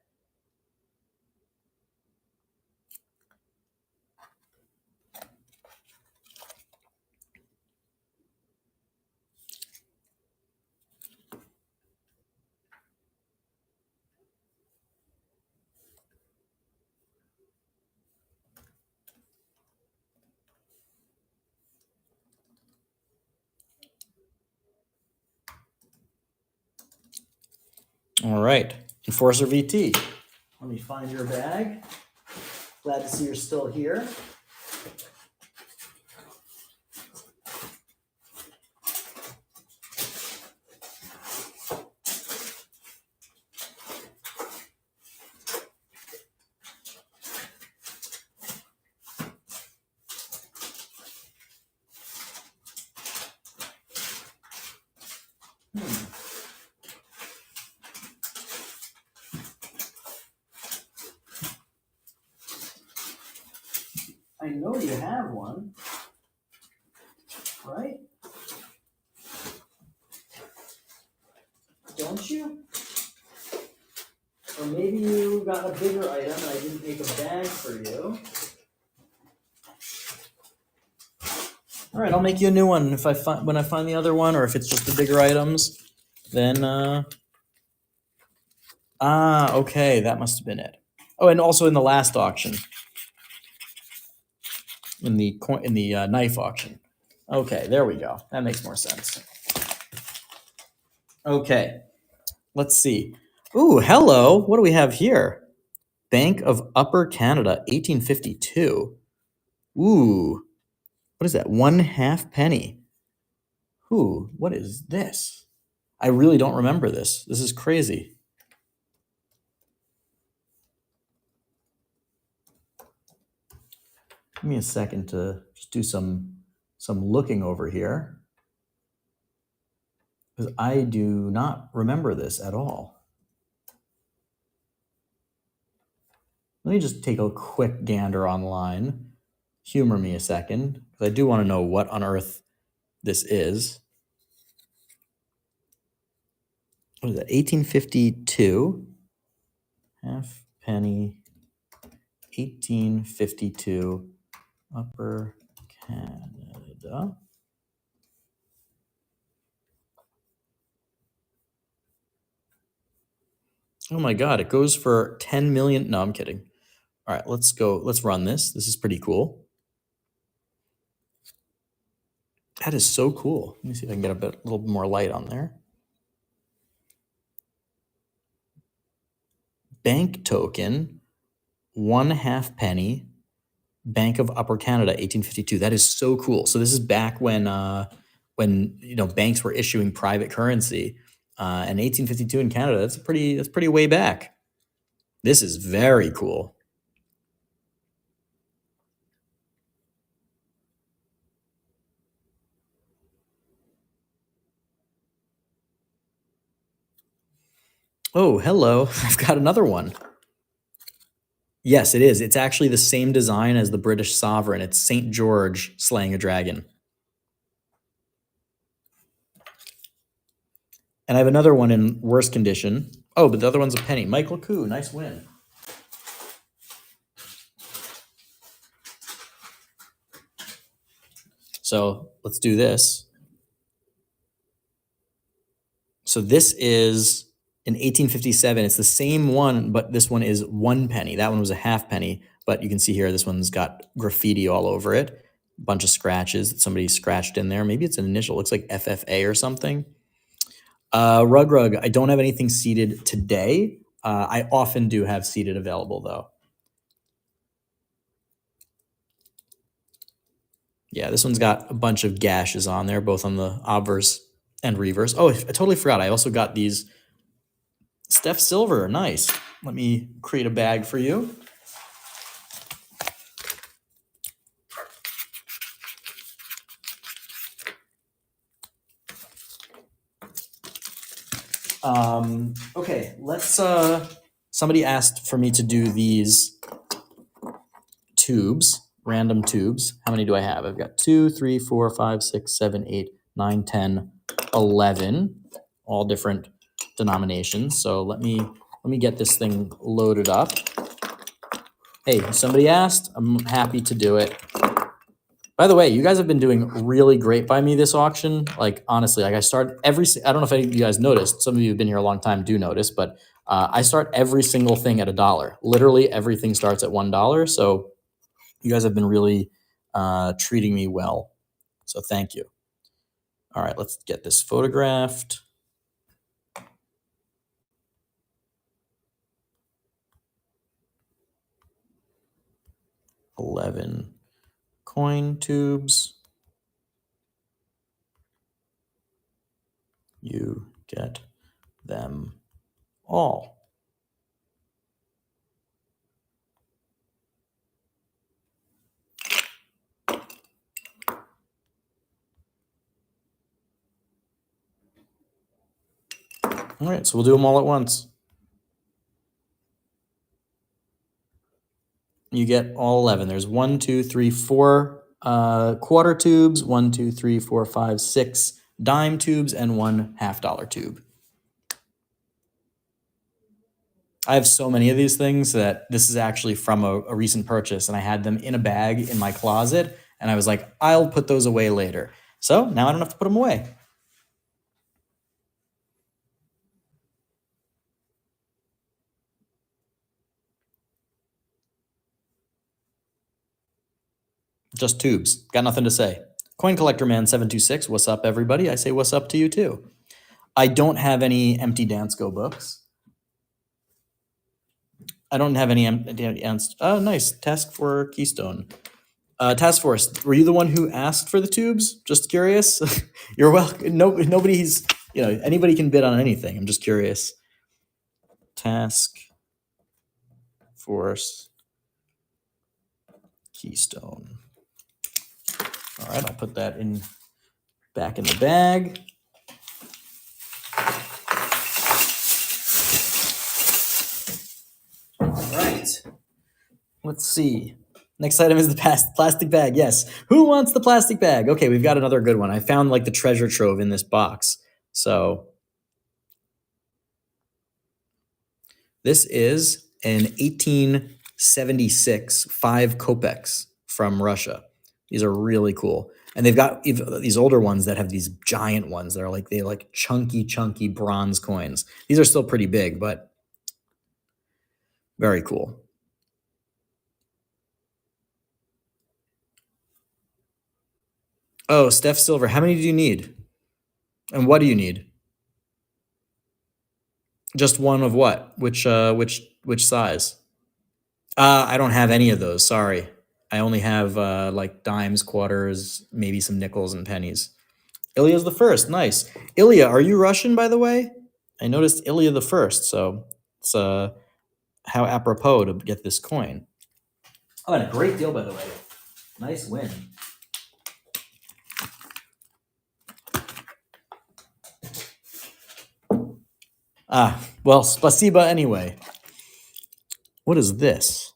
All right, Enforcer VT. Let me find your bag. Glad to see you're still here. I know you have one, right? Don't you? Or maybe you got a bigger item and I didn't make a bag for you. All right, I'll make you a new one if when I find the other one, or if it's just the bigger items. Then okay, that must have been it. Oh, and also in the last auction, in the knife auction. Okay, there we go. That makes more sense. Okay, let's see. Ooh, hello. What do we have here? Bank of Upper Canada, 1852. Ooh, what is that? 1/2 penny. Ooh, what is this? I really don't remember this. This is crazy. Give me a second to just do some looking over here, because I do not remember this at all. Let me just take a quick gander online. Humor me a second, because I do want to know what on earth this is. What is that? 1852. Half penny. 1852. Upper Canada. Oh my God, it goes for 10 million. No, I'm kidding. All right, let's go. Let's run this. This is pretty cool. That is so cool. Let me see if I can get a little more light on there. Bank token, 1/2 penny, Bank of Upper Canada, 1852. That is so cool. So this is back when banks were issuing private currency, and 1852 in Canada. That's pretty way back. This is very cool. Oh, hello. I've got another one. Yes, it is. It's actually the same design as the British sovereign. It's St. George slaying a dragon. And I have another one in worse condition. Oh, but the other one's a penny. Michael Koo, nice win. So let's do this. So this is in 1857. It's the same one, but this one is 1 penny. That one was a 1/2 penny, but you can see here, this one's got graffiti all over it. A bunch of scratches that somebody scratched in there. Maybe it's an initial. It looks like FFA or something. Rug, I don't have anything seeded today. I often do have seeded available though. Yeah, this one's got a bunch of gashes on there, both on the obverse and reverse. Oh, I totally forgot. I also got these Steph Silver. Nice. Let me create a bag for you. Okay, let's, somebody asked for me to do these tubes, random tubes. How many do I have? I've got 2, 3, 4, 5, 6, 7, 8, 9, 10, 11, all different denominations. So let me get this thing loaded up. Hey, somebody asked, I'm happy to do it. By the way, you guys have been doing really great by me this auction. Like, honestly, like I start I don't know if any of you guys noticed, some of you who've been here a long time do notice, but I start every single thing at $1. Literally everything starts at $1. So you guys have been really treating me well. So thank you. All right, let's get this photographed. 11 coin tubes. You get them all. All right, so we'll do them all at once. You get all 11. There's 1, 2, 3, 4 quarter tubes, 1, 2, 3, 4, 5, 6 dime tubes, and 1 $half tube. I have so many of these things that this is actually from a recent purchase, and I had them in a bag in my closet, and I was like, I'll put those away later. So now I don't have to put them away. Just tubes. Got nothing to say. Coin Collector Man 726, what's up, everybody? I say what's up to you, too. I don't have any empty Dance Go books. I don't have any oh, nice. Task for Keystone. Task Force, were you the one who asked for the tubes? Just curious. You're welcome. No, nobody's, anybody can bid on anything. I'm just curious. Task Force Keystone. All right, I'll put that back in the bag. All right. Let's see. Next item is the plastic bag. Yes. Who wants the plastic bag? Okay, we've got another good one. I found like the treasure trove in this box. So this is an 1876 5 kopecks from Russia. These are really cool. And they've got these older ones that have these giant ones that are like, they're like chunky bronze coins. These are still pretty big, but very cool. Oh, Steph Silver, how many do you need? And what do you need? Just one of what? Which size? I don't have any of those. Sorry. I only have like dimes, quarters, maybe some nickels and pennies. Ilya's the first. Nice. Ilya, are you Russian, by the way? I noticed Ilya the first, so it's how apropos to get this coin. Oh, and a great deal, by the way. Nice win. Well, spasiba anyway. What is this?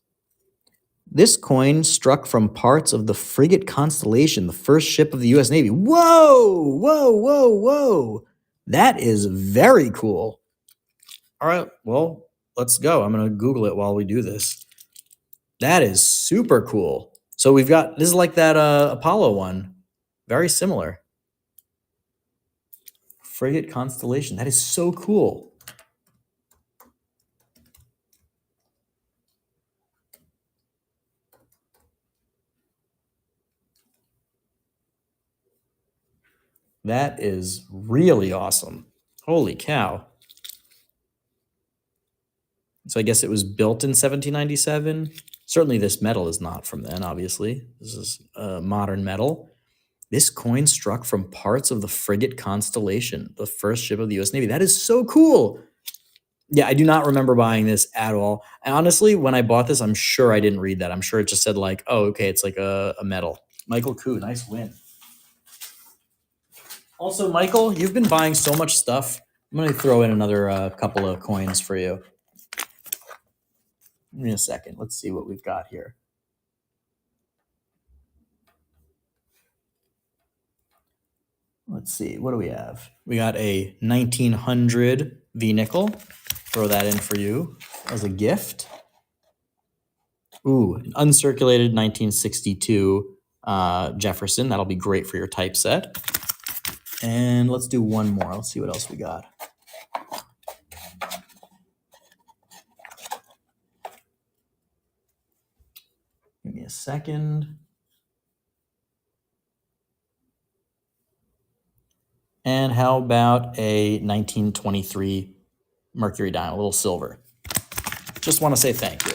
This coin struck from parts of the frigate Constellation, the first ship of the U.S. Navy. Whoa, whoa, whoa, whoa. That is very cool. All right, well, let's go. I'm going to Google it while we do this. That is super cool. So we've got, this is like that Apollo one. Very similar. Frigate Constellation. That is so cool. That is really awesome. Holy cow. So I guess it was built in 1797. Certainly this metal is not from then, obviously. This is modern metal. This coin struck from parts of the frigate Constellation, the first ship of the U.S. Navy. That is so cool. Yeah, I do not remember buying this at all. And honestly, when I bought this, I'm sure I didn't read that. I'm sure it just said like, oh, okay, it's like a metal. Michael Koo, nice win. Also, Michael, you've been buying so much stuff. I'm going to throw in another couple of coins for you. Give me a second. Let's see what we've got here. Let's see. What do we have? We got a 1900 V-nickel. Throw that in for you as a gift. Ooh, an uncirculated 1962 Jefferson. That'll be great for your typeset. And let's do one more. Let's see what else we got. Give me a second. And how about a 1923 Mercury diamond, a little silver? Just want to say thank you.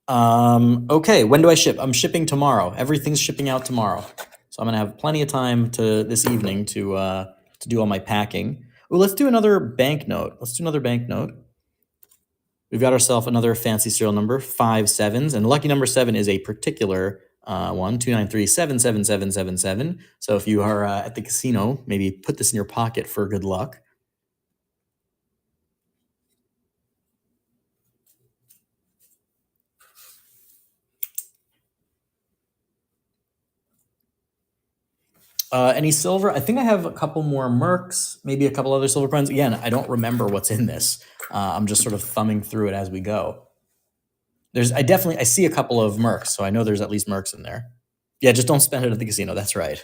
Okay, when do I ship? I'm shipping tomorrow. Everything's shipping out tomorrow. So I'm gonna have plenty of time to this evening to do all my packing. Oh, let's do another banknote. Let's do another banknote. We've got ourselves another fancy serial number, 5 sevens, and lucky number 7 is a particular one, 293-77777. So if you are at the casino, maybe put this in your pocket for good luck. Any silver? I think I have a couple more mercs, maybe a couple other silver coins. Again, I don't remember what's in this. I'm just sort of thumbing through it as we go. I see a couple of mercs, so I know there's at least mercs in there. Yeah, just don't spend it at the casino. That's right.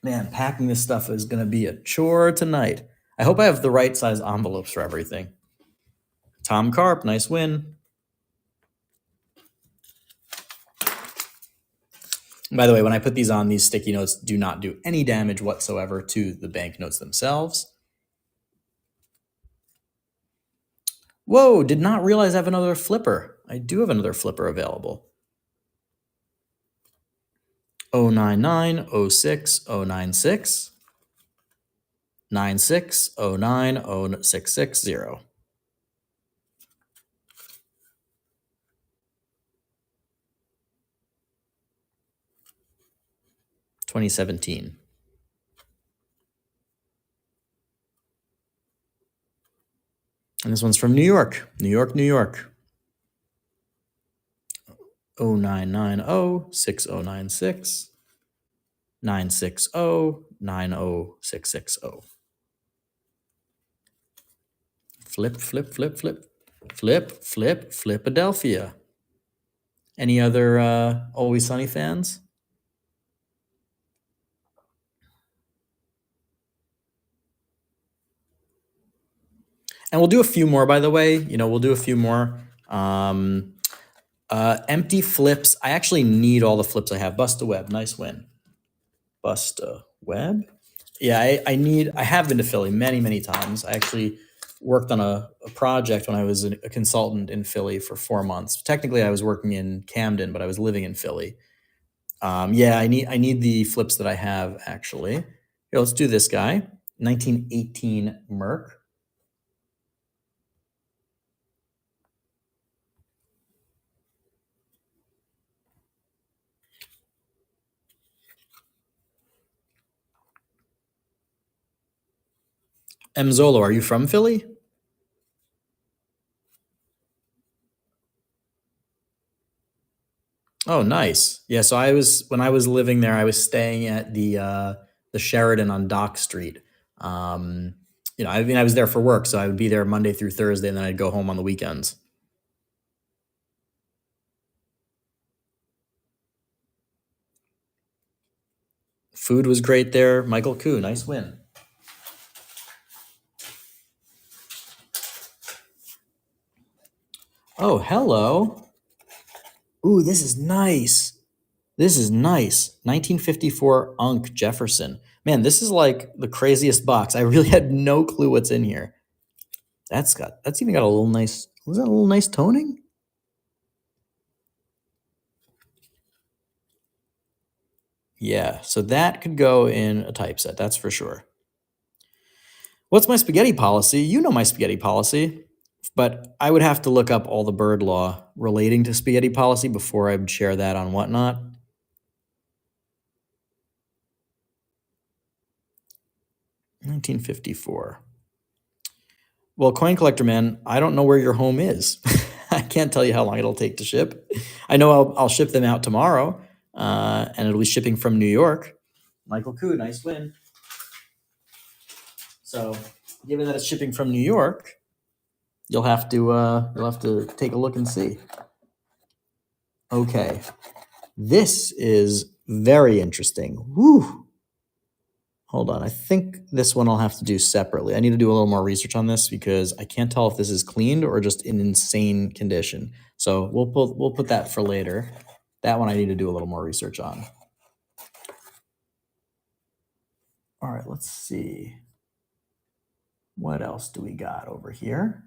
Man, packing this stuff is going to be a chore tonight. I hope I have the right size envelopes for everything. Tom Carp, nice win. By the way, when I put these on, these sticky notes do not do any damage whatsoever to the banknotes themselves. Whoa, did not realize I have another flipper. I do have another flipper available. 099, 06, 096, 96, 09, 0660. $2017. And this one's from New York. New York, New York. 0990, 6096, 960, 90660. Flip, flip, flip, flip. Flip, flip, Flipadelphia. Any other Always Sunny fans? And we'll do a few more, by the way. We'll do a few more. Empty flips. I actually need all the flips I have. Bust a web. Nice win. Bust a web. Yeah, I have been to Philly many, many times. I actually worked on a project when I was a consultant in Philly for 4 months. Technically, I was working in Camden, but I was living in Philly. Yeah, I need the flips that I have, actually. Here, let's do this guy. 1918 Merc. M. Zolo, are you from Philly? Oh, nice. Yeah, so when I was living there, I was staying at the Sheridan on Dock Street. I was there for work, so I would be there Monday through Thursday, and then I'd go home on the weekends. Food was great there. Michael Koo, nice win. Oh, hello. Ooh, this is nice. This is nice. 1954 Unk Jefferson. Man, this is like the craziest box. I really had no clue what's in here. That's even got a little nice. Was that a little nice toning? Yeah, so that could go in a typeset, that's for sure. What's my spaghetti policy? You know my spaghetti policy, but I would have to look up all the bird law relating to spaghetti policy before I would share that on Whatnot. 1954. Well, coin collector man, I don't know where your home is. I can't tell you how long it'll take to ship. I know I'll ship them out tomorrow, and it'll be shipping from New York. Michael Koo, nice win. So, given that it's shipping from New York, you'll have to take a look and see. Okay, this is very interesting. Woo. Hold on, I think this one I'll have to do separately. I need to do a little more research on this because I can't tell if this is cleaned or just in insane condition. So we'll put that for later. That one I need to do a little more research on. All right, let's see. What else do we got over here?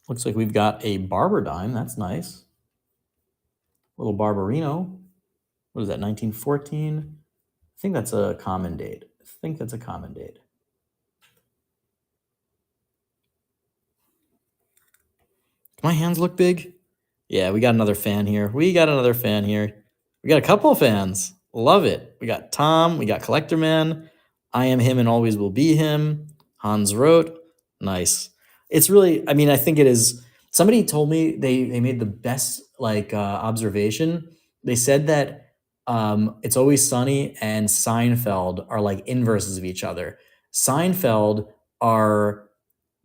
Looks like we've got a Barber dime. That's nice. Little Barbarino. What is that, 1914? I think that's a common date. My hands look big. Yeah, we got another fan here. We got a couple of fans. Love it. We got Tom. We got Collector Man. I am him and always will be him. Hans wrote. Nice. It's really, I mean, I think it is. Somebody told me they made the best observation. They said that It's Always Sunny and Seinfeld are like inverses of each other. Seinfeld are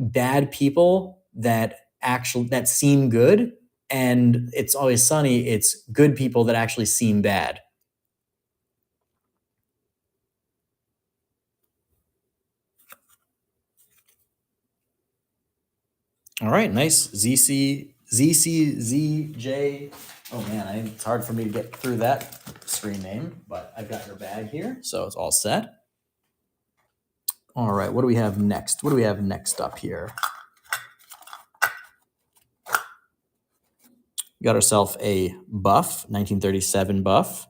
bad people that seem good, and It's Always Sunny, it's good people that actually seem bad. All right, nice. ZCZJ. Oh man, it's hard for me to get through that screen name, but I've got your bag here, so it's all set. All right, what do we have next? What do we have next up here? We got ourselves a buff, 1937 buff.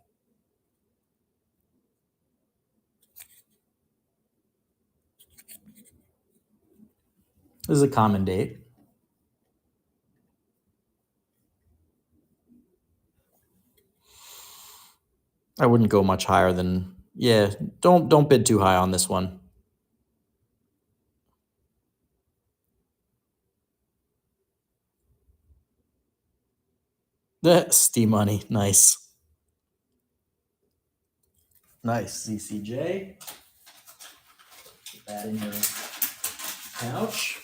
This is a common date. I wouldn't go much higher than, yeah, don't bid too high on this one. Steam money, nice. Nice, ZCJ. Put that in your pouch.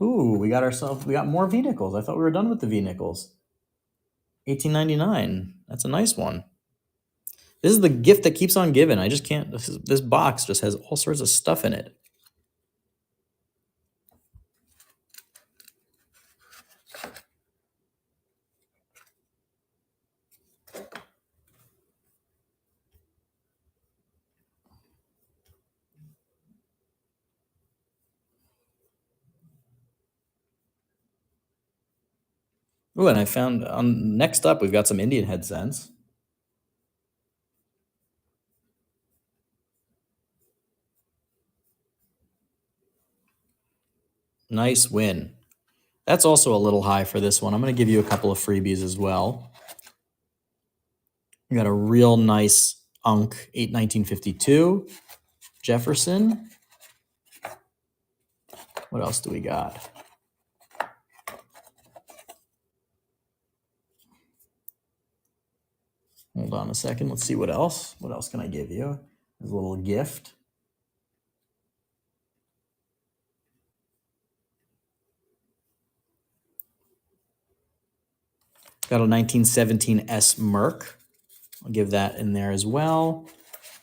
Ooh, we got more V-nickels. I thought we were done with the V-nickels. 1899. That's a nice one. This is the gift that keeps on giving. I just can't. This box just has all sorts of stuff in it. Ooh, and I found next up we've got some Indian head cents. Nice win. That's also a little high for this one. I'm going to give you a couple of freebies as well. We got a real nice Unk 1952 Jefferson. What else do we got? Hold on a second. Let's see what else. What else can I give you as a little gift? Got a 1917 S Merc. I'll give that in there as well.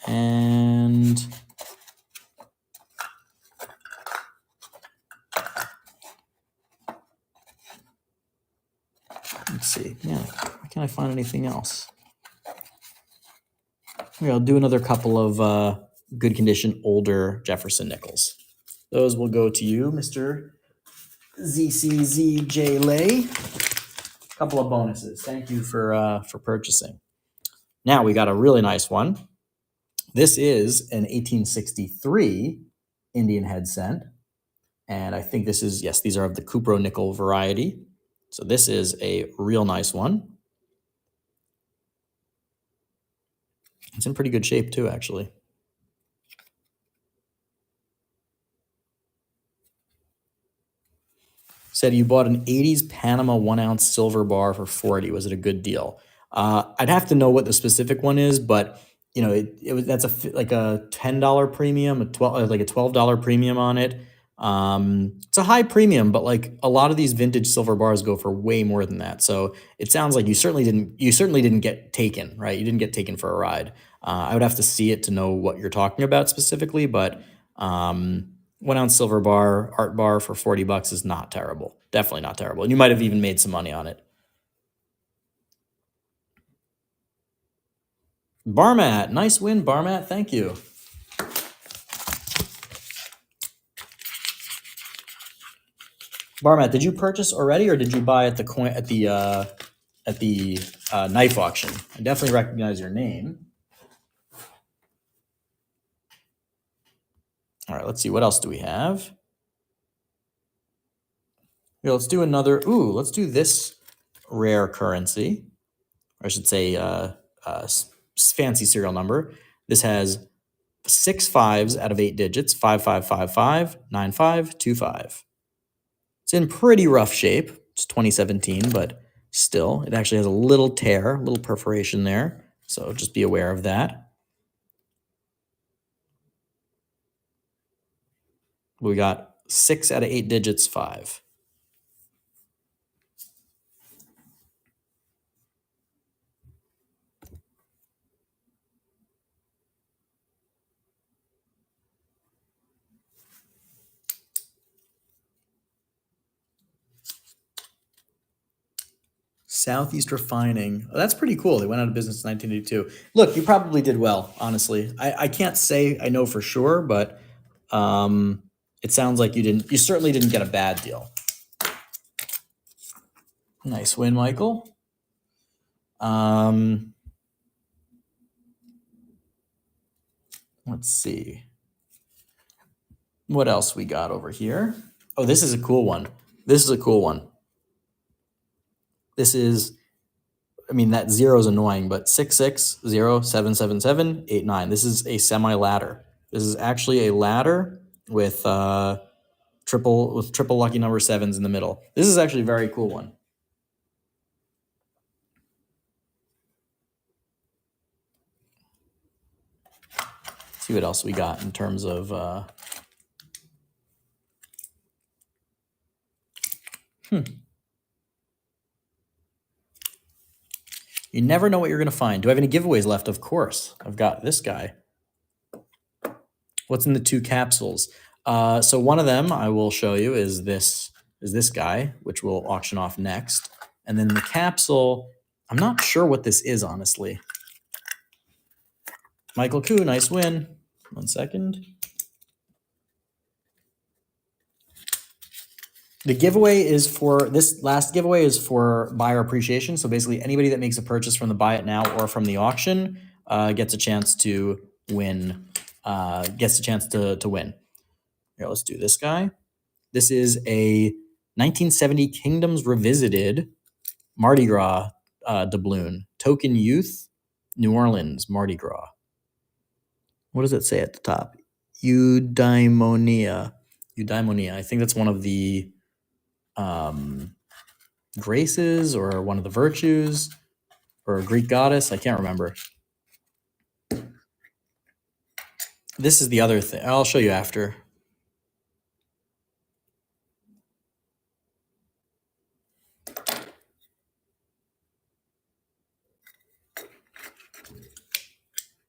And let's see. Yeah, can I find anything else? Maybe I'll do another couple of good condition older Jefferson nickels. Those will go to you, Mr. ZCZJ Lay. Couple of bonuses. Thank you for purchasing. Now we got a really nice one. This is an 1863 Indian head cent. And I think this is, yes, these are of the Cupro nickel variety. So this is a real nice one. It's in pretty good shape too, actually. Said you bought an 80s Panama 1 ounce silver bar for 40. Was it a good deal? I'd have to know what the specific one is, but you know, that's like a $10 premium, like a $12 premium on it. It's a high premium, but like a lot of these vintage silver bars go for way more than that. So it sounds like you certainly didn't get taken, right? You didn't get taken for a ride. I would have to see it to know what you're talking about specifically, but 1 ounce silver bar, art bar for $40 is not terrible. Definitely not terrible. And you might have even made some money on it. Barmat, nice win, Barmat. Thank you. Barmat, did you purchase already, or did you buy at the coin at the knife auction? I definitely recognize your name. All right, let's see. What else do we have? Here, let's do another. Ooh, let's do this rare currency. Or I should say fancy serial number. This has 6 5s out of 8 digits, 5555, 9525. It's in pretty rough shape. It's 2017, but still, it actually has a little tear, a little perforation there. So just be aware of that. We got 6 out of 8 digits, 5. Southeast Refining. Oh, that's pretty cool. They went out of business in 1982. Look, you probably did well, honestly. I can't say I know for sure, but it sounds like you certainly didn't get a bad deal. Nice win, Michael. Let's see. What else we got over here? Oh, this is a cool one. This is a cool one. This is, I mean, that 0 is annoying, but 660777789. This is a semi-ladder. This is actually a ladder with triple lucky number 7s in the middle. This is actually a very cool one. See what else we got in terms of You never know what you're going to find. Do I have any giveaways left? Of course. I've got this guy. What's in the 2 capsules? So one of them I will show you is this guy, which we'll auction off next. And then the capsule, I'm not sure what this is, honestly. Michael Koo, nice win. 1 second. The giveaway is for, this last giveaway is for buyer appreciation. So basically anybody that makes a purchase from the buy it now or from the auction gets a chance to win. Win. Here, let's do this guy. This is a 1970 Kingdoms Revisited Mardi Gras doubloon. Token Youth, New Orleans, Mardi Gras. What does it say at the top? Eudaimonia. I think that's one of the graces or one of the virtues or a Greek goddess. I can't remember. This is the other thing. I'll show you after.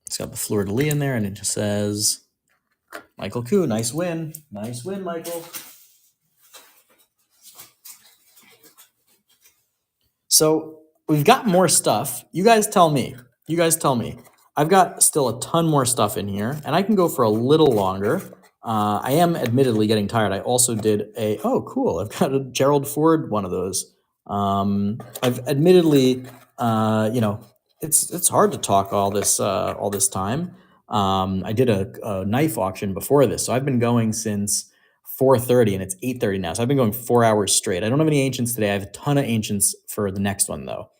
It's got the fleur-de-lis in there, and it just says, Michael Koo, nice win. Nice win, Michael. So we've got more stuff. You guys tell me. I've got still a ton more stuff in here, and I can go for a little longer. I am admittedly getting tired. I also did oh, cool. I've got a Gerald Ford one of those. I've admittedly, it's hard to talk all this time. I did a knife auction before this, so I've been going since 4:30, and it's 8:30 now. So I've been going 4 hours straight. I don't have any ancients today. I have a ton of ancients for the next one, though.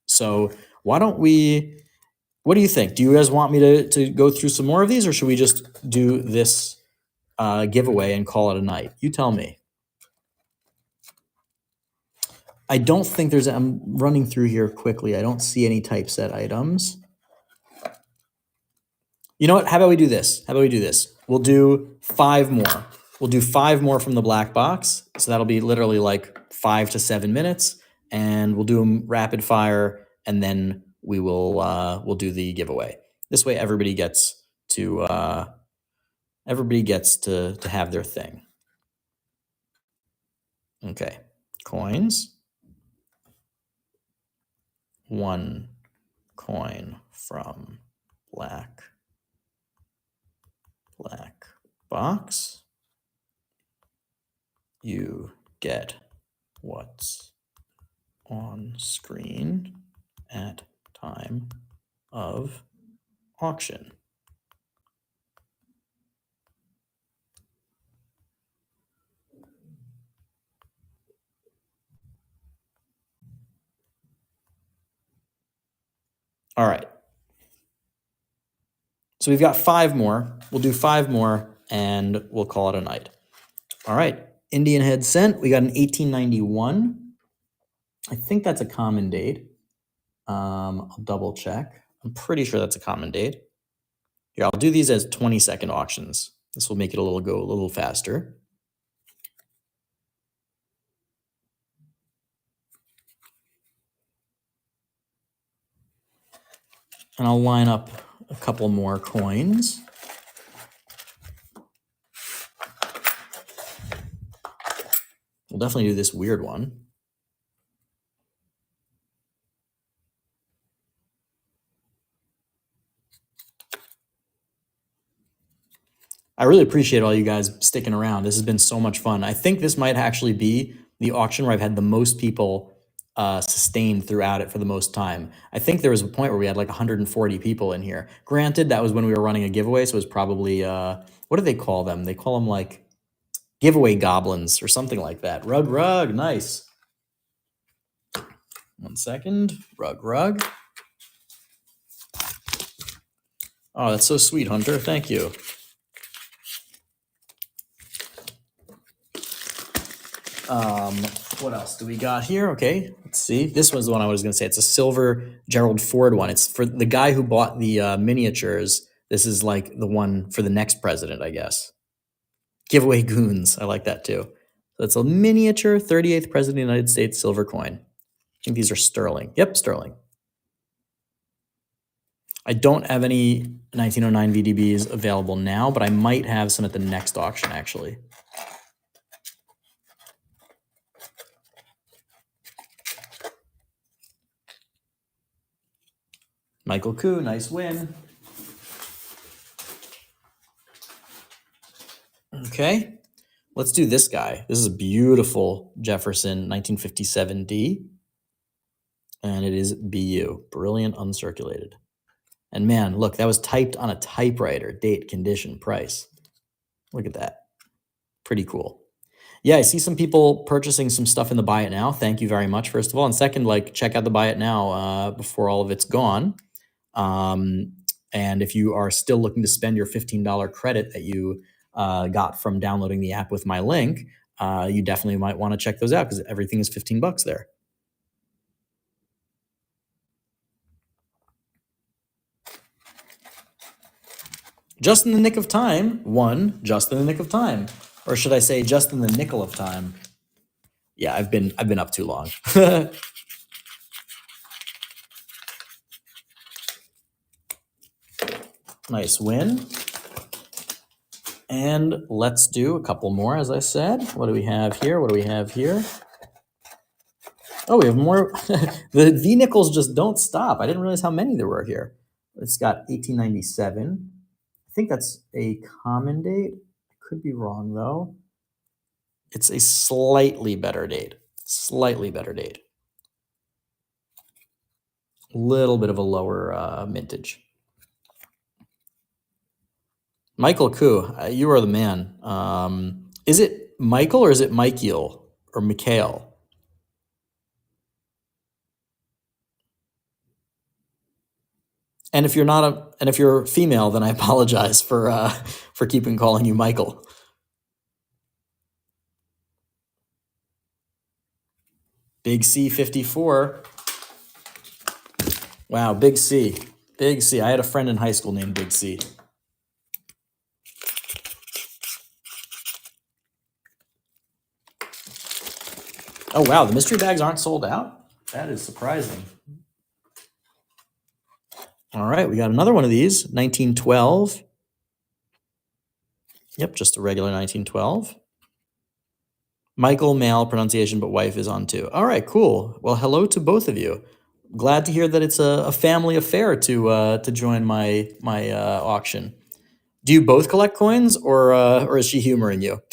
So why don't we? What do you think? Do you guys want me to go through some more of these, or should we just do this giveaway and call it a night? You tell me. I don't think there's. I'm running through here quickly. I don't see any typeset items. You know what? How about we do this? We'll do 5 more. We'll do 5 more from the black box. So that'll be literally like 5 to 7 minutes, and we'll do them rapid fire, and then we'll do the giveaway. This way, everybody gets to have their thing. Okay, coins. 1 coin from black box. you get what's on screen at time of auction. All right. So we've got 5 more. We'll do 5 more and we'll call it a night. All right. Indian head cent. We got an 1891. I think that's a common date. I'll double check. I'm pretty sure that's a common date. Here, I'll do these as 20-second auctions. This will make it go a little faster. And I'll line up a couple more coins. We'll definitely do this weird one. I really appreciate all you guys sticking around. This has been so much fun. I think this might actually be the auction where I've had the most people sustained throughout it for the most time. I think there was a point where we had like 140 people in here. Granted, that was when we were running a giveaway, so it was probably, what do they call them? They call them like giveaway goblins or something like that. Rug, nice. 1 second, rug. Oh, that's so sweet, Hunter. Thank you. What else do we got here? Okay, let's see. This was the one I was going to say. It's a silver Gerald Ford one. It's for the guy who bought the miniatures. This is like the one for the next president, I guess. Giveaway goons. I like that too. So it's a miniature 38th president of the United States silver coin. I think these are sterling. Yep, sterling. I don't have any 1909 VDBs available now, but I might have some at the next auction, actually. Michael Koo, nice win. Okay, let's do this guy. This is a beautiful Jefferson 1957D. And it is BU, brilliant uncirculated. And man, look, that was typed on a typewriter, date, condition, price. Look at that. Pretty cool. Yeah, I see some people purchasing some stuff in the buy it now. Thank you very much, first of all. And second, like, check out the buy it now before all of it's gone. And if you are still looking to spend your $15 credit that you got from downloading the app with my link, you definitely might want to check those out because everything is $15 there. Just in the nick of time, one, just in the nick of time. Or should I say just in the nickel of time? Yeah, I've been up too long. Nice win. And let's do a couple more, as I said. What do we have here? What do we have here? Oh, we have more. The V-nickels just don't stop. I didn't realize how many there were here. It's got 1897. I think that's a common date. I could be wrong, though. It's a slightly better date. Slightly better date. A little bit of a lower mintage. Michael Koo, you are the man. Is it Michael or is it Michael or Mikhail? And if you're not and if you're female, then I apologize for keeping calling you Michael. Big C 54. Wow, Big C. Big C. I had a friend in high school named Big C. Oh, wow, the mystery bags aren't sold out? That is surprising. All right, we got another one of these, 1912. Yep, just a regular 1912. Michael, male pronunciation, but wife is on too. All right, cool. Well, hello to both of you. Glad to hear that it's a family affair to join my auction. Do you both collect coins, or is she humoring you?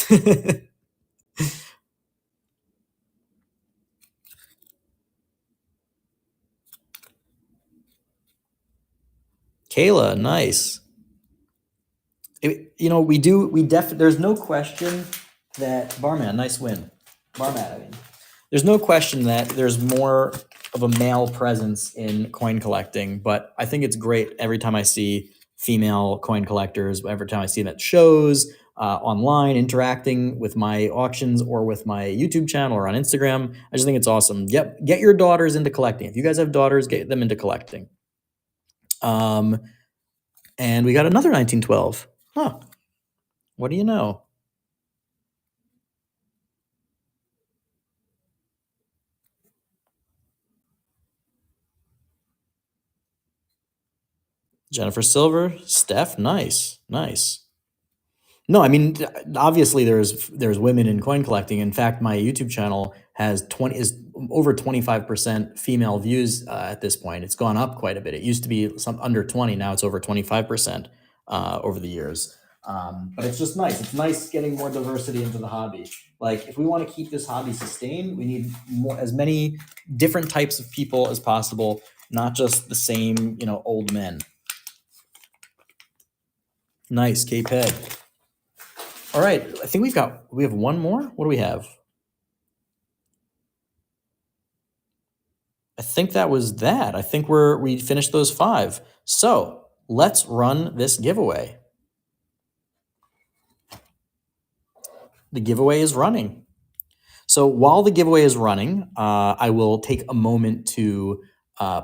Kayla, nice. There's no question that Barman, nice win. Barman, I mean. There's no question that there's more of a male presence in coin collecting, but I think it's great every time I see female coin collectors, every time I see them at shows, online, interacting with my auctions or with my YouTube channel or on Instagram. I just think it's awesome. Yep, get your daughters into collecting. If you guys have daughters, get them into collecting. And we got another 1912. Huh. What do you know? Jennifer Silver, Steph, nice, nice. No, I mean, obviously there's women in coin collecting. In fact, my YouTube channel has over 25% female views at this point. It's gone up quite a bit. It used to be some under 20, now it's over 25% over the years. But it's just nice. It's nice getting more diversity into the hobby. Like, if we want to keep this hobby sustained, we need as many different types of people as possible, not just the same, old men. Nice, K-Peg. All right, I think we have one more. What do we have? I think that was that. I think we finished those 5. So let's run this giveaway. The giveaway is running. So while the giveaway is running, I will take a moment to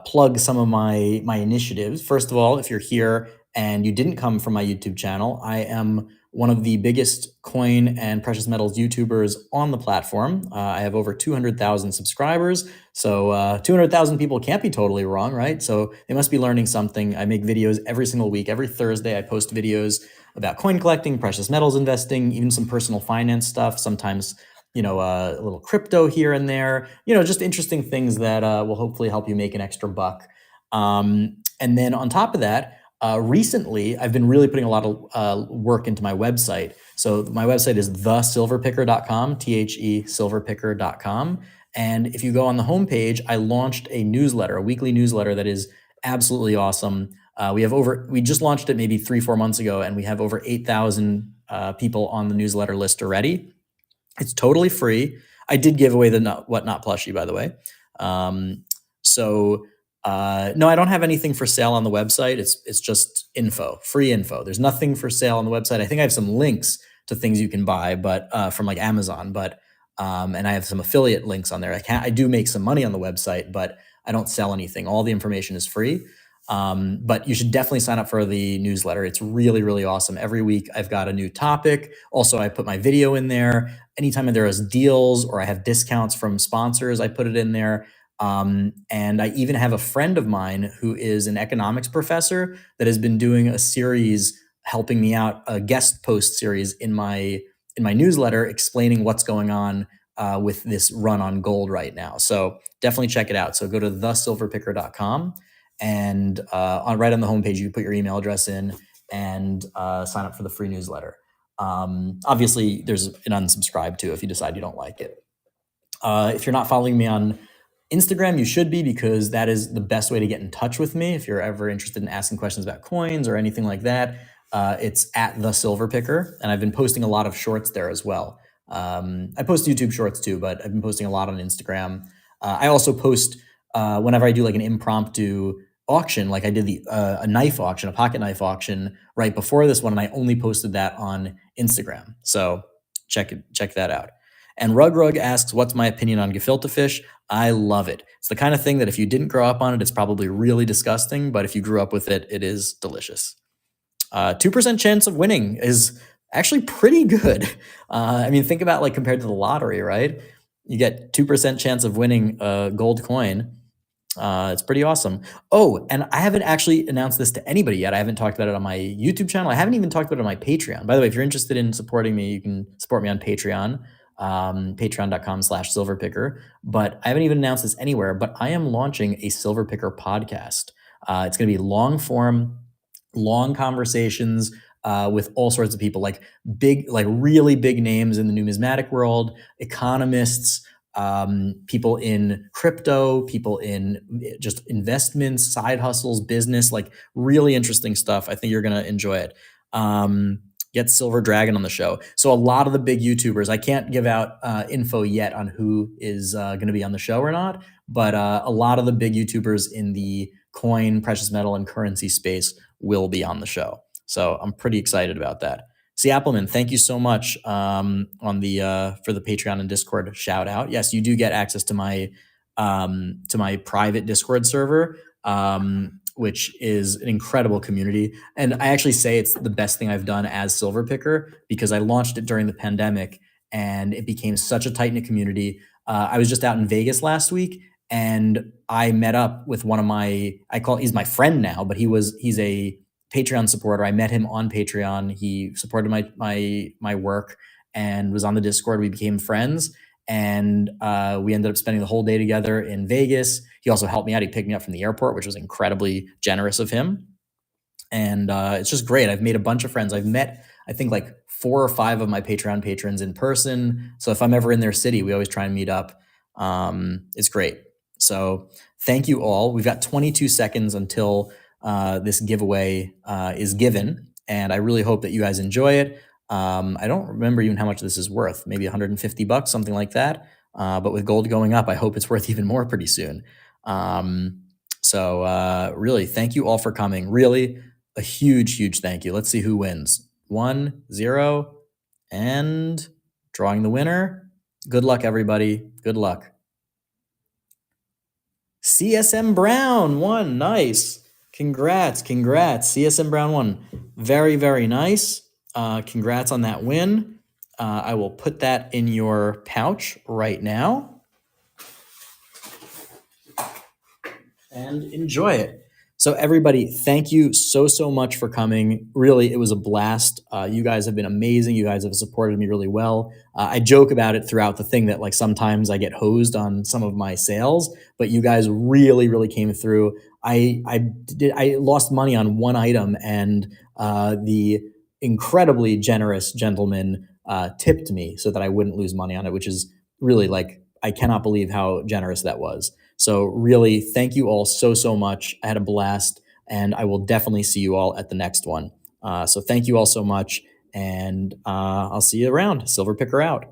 plug some of my initiatives. First of all, if you're here and you didn't come from my YouTube channel, I am one of the biggest coin and precious metals YouTubers on the platform. I have over 200,000 subscribers. So 200,000 people can't be totally wrong, right? So they must be learning something. I make videos every single week. Every Thursday, I post videos about coin collecting, precious metals investing, even some personal finance stuff, sometimes a little crypto here and there, just interesting things that will hopefully help you make an extra buck. And then on top of that, recently, I've been really putting a lot of work into my website. So my website is thesilverpicker.com, thesilverpicker.com. And if you go on the homepage, I launched a newsletter, a weekly newsletter that is absolutely awesome. We just launched it maybe 3-4 months ago, and we have over 8,000 people on the newsletter list already. It's totally free. I did give away the Whatnot plushie, by the way. No, I don't have anything for sale on the website. It's just info, free info. There's nothing for sale on the website. I think I have some links to things you can buy, but from like Amazon, and I have some affiliate links on there. I do make some money on the website, but I don't sell anything. All the information is free. But you should definitely sign up for the newsletter. It's really, really awesome. Every week I've got a new topic. Also, I put my video in there. Anytime there is deals or I have discounts from sponsors, I put it in there. And I even have a friend of mine who is an economics professor that has been doing a series helping me out, a guest post series in my newsletter explaining what's going on with this run on gold right now. So definitely check it out. So go to thesilverpicker.com. And right on the homepage, you put your email address in and sign up for the free newsletter. Obviously, there's an unsubscribe too if you decide you don't like it. If you're not following me on Instagram, you should be, because that is the best way to get in touch with me. If you're ever interested in asking questions about coins or anything like that, it's at the Silver Picker, and I've been posting a lot of shorts there as well. I post YouTube shorts too, but I've been posting a lot on Instagram. I also post whenever I do like an impromptu auction, like I did a knife auction, a pocket knife auction right before this one, and I only posted that on Instagram. So check that out. And Rug asks, what's my opinion on gefilte fish? I love it. It's the kind of thing that if you didn't grow up on it, it's probably really disgusting, but if you grew up with it, it is delicious. 2% chance of winning is actually pretty good. I mean, think about like compared to the lottery, right? You get 2% chance of winning a gold coin. It's pretty awesome. Oh, and I haven't actually announced this to anybody yet. I haven't talked about it on my YouTube channel. I haven't even talked about it on my Patreon. By the way, if you're interested in supporting me, you can support me on Patreon, patreon.com/silverpicker. But I haven't even announced this anywhere, but I am launching a Silver Picker podcast. It's going to be long form, long conversations with all sorts of people, like really big names in the numismatic world, economists, people in crypto, people in just investments, side hustles, business, like really interesting stuff. I think you're going to enjoy it. Get Silver Dragon on the show. So a lot of the big YouTubers, I can't give out info yet on who is going to be on the show or not, but a lot of the big YouTubers in the coin, precious metal, and currency space will be on the show. So I'm pretty excited about that. See, Appleman, thank you so much on the for the Patreon and Discord shout out. Yes, you do get access to my private Discord server, which is an incredible community. And I actually say it's the best thing I've done as Silver Picker because I launched it during the pandemic and it became such a tight knit community. I was just out in Vegas last week and I met up with one of he's my friend now, but he's a Patreon supporter. I met him on Patreon. He supported my work and was on the Discord. We became friends, and we ended up spending the whole day together in Vegas. He also helped me out. He picked me up from the airport, which was incredibly generous of him. And it's just great. I've made a bunch of friends. I've met, I think, like 4 or 5 of my Patreon patrons in person. So if I'm ever in their city, we always try and meet up. It's great. So thank you all. We've got 22 seconds until this giveaway is given, and I really hope that you guys enjoy it. I don't remember even how much this is worth, maybe $150, something like that. But with gold going up, I hope it's worth even more pretty soon. So really, thank you all for coming. Really, a huge, huge thank you. Let's see who wins. 1, 0, and drawing the winner. Good luck, everybody. Good luck. CSM Brown won. Nice. Congrats. CSM Brown won. Very, very nice. Congrats on that win. I will put that in your pouch right now. And enjoy it. So everybody, thank you so much for coming. Really, it was a blast. You guys have been amazing. You guys have supported me really well. I joke about it throughout the thing that like sometimes I get hosed on some of my sales, but you guys really came through. I lost money on one item, and the incredibly generous gentleman tipped me so that I wouldn't lose money on it, which is really like, I cannot believe how generous that was. So really, thank you all so much. I had a blast, and I will definitely see you all at the next one. So thank you all so much, and I'll see you around. Silver Picker out.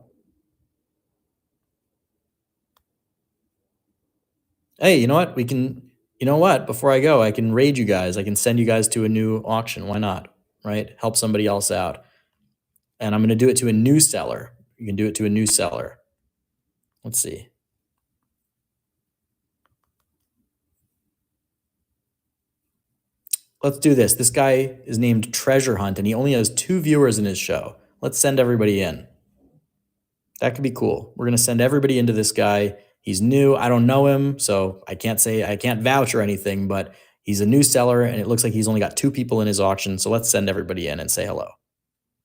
Hey, you know what? Before I go, I can raid you guys. I can send you guys to a new auction. Why not? Right? Help somebody else out. And I'm going to do it to a new seller. You can do it to a new seller. Let's see. Let's do this. This guy is named Treasure Hunt, and he only has 2 viewers in his show. Let's send everybody in. That could be cool. We're going to send everybody into this guy. He's new. I don't know him, so I can't vouch or anything, but he's a new seller, and it looks like he's only got 2 people in his auction. So let's send everybody in and say hello.